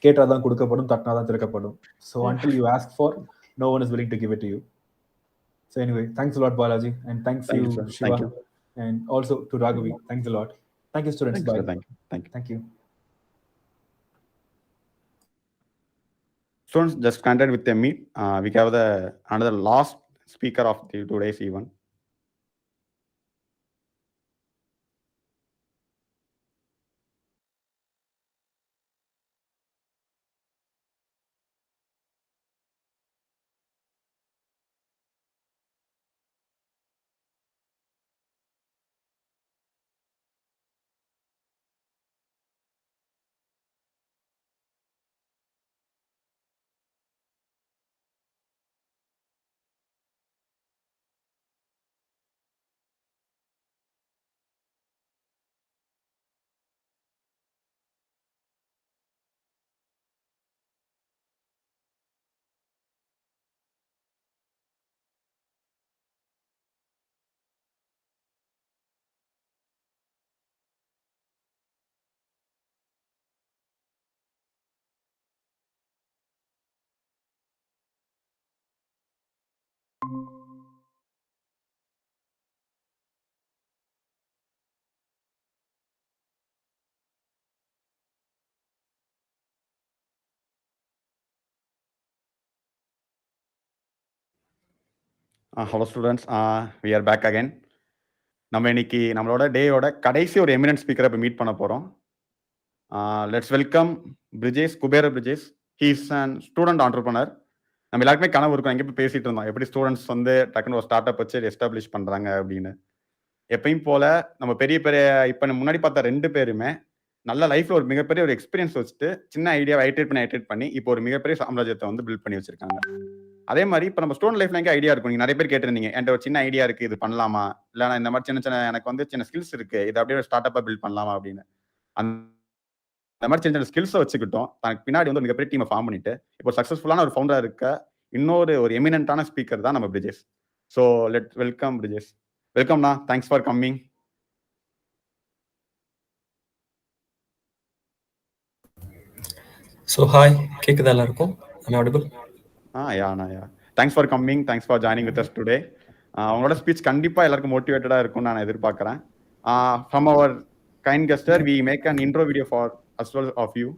கேட்டால் தான் கொடுக்கப்படும், தட்டினா தான் திறக்கப்படும். So until you ask for, no one is willing to give it to you. So anyway, thanks a lot, Balaji, and thank you, Shiva. Thank you. And also to Raghavi. Thanks a lot. Thank you, students. Thank you, Bye. sir. Thank you. Students, just continue with the meet. We have another last speaker of today's event. Hello students, we are back again. நம்ம இன்னைக்கு நம்மளோட டேயோட கடைசி ஒரு eminent ஸ்பீக்கரை இப்போ meet பண்ண போகிறோம். Let's welcome Brijesh, Kubera Brijesh. He is an student entrepreneur. நம்ம எல்லாருக்குமே கனவு இருக்கும், எங்கே போய் பேசிட்டு இருந்தோம் எப்படி ஸ்டூடெண்ட்ஸ் டக்குன்னு ஒரு ஸ்டார்ட் அப் வச்சு எஸ்டாப்ளிஷ் பண்ணுறாங்க அப்படின்னு. எப்பயும் போல நம்ம பெரிய இப்போ முன்னாடி பார்த்த 2 பேருமே நல்ல லைஃப்ல ஒரு மிகப்பெரிய ஒரு எக்ஸ்பீரியன்ஸ் வச்சுட்டு சின்ன ஐடியாவை ஐட்ரேட் பண்ணி இப்போ ஒரு மிகப்பெரிய சாம்ராஜ்யத்தை பில்ட் பண்ணி வச்சிருக்காங்க. அதே மாதிரி இப்போ நம்ம ஸ்டூடெண்ட் லைஃப்ல எங்கே ஐடியா இருக்கும், நீங்க நிறைய பேர் கேட்டிருந்தீங்க, என்கிட்ட ஒரு சின்ன ஐடியா இருக்கு, இது பண்ணலாமா, இல்லை நான் இந்த மாதிரி சின்ன எனக்கு சின்ன ஸ்கில்ஸ் இருக்கு, இது அப்படியே ஒரு ஸ்டார்ட் அப்பா பில்ட் பண்ணலாமா அப்படின்னு. அந்த மாதிரி சின்ன ஸ்கில்ஸை வச்சுக்கிட்டோம் தனக்கு பின்னாடி ஒரு மிகப்பெரிய டீமை ஃபார்ம் பண்ணிட்டு இப்போ சக்சஸ்ஃபுல்லான ஒரு ஃபவுண்டரா இருக்க ஒரு எமினன்ட்டான ஸ்பீக்கர் தான் நம்ம Brijesh. So let welcome Brijesh. வெல்கம்ண்ணா, thanks for coming. So hi, கேக்குதா எல்லாருக்கும்? Am I audible? Yeah. Thanks for coming. Thanks for joining with us today. உங்களோட ஸ்பீச் கண்டிப்பா எல்லாருக்கும் மோட்டிவேட்டடா இருக்கும்னு நான் எதிர்பார்க்கிறேன். From our kind guest, we make an intro video for as well of you.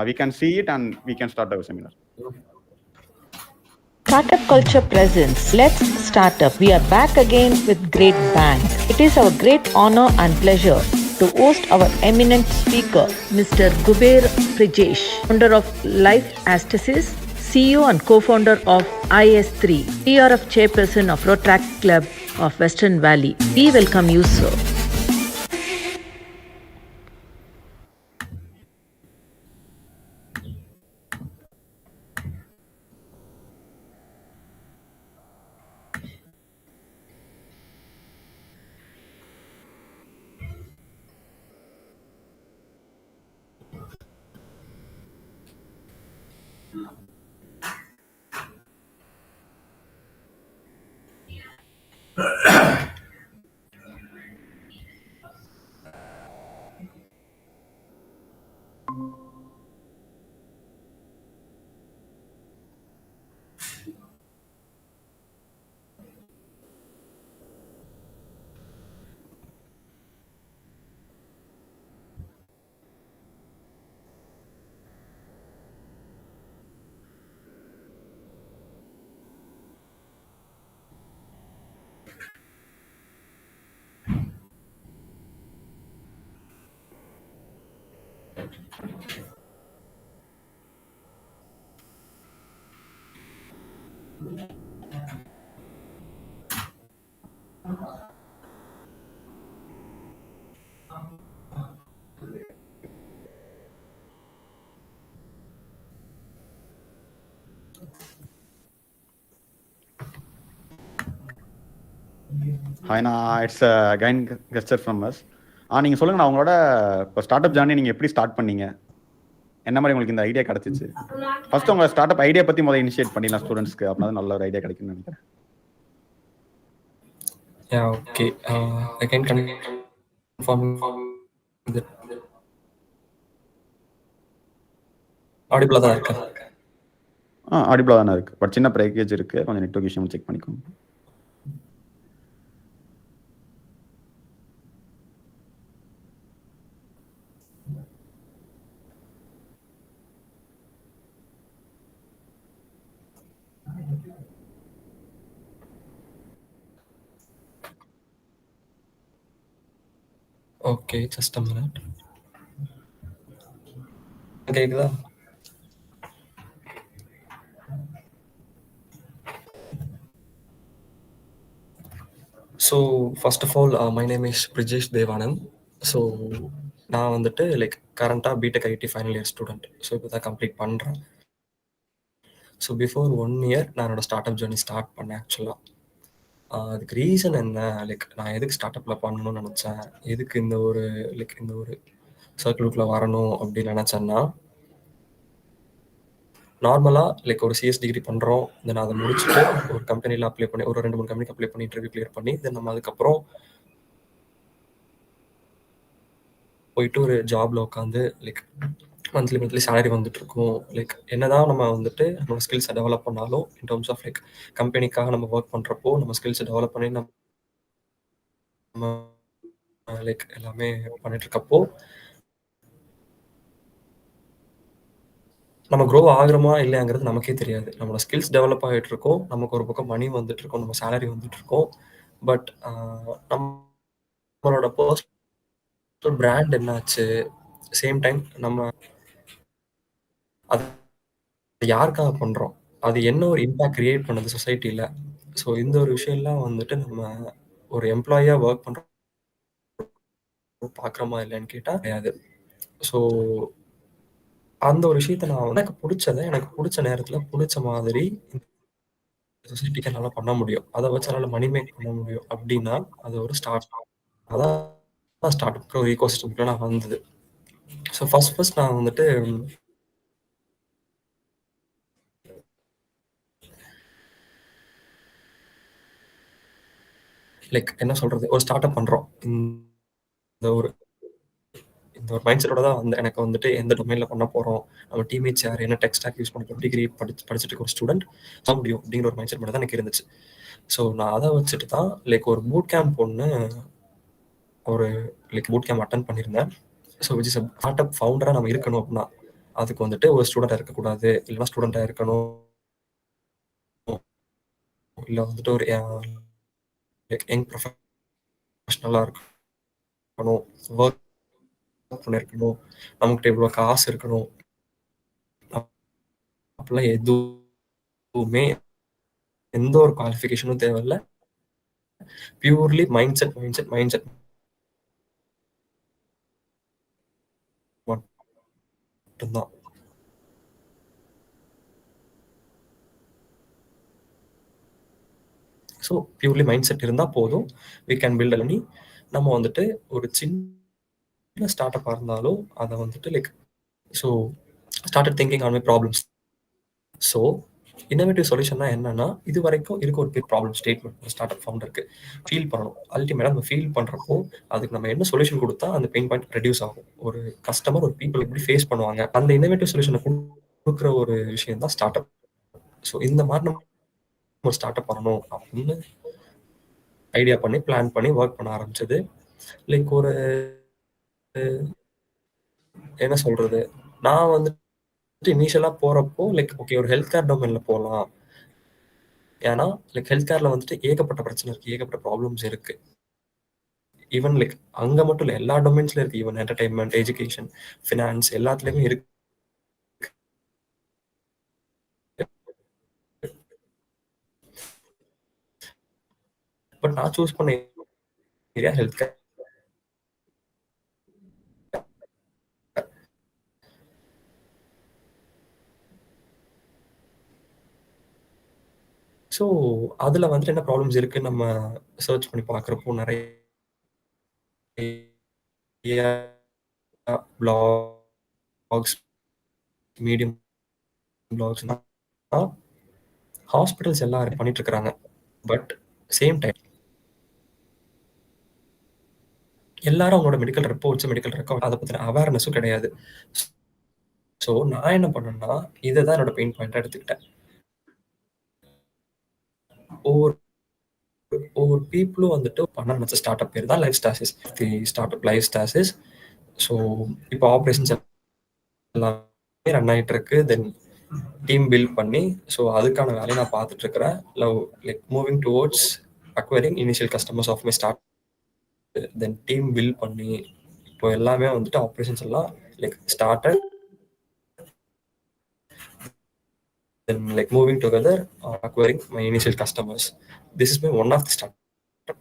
We can see it and we can start our seminar. StartupCulture presents Let's Startup. We are back again with great bang. It is our great honor and pleasure to host our eminent speaker, Mr. Cauvery Brijesh, founder of Life Aesthesis, CEO and co-founder of IS3, TRF chairperson of Rotaract Club of Western Valley. We welcome you, sir. ஹாய்ண்ணா, it's கைன் கெஸ்டர் from us. நீங்கள் சொல்லுங்கண்ணா, உங்களோட இப்போ start up journey நீங்கள் எப்படி start பண்ணீங்க? என்ன மாதிரி உங்களுக்கு இந்த ஐடியா கிடச்சிச்சு? ஃபர்ஸ்ட் உங்கள் ஸ்டார்ட் அப் ஐடியா பற்றி முதல்ல இனிஷியேட் பண்ணிடலாம் ஸ்டூடெண்ட்ஸ்க்கு, அப்படின்னா நல்ல ஒரு ஐடியா கிடைக்கும்னு நினைக்கிறேன். Yeah, okay. I can confirm that audible தான் இருக்கா? ஆடிபிளாக தானே இருக்குது, பட் சின்ன பேக்கேஜ் இருக்குது, கொஞ்சம் நெட்வொர்க் விஷயம் செக் பண்ணிக்கோங்க. Okay, just a minute. கேக்குதா? So first of all my name is Brijesh Devanand. So நான் வந்துட்டு லைக் கரண்ட்டாக BTech IT final year student. So இப்போ தான் கம்ப்ளீட் பண்ணுறேன். ஸோ பிஃபோர் 1 year நான் என்னோட ஸ்டார்ட் அப் ஜர்னி ஸ்டார்ட் பண்ணேன் ஆக்சுவலாக. அதுக்கு ரீசன் என்ன, லைக் நான் எதுக்கு ஸ்டார்ட் அப்பில் பண்ணணும்னு நினச்சேன், எதுக்கு இந்த ஒரு சர்க்கிளுக்குள்ளே வரணும் அப்படின்னு நினச்சேன்னா, நார்மலாக லைக் ஒரு சிஎஸ் டிகிரி பண்ணுறோம், தென் அதை முடிச்சுட்டு ஒரு கம்பெனியில் அப்ளை பண்ணி ஒரு 2-3 கம்பெனிக்கு அப்ளை பண்ணி இன்டர்வியூ கிளியர் பண்ணி தென் நம்ம அதுக்கப்புறம் போயிட்டு ஒரு ஜாப்ல உட்காந்து லைக் மந்த்லி சேலரி வந்துட்டு இருக்கும். லைக் என்னதான் நம்ம வந்துட்டு நம்மளோட ஸ்கில்ஸை டெவலப் பண்ணாலும் இன் டர்ம்ஸ் ஆஃப் லைக் கம்பெனிக்காக நம்ம ஒர்க் பண்ணுறப்போ நம்ம ஸ்கில்ஸை டெவலப் பண்ணி நம்ம லைக் எல்லாமே பண்ணிட்டு இருக்கப்போ நம்ம க்ரோ ஆகுறோமா இல்லையாங்கிறது நமக்கே தெரியாது. நம்மளோட ஸ்கில்ஸ் டெவலப் ஆகிட்டு இருக்கோம், நமக்கு ஒரு பக்கம் மணி வந்துட்டு இருக்கோம், நம்ம சேலரி வந்துட்டு இருக்கோம். பட் நம்மளோட பர்சனல் பிராண்ட் என்னாச்சு, சேம் டைம் நம்ம அது யாருக்காக பண்ணுறோம், அது என்ன ஒரு இம்பாக்ட் கிரியேட் பண்ணுது சொசைட்டியில். ஸோ இந்த ஒரு விஷயம்லாம் வந்துட்டு நம்ம ஒரு எம்ப்ளாயியாக ஒர்க் பண்ணுறோம் பார்க்குறோமா இல்லைன்னு கேட்டால் கிடையாது. ஸோ அந்த ஒரு விஷயத்த நான் எனக்கு பிடிச்சதை எனக்கு பிடிச்ச நேரத்தில் பிடிச்ச மாதிரி சொசைட்டிக்கு என்னால் பண்ண முடியும், அதை வச்சு என்னால் மணி மேக் பண்ண முடியும் அப்படின்னா அது ஒரு ஸ்டார்ட். அதான் ஸ்டார்ட் அப் ஒரு ஈகோசிஸ்டம்குள்ள நான் வந்தது. ஸோ ஃபர்ஸ்ட் நான் வந்துட்டு லைக் என்ன சொல்றது, ஒரு ஸ்டார்ட் அப் பண்ணுறோம், இந்த ஒரு மைண்ட் செட்டோட தான் வந்து எனக்கு வந்துட்டு எந்த டொமைனில் பண்ண போகிறோம், நம்ம டீம்மேட்ஸ் யார், என்ன டெக் ஸ்டாக் யூஸ் பண்ண போகிறோம், டிகிரி படிச்சுட்டு ஒரு ஸ்டூடெண்ட் பண்ண முடியும் அப்படிங்கிற ஒரு மைண்ட் செட் மட்டும் தான் எனக்கு இருந்துச்சு. ஸோ நான் அதை வச்சுட்டு தான் லைக் ஒரு பூட் கேம்ப் ஒன்று ஒரு லைக் பூட் கேம்ப் அட்டன் பண்ணியிருந்தேன். So which is start up ஃபவுண்டராக நம்ம இருக்கணும் அப்படின்னா அதுக்கு வந்துட்டு ஒரு ஸ்டூடெண்ட்டாக இருக்கக்கூடாது, இல்லைனா ஸ்டூடெண்ட்டாக இருக்கணும், இல்லை வந்துட்டு ஒரு யங் ப்ரொஃபஷனலாக இருக்கணும், ஒர்க் பண்ணியிருக்கணும், நமக்கிட்ட இவ்வளோ காசு இருக்கணும், அப்படிலாம் எதுவுமே எந்த ஒரு குவாலிஃபிகேஷனும் தேவையில்லை. பியூர்லி மைண்ட் செட் மட்டும்தான். ஸோ பியூர்லி மைண்ட் செட் இருந்தால் போதும், வி கேன் பில்ட் பண்ணி நம்ம வந்துட்டு ஒரு சின்ன ஸ்டார்ட் அப்பாக இருந்தாலும் அதை வந்துட்டு like so started thinking on my problems. So innovative சொல்யூஷன்னா என்னன்னா, இது வரைக்கும் இருக்க ஒரு பெரிய ப்ராப்ளம் ஸ்டேட்மெண்ட் ஒரு ஸ்டார்ட் அப் ஃபவுண்டருக்கு ஃபீல் பண்ணணும். அல்டிமேட்டாக நம்ம ஃபீல் பண்ணுறப்போ அதுக்கு நம்ம என்ன சொல்யூஷன் கொடுத்தா அந்த பெயின் பாயிண்ட் ரெடியூஸ் ஆகும், ஒரு கஸ்டமர் ஒரு பீப்புள் எப்படி ஃபேஸ் பண்ணுவாங்க, அந்த இன்னோவேட்டிவ் சொல்யூஷனை கொடுக்குற ஒரு விஷயம் தான் ஸ்டார்ட் அப். ஸோ இந்த மாதிரி நம்ம ஒரு ஸ்டார்ட் அப் பண்ணணும் அப்படின்னு ஐடியா பண்ணி பிளான் பண்ணி ஒர்க் பண்ண ஆரம்பிச்சது. லைக் ஒரு என்ன சொல்றது, நான் வந்துட்டு இனிஷியலாக போகிறப்போ லைக் ஓகே ஒரு ஹெல்த் கேர் டொமைனில் போகலாம், ஏன்னா லைக் ஹெல்த் கேரில் வந்துட்டு ஏகப்பட்ட பிரச்சனை இருக்குது, ஏகப்பட்ட ப்ராப்ளம்ஸ் இருக்குது. ஈவன் லைக் அங்கே மட்டும் இல்லை, எல்லா டொமைன்ஸ்ல இருக்கு. ஈவன் என்டர்டைன்மெண்ட், எஜுகேஷன், ஃபினான்ஸ் எல்லாத்துலேயுமே இருக்கு. பட் நான் சூஸ் பண்ண ஏரியா ஹெல்த் கேர். ஸோ அதில் வந்துட்டு என்ன ப்ராப்ளம்ஸ் இருக்குன்னு நம்ம சர்ச் பண்ணி பார்க்குறப்போ நிறைய பிளாக்ஸ், மீடியம் பிளாக்ஸ், ஹாஸ்பிட்டல்ஸ் எல்லாரும் பண்ணிட்டு இருக்கிறாங்க. பட் சேம் டைம் எல்லாரும் அவங்களோட மெடிக்கல் ரிப்போர்ட்ஸ், மெடிக்கல் ரெக்கார்ட் அதை பற்றின அவேர்னஸும் கிடையாது. ஸோ நான் என்ன பண்ணேன்னா, இதை தான் என்னோட பெயின் பாயிண்டாக எடுத்துக்கிட்டேன். ஒவ்வொரு பீப்புளும் வந்துட்டு பண்ண நினச்ச ஸ்டார்ட் அப் பேர் தான் life stasis. Startup life stasis. So இப்போ ஆப்ரேஷன்ஸ் எல்லாமே ரன் ஆகிட்டு இருக்கு. தென் டீம் பில்ட் பண்ணி, ஸோ அதுக்கான வேலையை நான் பார்த்துட்டு இருக்கிறேன். Like moving towards acquiring initial customers of my start. Then team build பண்ணி இப்போ எல்லாமே வந்துட்டு ஆப்ரேஷன்ஸ் எல்லாம் like started. Then like moving together, acquiring my initial customers. This is my one of the startup.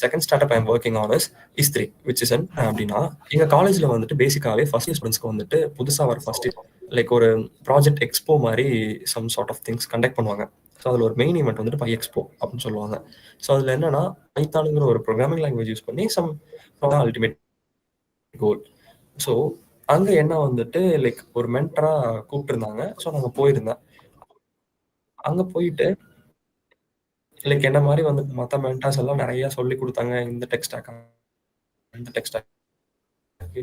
Second startup I am working on is 3, which is an அப்படின்னா எங்கள் காலேஜில் வந்துட்டு பேசிக்காகவே ஃபர்ஸ்ட் இயர் ஸ்டூடெண்ட்ஸ்க்கு வந்துட்டு புதுசாக வர ஃபர்ஸ்ட் லைக் ஒரு ப்ராஜெக்ட் எக்ஸ்போ மாதிரி some sort of things conduct பண்ணுவாங்க. ஸோ அதில் ஒரு மெயின் ஈவெண்ட் வந்துட்டு பை எக்ஸ்போ அப்படின்னு சொல்லுவாங்க. ஸோ அதில் என்னன்னா பைத்தானுங்கிற ஒரு ப்ரோக்ராமிங் லாங்குவேஜ் யூஸ் பண்ணி சம் அல்டிமேட் கோல். ஸோ அங்கே என்ன வந்துட்டு லைக் ஒரு மென்டராக கூப்பிட்டுருந்தாங்க. ஸோ நாங்கள் போயிருந்தேன். அங்கே போயிட்டு லைக் என்ன மாதிரி வந்து மற்ற மென்டார்ஸ் எல்லாம் நிறைய சொல்லி கொடுத்தாங்க. இந்த டெக் ஸ்டாக், இந்த டெக் ஸ்டாக்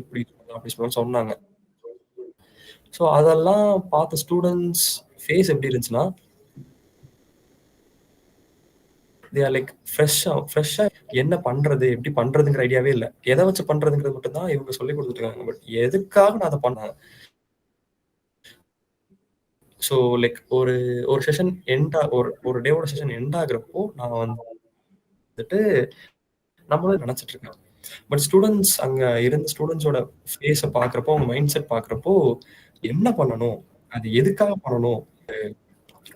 இப்படி அப்படி சொன்னாங்க. ஸோ அதெல்லாம் பார்த்த ஸ்டூடெண்ட்ஸ் ஃபேஸ் எப்படி இருந்துச்சுன்னா, தே ஆர் லைக் ஃப்ரெஷ்ஷாக என்ன பண்ணுறது, எப்படி பண்ணுறதுங்கிற ஐடியாவே இல்லை. எதை வச்சு பண்ணுறதுங்கிறது மட்டும்தான் இவங்க சொல்லி கொடுத்துருக்காங்க. பட் எதுக்காக நான் அதை பண்ணேன். ஸோ லைக் ஒரு செஷன் ஒரு டேவோட செஷன் எண்ட் ஆகுறப்போ நான் வந்துட்டு நம்மளும் நினச்சிட்டு இருக்கேன். பட் ஸ்டூடெண்ட்ஸ் அங்கே இருந்த ஸ்டூடெண்ட்ஸோட ஃபேஸை பார்க்குறப்போ, அவங்க மைண்ட் செட் பார்க்குறப்போ என்ன பண்ணணும், அது எதுக்காக பண்ணணும்,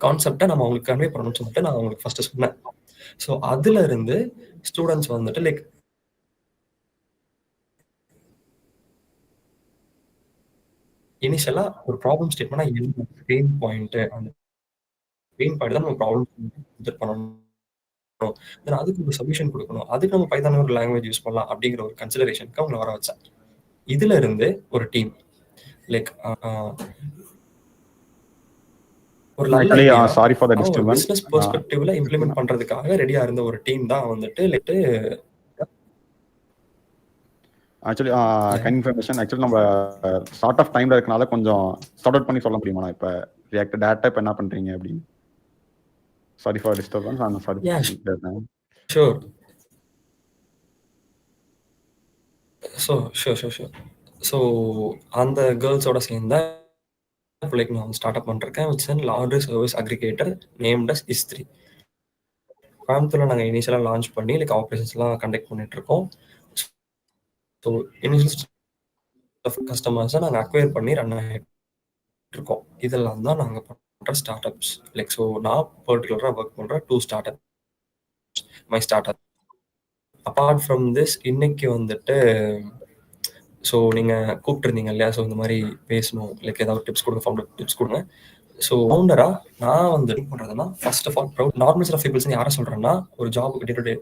கான்செப்டை நம்ம அவங்களுக்கு கன்வே பண்ணணும்னு சொல்லிட்டு நான் அவங்களுக்கு ஃபர்ஸ்ட் சொன்னேன். ஸோ அதுல இருந்து ஸ்டூடெண்ட்ஸ் வந்துட்டு லைக் இனிஷியலா ஒரு ப்ராப்ளம் ஸ்டேட்மெண்ட்னா என்ன பெயின் பாயிண்ட், அந்த பெயின் பாயிண்ட் தான் நம்ம ப்ராப்ளம் பண்ணணும். தென் அதுக்கு ஒரு சொல்யூஷன் கொடுக்கணும். அதுக்கு நம்ம பைத்தான ஒரு லாங்குவேஜ் யூஸ் பண்ணலாம் அப்படிங்கிற ஒரு கன்சிடரேஷனுக்கு அவங்களை வர வச்சேன். இதுல இருந்து ஒரு டீம் லைக் ஒரு sorry for the disturbance, business பெர்ஸ்பெக்டிவ்ல இம்ப்ளிமெண்ட் பண்றதுக்காக ரெடியா இருந்த ஒரு டீம் தான் வந்துட்டு like actually kind information. Actually நம்ம ஸ்டார்ட் ஆஃப் டைம்ல இருக்கனால கொஞ்சம் ஸ்டார்ட் அவுட் பண்ணி சொல்ல முடியுமா? இப்போ ரியாக்ட் டேட்டா இப்போ என்ன பண்றீங்க அப்படின்னு. Sorry for disturbance. நான் சாரி. ஷூர். ஷூர். ஸோ அந்த கேர்ள்ஸோட சேர்ந்த லைக் நான் ஸ்டார்ட் அப் பண்ணிருக்கேன். Which is laundry service aggregator named as இஸ்3. கோயம்புத்தூர்ல நாங்கள் இனிஷியலாக லான்ச் பண்ணி லைக் ஆப்ரேஷன்ஸ்லாம் கண்டக்ட் பண்ணிட்டு இருக்கோம். ஸோ இனிஷியல் கஸ்டமர்ஸை நாங்கள் அக்வயர் பண்ணி ரன் ஆகிட்டு இருக்கோம். இதெல்லாம் தான் நாங்கள் பண்ணுற ஸ்டார்ட் அப்ஸ். லைக் ஸோ நான் பர்டிகுலராக ஒர்க் பண்ணுற 2 start up my start up. Apart from this இன்னைக்கு வந்துட்டு ஸோ நீங்கள் கூப்பிட்டுருந்தீங்க இல்லையா, ஸோ இந்த மாதிரி பேசணும், லைக் ஏதாவது டிப்ஸ் கொடுங்க, ஃபவுண்டர் டிப்ஸ் கொடுங்க. ஸோ ஃபவுண்டராக நான் வந்து என்ன பண்ணுறதுன்னா, first of all proud normal of peoples யாரை சொல்கிறேன்னா, ஒரு ஜாபுக்கு டே டு டே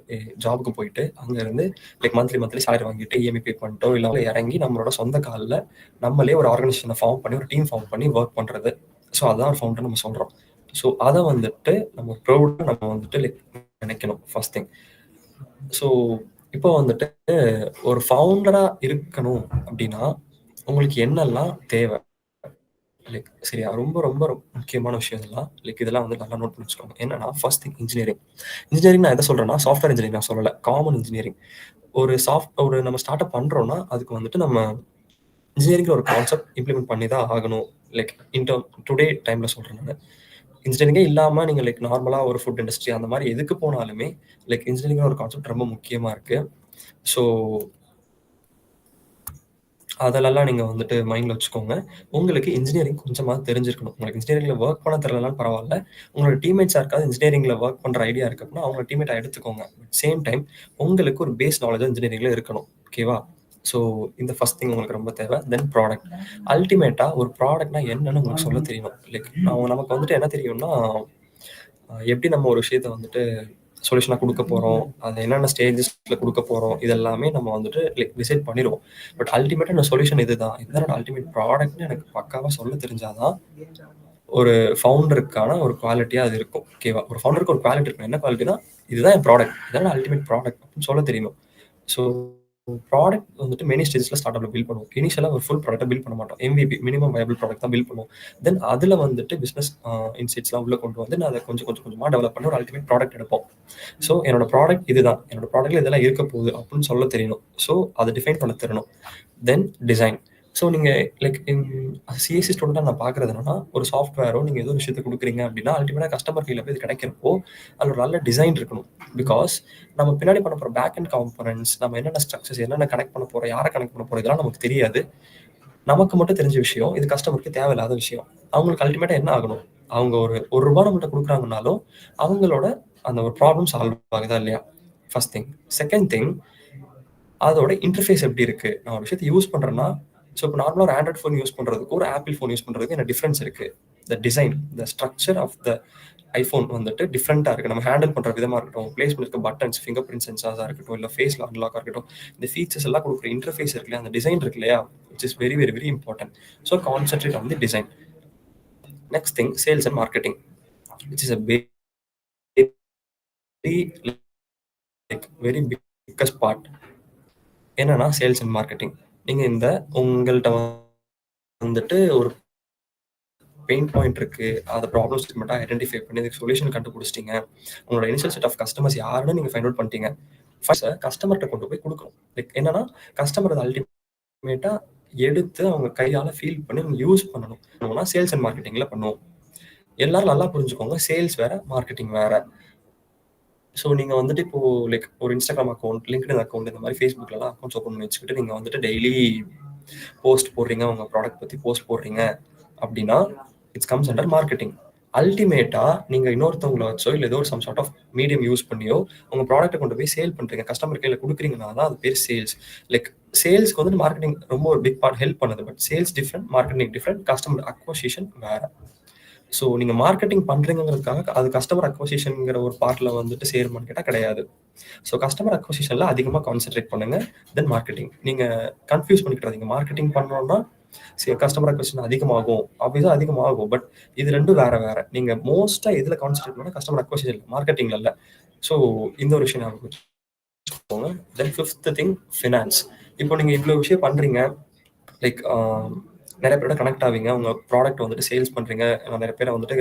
ஜாபுக்கு போயிட்டு அங்கேருந்து லைக் மந்த்லி சேலரி வாங்கிட்டு இஎம்ஐ பே பண்ணிட்டோ இல்லை இறங்கி நம்மளோட சொந்த காலில் நம்மளே ஒரு ஆர்கனைசேஷனை ஃபார்ம் பண்ணி ஒரு டீம் ஃபார்ம் பண்ணி ஒர்க் பண்ணுறது. ஸோ அதான் ஒரு ஃபவுண்டர் நம்ம சொல்கிறோம். ஸோ அதை வந்துட்டு நம்ம ப்ரௌடாக நம்ம வந்துட்டு லைக் நினைக்கணும் ஃபர்ஸ்ட் திங். ஸோ இப்போ வந்துட்டு ஒரு ஃபவுண்டரா இருக்கணும் அப்படின்னா உங்களுக்கு என்னெல்லாம் தேவை, லைக் சரியா ரொம்ப ரொம்ப முக்கியமான விஷயம் இதெல்லாம். லைக் இதெல்லாம் வந்து நல்லா நோட் பண்ணி வச்சுக்கோங்க. என்னன்னா ஃபர்ஸ்ட் திங் இன்ஜினியரிங் நான் எதை சொல்றேன்னா, சாஃப்ட்வேர் இன்ஜினியரிங் நான் சொல்லலை, காமன் இன்ஜினியரிங். ஒரு நம்ம ஸ்டார்ட் அப் பண்றோம்னா அதுக்கு வந்துட்டு நம்ம இன்ஜினியரிங் ஒரு கான்செப்ட் இம்ப்ளிமெண்ட் பண்ணி தான் ஆகணும். லைக் டுடே டைம்ல சொல்றேன் நான். இன்ஜினியரிங்கே இல்லாமல் நீங்கள் லைக் நார்மலாக ஒரு ஃபுட் இண்டஸ்ட்ரி அந்த மாதிரி எதுக்கு போனாலுமே லைக் இன்ஜினியரிங் ஒரு கான்செப்ட் ரொம்ப முக்கியமாக இருக்குது. ஸோ அதெல்லாம் நீங்கள் வந்துட்டு மைண்டில் வச்சுக்கோங்க. உங்களுக்கு இன்ஜினியரிங் கொஞ்சமாக தெரிஞ்சிருக்கணும். உங்களுக்கு இன்ஜினியரிங்கில் ஒர்க் பண்ண தெரியலனாலும் பரவாயில்ல, உங்களோட டீம்மேட்ஸ் யாருக்காவது இன்ஜினியரிங்கில் ஒர்க் பண்ணுற ஐடியா இருக்கு அப்படின்னா அவங்க டீம்மேட்டை எடுத்துக்கோங்க. சேம் டைம் உங்களுக்கு ஒரு பேஸ் நாலேஜ் இன்ஜினியரிங்கில் இருக்கணும். ஓகேவா? ஸோ இந்த ஃபர்ஸ்ட் திங் உங்களுக்கு ரொம்ப தேவை. தென் ப்ராடக்ட். அல்டிமேட்டாக ஒரு ப்ராடக்ட்னா என்னன்னு உங்களுக்கு சொல்ல தெரியணும். லைக் நமக்கு வந்துட்டு என்ன தெரியும்னா, எப்படி நம்ம ஒரு விஷயத்த வந்துட்டு சொல்யூஷனாக கொடுக்க போகிறோம், அது என்னென்ன ஸ்டேஜஸில் கொடுக்க போகிறோம், இதெல்லாமே நம்ம வந்துட்டு லைக் டிசைட் பண்ணிடுவோம். பட் அல்டிமேட்டாக இந்த சொல்யூஷன் இதுதான், இதுதான் அல்டிமேட் ப்ராடக்ட்னு எனக்கு பக்காவாக சொல்ல தெரிஞ்சாதான் ஒரு ஃபவுண்டருக்கான ஒரு குவாலிட்டியாக அது இருக்கும். ஓகேவா? ஒரு ஃபவுண்டருக்கு ஒரு குவாலிட்டி இருக்கும். என்ன குவாலிட்டினா, இதுதான் என் ப்ராடக்ட், இதுதான் அல்டிமேட் ப்ராடக்ட் அப்படின்னு சொல்ல தெரியணும். ஸோ ப்ராடக்ட் வந்துட்டு மெனி ஸ்டேஜஸில் ஸ்டார்ட் அப்ல பில்ட் பண்ணுவோம். இனிஷியலாக ஒரு ஃபுல் ப்ராடக்ட்டை பில்ட் பண்ண மாட்டோம். MVP மினிமம் வயபிள் ப்ராடக்ட் தான் பில்ட் பண்ணுவோம். தென் அதில் வந்துட்டு பிஸ்னஸ் இன்சைட்ஸ்லாம் உள்ள கொண்டு வந்து நான் அதை கொஞ்சமாக டெவலப் பண்ணி ஒரு அல்டிமேட் ப்ராடக்ட் எடுப்போம். ஸோ என்னோட ப்ராடக்ட் இதுதான், என்னோட ப்ராடக்ட்ல இதெல்லாம் இருக்க போகுது அப்படின்னு சொல்ல தெரியணும். ஸோ அதை டிஃபைன் பண்ண தெரியணும். தென் டிசைன். ஸோ நீங்கள் லைக் சிஎஸ்சி ஸ்டூடெண்ட்டாக நான் பார்க்குறது என்னன்னா, ஒரு சாஃப்ட்வேரோ நீங்கள் ஏதோ விஷயத்தை கொடுக்குறீங்க அப்படின்னா அல்டிமேட்டாக கஸ்டமர் கையில் போய் இது கிடைக்கிறப்போ அதில் ஒரு நல்ல டிசைன் இருக்கணும். பிகாஸ் நம்ம பின்னாடி பண்ண போகிற பேக் அண்ட் காம்பனன்ட்ஸ், நம்ம என்னென்ன ஸ்ட்ரக்சர்ஸ், என்னென்ன கனெக்ட் பண்ண போகிறோம், யாரை கனெக்ட் பண்ண போகிறோம், இதெல்லாம் நமக்கு தெரியாது. நமக்கு மட்டும் தெரிஞ்ச விஷயம், இது கஸ்டமருக்கு தேவையில்லாத விஷயம். அவங்களுக்கு அல்டிமேட்டாக என்ன ஆகணும், அவங்க ஒரு ரூபா நம்மகிட்ட கொடுக்குறாங்கனாலும் அவங்களோட அந்த ஒரு ப்ராப்ளம் சால்வ் ஆகுதா இல்லையா? First thing. செகண்ட் திங், அதோட இன்டர்ஃபேஸ் எப்படி இருக்கு. நான் ஒரு விஷயத்தை யூஸ் பண்றேன்னா, ஸோ இப்போ நார்மலாக ஒரு ஆண்ட்ராய்ட் ஃபோன் யூஸ் பண்றதுக்கு ஒரு ஆப்பிள் ஃபோன் யூஸ் பண்றதுக்கு என்ன டிஃபரன்ஸ் இருக்கு. The design, the structure of the iPhone வந்துட்டு டிஃப்ரெண்ட்டாக இருக்குது. நம்ம ஹேண்டில் பண்ணுற விதமாக இருக்கட்டும், பிளேஸ் பண்ணிருக்க பட்டன்ஸ், ஃபிங்கர் பிரிண்ட் சென்சார்ஸாக இருக்கட்டும், இல்லை ஃபேஸ் அன்லாக்காக இருக்கட்டும், இந்த ஃபீச்சர்ஸ் எல்லாம் கொடுக்குற இன்டர்ஃபேஸ் இருக்கு இல்லையா, அந்த டிசைன் இருக்கு இல்லையா, which is very very very important. So concentrate on the design. Next thing, sales and marketing, which is a very biggest part. என்னன்னா சேல்ஸ் அண்ட் மார்க்கெட்டிங். நீங்கள் இந்த உங்கள்கிட்ட வந்துட்டு ஒரு பெயின் பாயிண்ட் இருக்கு, அதை ப்ராப்ளம்ஸ் மட்டும் ஐடென்டிஃபை பண்ணி அதுக்கு சொல்யூஷன் கண்டுபிடிச்சிட்டீங்க. உங்களோட இனிஷியல் செட் ஆஃப் கஸ்டமர்ஸ் யாருன்னு நீங்கள் ஃபைண்ட் அவுட் பண்ணிட்டீங்க. ஃபர்ஸ்ட் கஸ்டமர்கிட்ட கொண்டு போய் கொடுக்கணும். லைக் என்னன்னா, கஸ்டமர் அதை அல்டிமேட்டாக எடுத்து அவங்க கையால் ஃபீல் பண்ணி அவங்க யூஸ் பண்ணணும். நம்மனா சேல்ஸ் அண்ட் மார்க்கெட்டிங்கில் பண்ணுவோம். எல்லாரும் நல்லா புரிஞ்சுக்கோங்க, சேல்ஸ் வேற, மார்க்கெட்டிங் வேற. ஸோ நீங்கள் வந்துட்டு இப்போ லைக் ஒரு இன்ஸ்டாகிராம் அக்கௌண்ட், லிங்க்டின் அக்கௌண்ட், இந்த மாதிரி ஃபேஸ்புக்லலாம் அக்கௌண்ட்ஸ் ஓப்பன் பண்ணி வச்சுக்கிட்டு நீங்கள் வந்துட்டு டெய்லி போஸ்ட் போடுறீங்க, உங்கள் ப்ராடக்ட் பற்றி போஸ்ட் போடுறீங்க அப்படின்னா இட்ஸ் கம்ஸ் அண்டர் மார்க்கெட்டிங். அல்டிமேட்டா நீங்க இன்னொருத்தவங்களை வச்சோ இல்லை ஏதோ ஒரு some sort of medium use பண்ணியோ உங்க ப்ராடக்ட்டை கொண்டு போய் சேல் பண்றீங்க, கஸ்டமர் கையில கொடுக்குறீங்கன்னா தான் அது பேர் சேல்ஸ். லைக் சேல்ஸ்க்கு வந்து மார்க்கெட்டிங் ரொம்ப ஒரு பிக் பார்ட் ஹெல்ப் பண்ணுது. But sales different, marketing different, customer acquisition வேற. ஸோ நீங்கள் மார்க்கெட்டிங் பண்ணுறீங்கிறதுக்காக அது கஸ்டமர் அக்வசிஷன்ங்கிற ஒரு பார்ட்டில் வந்துட்டு சேருமான்னு கேட்டால் கிடையாது. ஸோ கஸ்டமர் அக்வசிஷனில் அதிகமாக கான்சென்ட்ரேட் பண்ணுங்க. தென் மார்க்கெட்டிங். நீங்கள் கன்ஃபியூஸ் பண்ணிக்கிட்டாதீங்க. மார்க்கெட்டிங் பண்ணோன்னா கஸ்டமர் அக்வசிஷன் அதிகமாகும், அப்படிதான் அதிகமாகும். பட் இது ரெண்டும் வேற வேற. நீங்கள் மோஸ்ட்டாக இதில் கான்சென்ட்ரேட் பண்ணால் கஸ்டமர் அக்வசிஷன் இல்லை, மார்க்கெட்டிங்கில் இல்லை. ஸோ இந்த ஒரு விஷயம் ஞாபகம் வச்சுக்கோங்க. Then fifth thing, finance. இப்போ நீங்கள் இவ்வளோ விஷயம் பண்ணுறீங்க, லைக் நிறைய பேரோட கனெக்ட் ஆவீங்க, உங்க ப்ராடக்ட் வந்துட்டு சேல்ஸ் பண்றீங்க, நிறைய பேரை வந்துட்டு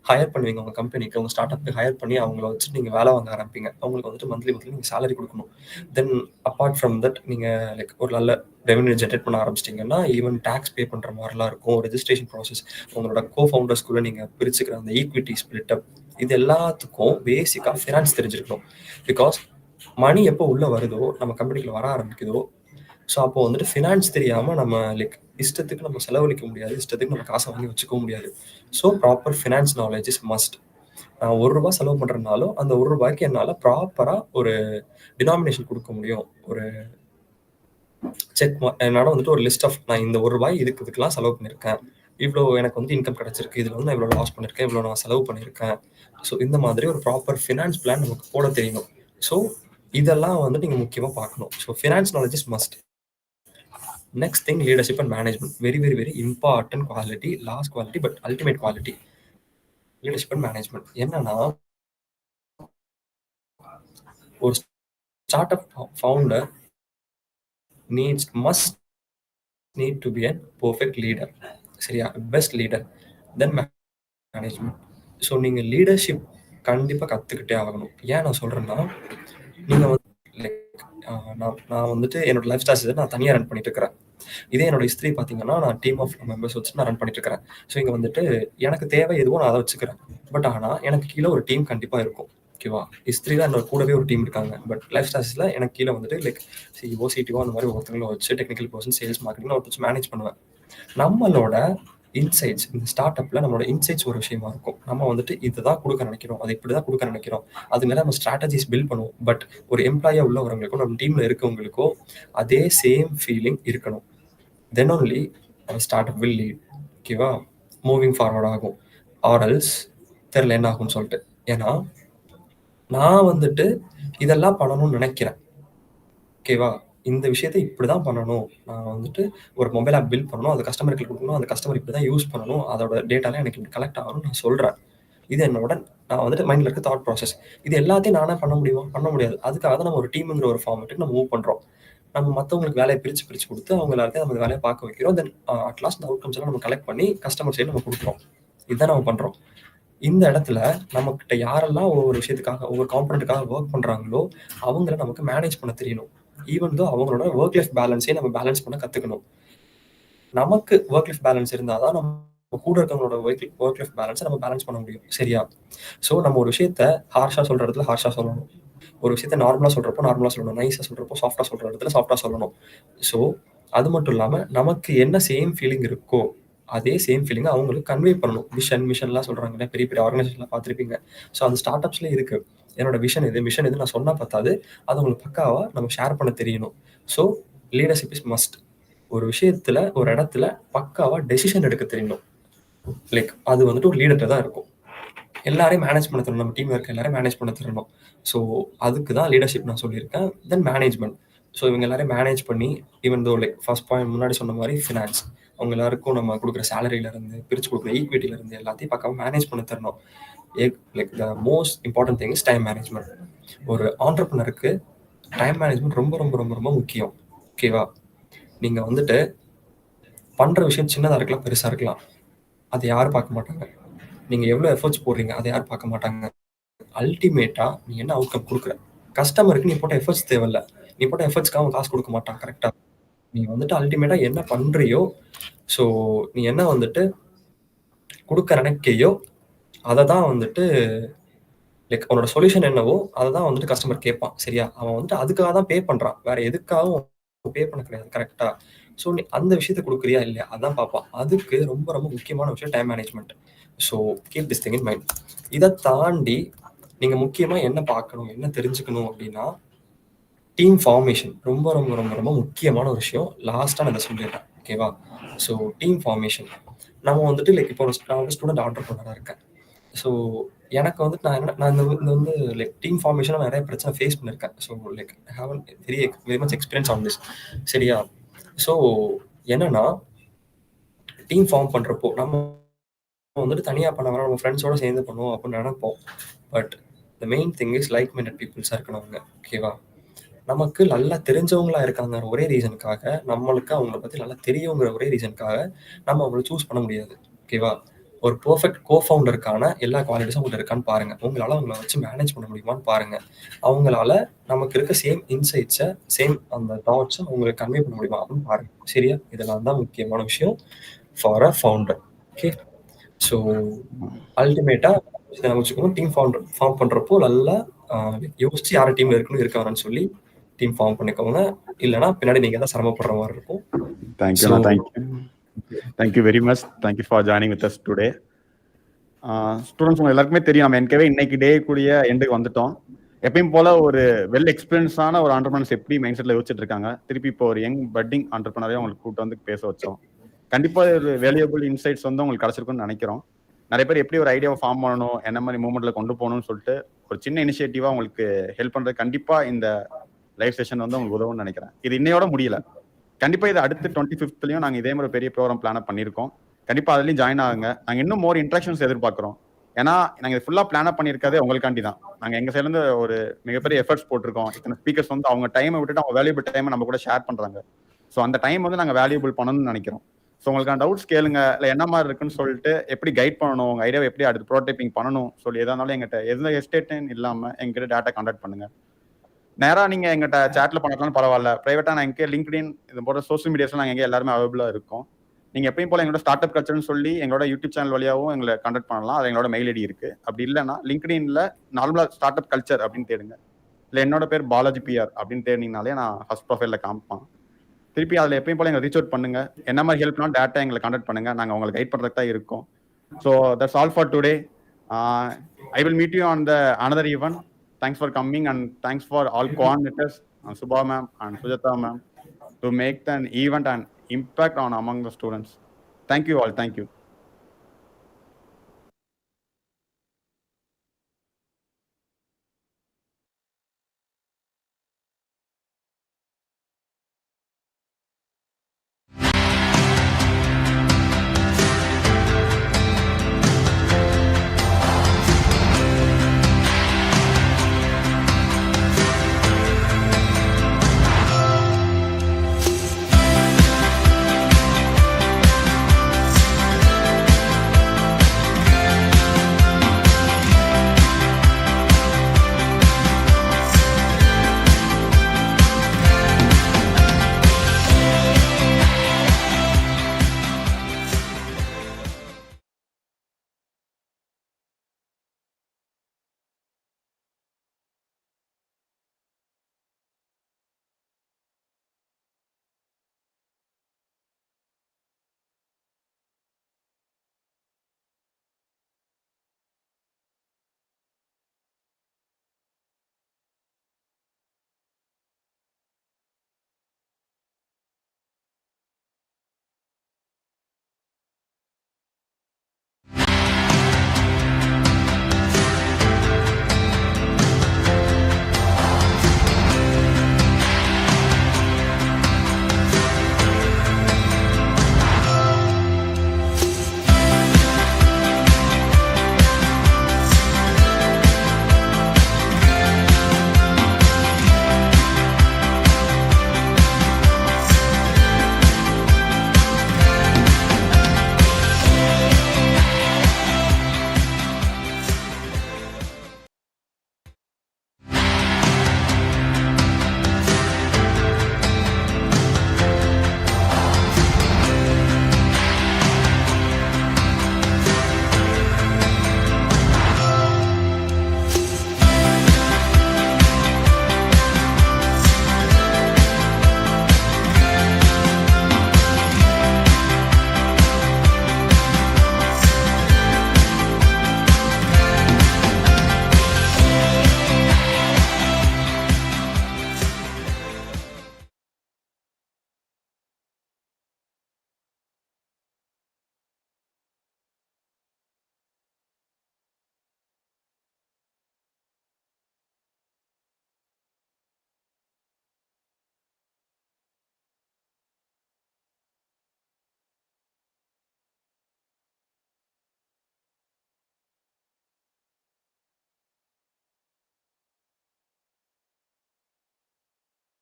ஹையர் பண்ணுவீங்க, உங்க கம்பெனிக்கு, உங்க ஸ்டார்ட் அப்க்கு ஹையர் பண்ணி அவங்கள வச்சுட்டு நீங்க வேலை வாங்க ஆரம்பிப்பீங்க. அவங்களுக்கு வந்துட்டு மந்த்லி நீங்க சேலரி கொடுக்கணும். தென் அப்பார்ட் ஃப்ரம் தட் நீங்க லைக் ஒரு நல்ல ரெவன்யூ ஜென்ரேட் பண்ண ஆரம்பிச்சிட்டிங்கன்னா ஈவன் டேக்ஸ் பே பண்ற மாதிரிலாம் இருக்கும். ரெஜிஸ்ட்ரேஷன் ப்ராசஸ், உங்களோட ஃபவுண்டர்ஸ்குள்ள நீங்க பிரிச்சுக்கிற அந்த ஈக்விட்டி ஸ்பிளிட் அப், இது எல்லாத்துக்கும் பேசிக்கா ஃபினான்ஸ் தெரிஞ்சிருக்கணும். பிகாஸ் மணி எப்போ உள்ள வருதோ, நம்ம கம்பெனிக்குள்ள வர ஆரம்பிக்குதோ, ஸோ அப்போ வந்துட்டு ஃபினான்ஸ் தெரியாமல் நம்ம லைக் இஷ்டத்துக்கு நம்ம செலவழிக்க முடியாது, இஷ்டத்துக்கு நம்ம காசை வாங்கி வச்சுக்கவும் முடியாது. So proper finance knowledge is must. நான் ₹1 செலவு பண்ணுறதுனாலும் அந்த ₹1 என்னால் ப்ராப்பராக ஒரு டினாமினேஷன் கொடுக்க முடியும். ஒரு செக் என்னால் வந்துட்டு ஒரு லிஸ்ட் ஆஃப் நான் இந்த ₹1 இதுக்கெல்லாம் செலவு பண்ணியிருக்கேன், இவ்வளோ எனக்கு வந்து இன்கம் கிடைச்சிருக்கு, இதில் வந்து நான் இவ்வளோ லாஸ் பண்ணியிருக்கேன், இவ்வளோ நான் செலவு பண்ணியிருக்கேன். ஸோ இந்த மாதிரி ஒரு ப்ராப்பர் ஃபினான்ஸ் பிளான் நமக்கு போட தெரியணும். ஸோ இதெல்லாம் வந்து நீங்கள் முக்கியமாக பார்க்கணும். So finance knowledge is must. Next thing, leadership and management. Very, very, very important quality. Last quality, but ultimate quality. Leadership and management. என்னன்னா, ஒரு startup founder must need to be a perfect leader. சரியா? Best leader. Then management. So நீங்கள் leadership கண்டிப்பாக கற்றுக்கிட்டே ஆகணும். ஏன் நான் சொல்கிறேன்னா, நீங்கள் வந்து லைக் நான் வந்துட்டு என்னோட லைஃப் ஸ்டைல்ஸ் நான் தனியாக ரன் பண்ணிட்டு இருக்கிறேன். இதே என்னோட ஹிஸ்ட்ரி பார்த்தீங்கன்னா, நான் டீம் ஆஃப் மெம்பர்ஸ் வச்சு நான் ரன் பண்ணிட்டு இருக்கிறேன். ஸோ இங்கே வந்துட்டு எனக்கு தேவை எதுவோ நான் அதை வச்சுக்கிறேன். பட் ஆனால் எனக்கு கீழே ஒரு டீம் கண்டிப்பாக இருக்கும். ஓகேவா? இஸ்திரி தான் என்னோட கூடவே ஒரு டீம் இருக்காங்க. பட் லைஃப் ஸ்டைல்ஸில் எனக்கு கீழே வந்துட்டு லைக் சிஓ சிடிஓ அந்த மாதிரி ஒருத்தங்களை வச்சு டெக்னிக்கல் பர்சன் சேல்ஸ் மார்க்கெட்டிங் ஒருத்தர் வச்சு மேனேஜ் பண்ணுவேன். நம்மளோட இன்சைட்ஸ் இந்த ஸ்டார்ட் அப்பில் நம்மளோட இன்சைட்ஸ் ஒரு விஷயமா இருக்கும். நம்ம வந்துட்டு இதுதான் கொடுக்க நினைக்கிறோம், அது இப்படி தான் கொடுக்க நினைக்கிறோம், அது மேலே நம்ம ஸ்ட்ராட்டஜிஸ் பில்ட் பண்ணுவோம். பட் ஒரு எம்ப்ளாயாக உள்ளவங்களுக்கும் நம்ம டீமில் இருக்கவங்களுக்கோ அதே சேம் ஃபீலிங் இருக்கணும். Then only start up will lead. ஓகேவா? மூவிங் ஃபார்வர்ட் ஆகும். ஆர்எல்ஸ் தெரில என்ன ஆகும்னு சொல்லிட்டு. ஏன்னா நான் வந்துட்டு இதெல்லாம் பண்ணணும்னு நினைக்கிறேன். ஓகேவா? இந்த விஷயத்தை இப்படி தான் பண்ணணும். நான் வந்துட்டு ஒரு மொபைல் ஆப் பில்ட் பண்ணணும், அது கஸ்டமருக்கு கொடுக்கணும், அந்த கஸ்டமர் இப்படி தான் யூஸ் பண்ணணும், அதோட டேட்டாலாம் எனக்கு இப்படி கலெக்ட் ஆகணும்னு நான் சொல்கிறேன். இது என்னோட நான் வந்துட்டு மைண்டில் இருக்க தாட் ப்ராசஸ். இது எல்லாத்தையும் நானே பண்ண முடியுமா? பண்ண முடியாது. அதுக்காக தான் நம்ம ஒரு டீமுங்கிற ஒரு ஃபார்மேட்டுக்கு நம்ம மூவ் பண்ணுறோம். நம்ம மற்றவங்களுக்கு வேலையை பிரித்து கொடுத்து அவங்க எல்லாத்தையும் நம்ம வேலையை பார்க்க வைக்கிறோம். தென் அட்லாஸ்ட் இந்த அவுட்கம்ஸ் எல்லாம் நம்ம கலெக்ட் பண்ணி கஸ்டமர் சைடு நம்ம கொடுக்குறோம். இதுதான் நம்ம பண்ணுறோம். இந்த இடத்துல நம்மக்கிட்ட யாரெல்லாம் ஒவ்வொரு விஷயத்துக்காக ஒவ்வொரு காம்பனண்ட்டுக்காக ஒர்க் பண்ணுறாங்களோ அவங்கள நமக்கு மேனேஜ் பண்ண தெரியணும். ஈவன் தோ அவங்களோட ஒர்க் லைஃப் பேலன்ஸையும் நம்ம பேலன்ஸ் பண்ண கற்றுக்கணும். நமக்கு ஒர்க் லைஃப் பேலன்ஸ் இருந்தால் தான் நம்ம கூட இருக்கவங்களோட ஒர்க் லைஃப் பேலன்ஸை நம்ம பேலன்ஸ் பண்ண முடியும். சரியா? ஸோ நம்ம ஒரு விஷயத்த ஹார்ஷாக சொல்கிற இடத்துல ஹார்ஷாக சொல்லணும், ஒரு விஷயத்த நார்மலாக சொல்கிறப்போ நார்மலாக சொல்லணும், நைஸாக சொல்கிறப்போ சாஃப்டாக சொல்கிற இடத்துல சாஃப்டாக சொல்லணும். ஸோ அது மட்டும் இல்லாமல் நமக்கு என்ன சேம் ஃபீலிங் இருக்கோ அதே சேம் ஃபீலிங்கை அவங்களுக்கு கன்வே பண்ணணும். மிஷன்லாம் சொல்கிறாங்க, பெரிய பெரிய ஆர்கனைசேஷன்லாம் பார்த்துருப்பீங்க. ஸோ அந்த ஸ்டார்ட் அப்ஸ்லேயே இருக்குது. என்னோட விஷன் இது, மிஷன் இது நான் சொன்னால் பார்த்தாது, அது உங்களுக்கு பக்காவாக நம்ம ஷேர் பண்ண தெரியணும். So leadership is must. ஒரு விஷயத்தில் ஒரு இடத்துல பக்காவாக டெசிஷன் எடுக்க தெரியணும். லைக் அது வந்துட்டு ஒரு லீடர்கிட்ட தான் இருக்கும். எல்லாரையும் மேனேஜ் பண்ண தரணும், நம்ம டீமில் இருக்க எல்லாரையும் மேனேஜ் பண்ண தரணும். ஸோ அதுக்கு தான் லீடர்ஷிப் நான் சொல்லியிருக்கேன். தென் மேனேஜ்மெண்ட். ஸோ இவங்க எல்லாரையும் மேனேஜ் பண்ணி even though like first point முன்னாடி சொன்ன மாதிரி ஃபினான்ஸ், அவங்க எல்லாருக்கும் நம்ம கொடுக்குற சேலரியிலேருந்து பிரித்து கொடுக்குற ஈக்விட்டிலேருந்து எல்லாத்தையும் பக்காவாக மேனேஜ் பண்ண தரணும். Like the most important thing is time management. ஒரு ஆண்டர்ப்ரனருக்கு டைம் மேனேஜ்மெண்ட் ரொம்ப ரொம்ப ரொம்ப ரொம்ப முக்கியம். ஓகேவா? நீங்கள் வந்துட்டு பண்ணுற விஷயம் சின்னதாக இருக்கலாம், பெருசாக இருக்கலாம், அதை யாரும் பார்க்க மாட்டாங்க. நீங்கள் எவ்வளோ எஃபர்ட்ஸ் போடுறீங்க அதை யாரும் பார்க்க மாட்டாங்க. அல்டிமேட்டாக நீ என்ன அவுட்கம் கொடுக்குற, கஸ்டமருக்கு நீ போட்ட எஃபர்ட்ஸ் தேவையில்ல, நீ போட்ட எஃபர்ட்ஸ்க்காக அவன் காசு கொடுக்க மாட்டான். கரெக்டாக? நீ வந்துட்டு அல்டிமேட்டாக என்ன பண்ணுறியோ, ஸோ நீ என்ன வந்துட்டு கொடுக்க நினைக்கையோ அதை தான் வந்துட்டு லைக் உன்னோட சொல்யூஷன் என்னவோ அதை தான் வந்துட்டு கஸ்டமர் கேட்பான். சரியா? அவன் வந்துட்டு அதுக்காக தான் பே பண்ணுறான், வேற எதுக்காகவும் பே பண்ண கிடையாது. கரெக்டாக? ஸோ நீ அந்த விஷயத்தை கொடுக்குறியா இல்லையா அதான் பார்ப்பான். அதுக்கு ரொம்ப ரொம்ப முக்கியமான விஷயம் time management. So keep this thing in mind. இதை தாண்டி நீங்கள் முக்கியமாக என்ன பார்க்கணும், என்ன தெரிஞ்சுக்கணும் அப்படின்னா டீம் ஃபார்மேஷன் ரொம்ப ரொம்ப ரொம்ப ரொம்ப முக்கியமான ஒரு விஷயம். லாஸ்ட்டாக நான் இதை சொல்லிடுறேன். ஓகேவா? ஸோ டீம் ஃபார்மேஷன் நம்ம வந்துட்டு லைக் இப்போ நான் வந்து ஸ்டூடெண்ட் ஆண்டர்ப்ரனராக இருக்கேன். ஸோ எனக்கு வந்துட்டு நான் இந்த வந்து லைக் டீம் ஃபார்மேஷனாக நிறைய பிரச்சனை ஃபேஸ் பண்ணியிருக்கேன். So like I have very much experience on this. சரியா? ஸோ என்னன்னா டீம் ஃபார்ம் பண்ணுறப்போ நம்ம வந்துட்டு தனியாக பண்ண வரோம், நம்ம ஃப்ரெண்ட்ஸோடு சேர்ந்து பண்ணுவோம் அப்படின்னு நினைப்போம். But the main thing is like minded பீப்புள்ஸாக இருக்கணுங்க. ஓகேவா? நமக்கு நல்லா தெரிஞ்சவங்களா இருக்காங்க ஒரே ரீசனுக்காக, நம்மளுக்கு அவங்கள பற்றி நல்லா தெரியுங்கிற ஒரே ரீசனுக்காக நம்ம அவங்கள சூஸ் பண்ண முடியாது. ஓகேவா? ஒரு பர்ஃபெக்ட் கோஃபவுண்டருக்கான எல்லா குவாலிட்டிஸும் அவங்கள்ட்ட இருக்கான்னு பாருங்கள். உங்களால் அவங்கள வச்சு மேனேஜ் பண்ண முடியுமான்னு பாருங்கள். அவங்களால நமக்கு இருக்க சேம் இன்சைட்ஸை சேம் அந்த தாட்ஸை அவங்களுக்கு கன்வே பண்ண முடியுமா அப்படின்னு பாருங்கள். சரியா? இதெல்லாம் தான் முக்கியமான விஷயம் for a founder. Okay? So அல்டிமேட்டாக இதை நம்ம வச்சுக்கணும். டீம் ஃபார்ம் பண்ணுறப்போ நல்லா யோசிச்சு யார் டீமில் இருக்கணும் இருக்க வரேன்னு சொல்லி டீம் ஃபார்ம் பண்ணிக்கோங்க. இல்லைனா பின்னாடி நீங்கள் தான் சிரமப்படுற மாதிரி இருக்கும். Thank you very much. Thank you for joining with us today. Students உங்க எல்லாருக்குமே தெரியும், நம்ம என்கவே இன்னைக்கு டே கூடிய எண்டுக்கு வந்துட்டோம். எப்பயும் போல ஒரு வெல் எக்ஸ்பீரியன்ஸான ஒரு ஆண்டர்பிரனர்ஸ் எப்படி மைண்ட் செட்ல யோசிச்சுட்டு இருக்காங்க, திருப்பி இப்போ ஒரு யங் பட்டிங் ஆண்டர்பிரனரையும் உங்களுக்கு கூப்பிட்டு வந்து பேச வச்சோம். கண்டிப்பா ஒரு வேல்யூபிள் இன்சைட்ஸ் வந்து உங்களுக்கு கிடைச்சிருக்கும்னு நினைக்கிறோம். நிறைய பேர் எப்படி ஒரு ஐடியாவை ஃபார்ம் பண்ணணும், என்ன மாதிரி மூவ்மெண்ட்ல கொண்டு போகணும்னு சொல்லிட்டு ஒரு சின்ன இனிஷியேட்டிவா உங்களுக்கு ஹெல்ப் பண்றது கண்டிப்பா இந்த லைவ் செஷன் வந்து உங்களுக்கு உதவும்னு நினைக்கிறேன். இது இன்னையோட முடியல, கண்டிப்பா இது அடுத்து 25th நாங்க இதே மாதிரி பெரிய ப்ரோக்ராம் பிளான் பண்ணியிருக்கோம். கண்டிப்பா அதுலயும் ஜாயின் ஆகுங்க. நாங்க இன்னும் மோர் இன்ட்ராக்ஷன்ஸ் எதிர்பார்க்கிறோம். ஏன்னா நாங்க ஃபுல்லா பிளான் பண்ணியிருக்கதே உங்களுக்காண்டி தான். நாங்க எங்க சைட்ல இருந்து ஒரு மிகப்பெரிய எஃபர்ட்ஸ் போட்டிருக்கோம். இத்தனை ஸ்பீக்கர்ஸ் வந்து அவங்க டைமை விட்டுட்டு அவங்க வேல்யூபிள் டைமை நம்ம கூட ஷேர் பண்றாங்க. ஸோ அந்த டைம் வந்து நாங்க வேல்யூபிள் பண்ணணும்னு நினைக்கிறோம். ஸோ உங்களுக்கான டவுட்ஸ் கேளுங்க, இல்லை என்ன மாதிரி இருக்குன்னு சொல்லிட்டு எப்படி கைட் பண்ணணும், உங்க ஐடியாவை எப்படி அடுத்து ப்ரோட்டோடைப்பிங் பண்ணணும் சொல்லி எதா இருந்தாலும் எங்கிட்ட எந்த எஸ்டேட்டும் இல்லாம எங்கிட்ட டேட்டா கான்டாக்ட் பண்ணுங்க. நேராக நீங்க எங்கிட்ட சேட்ல பண்ணலாம் பரவாயில்ல, பிரைவேட்டா நான் எங்கே லிங்க்டின் இது போன்ற சோசியல் மீடியாஸ்ல நாங்கள் எங்கே எல்லாருமே அவைலபிளா இருக்கோம். நீங்கள் எப்பயும் போல எங்களோட ஸ்டார்ட் அப் கல்ச்சர்னு சொல்லி எங்களோட யூடியூப் சேனல் வழியாகவும் எங்களை கான்டாக்ட் பண்ணலாம். அது எங்களோட மெயில் ஐடி இருக்கு. அப்படி இல்லைன்னா லிங்க்டின்ல நார்மலாக ஸ்டார்ட் அப் கல்ச்சர் அப்படின்னு தேடுங்க. இல்லை என்னோட பேர் பாலாஜி பிஆர் அப்படின்னு தேடினீங்கனாலே நான் ஃபர்ஸ்ட் ப்ரொஃபைலில் காமிப்பேன். திருப்பி அதில் எப்பயும் போல எங்களை ரீச் அவுட் பண்ணுங்க. என்ன மாதிரி ஹெல்ப்னாலும் டேட்டா எங்களை கான்டாக்ட் பண்ணுங்க. நாங்கள் உங்களுக்கு கைட் பண்ணுறதுக்கு தான் இருக்கோம். So that's all for today. I will meet you on the another event. Thanks for coming and thanks for all coordinators, Subha ma'am and Sujata ma'am, to make the event an impact on among the students. Thank you all. Thank you.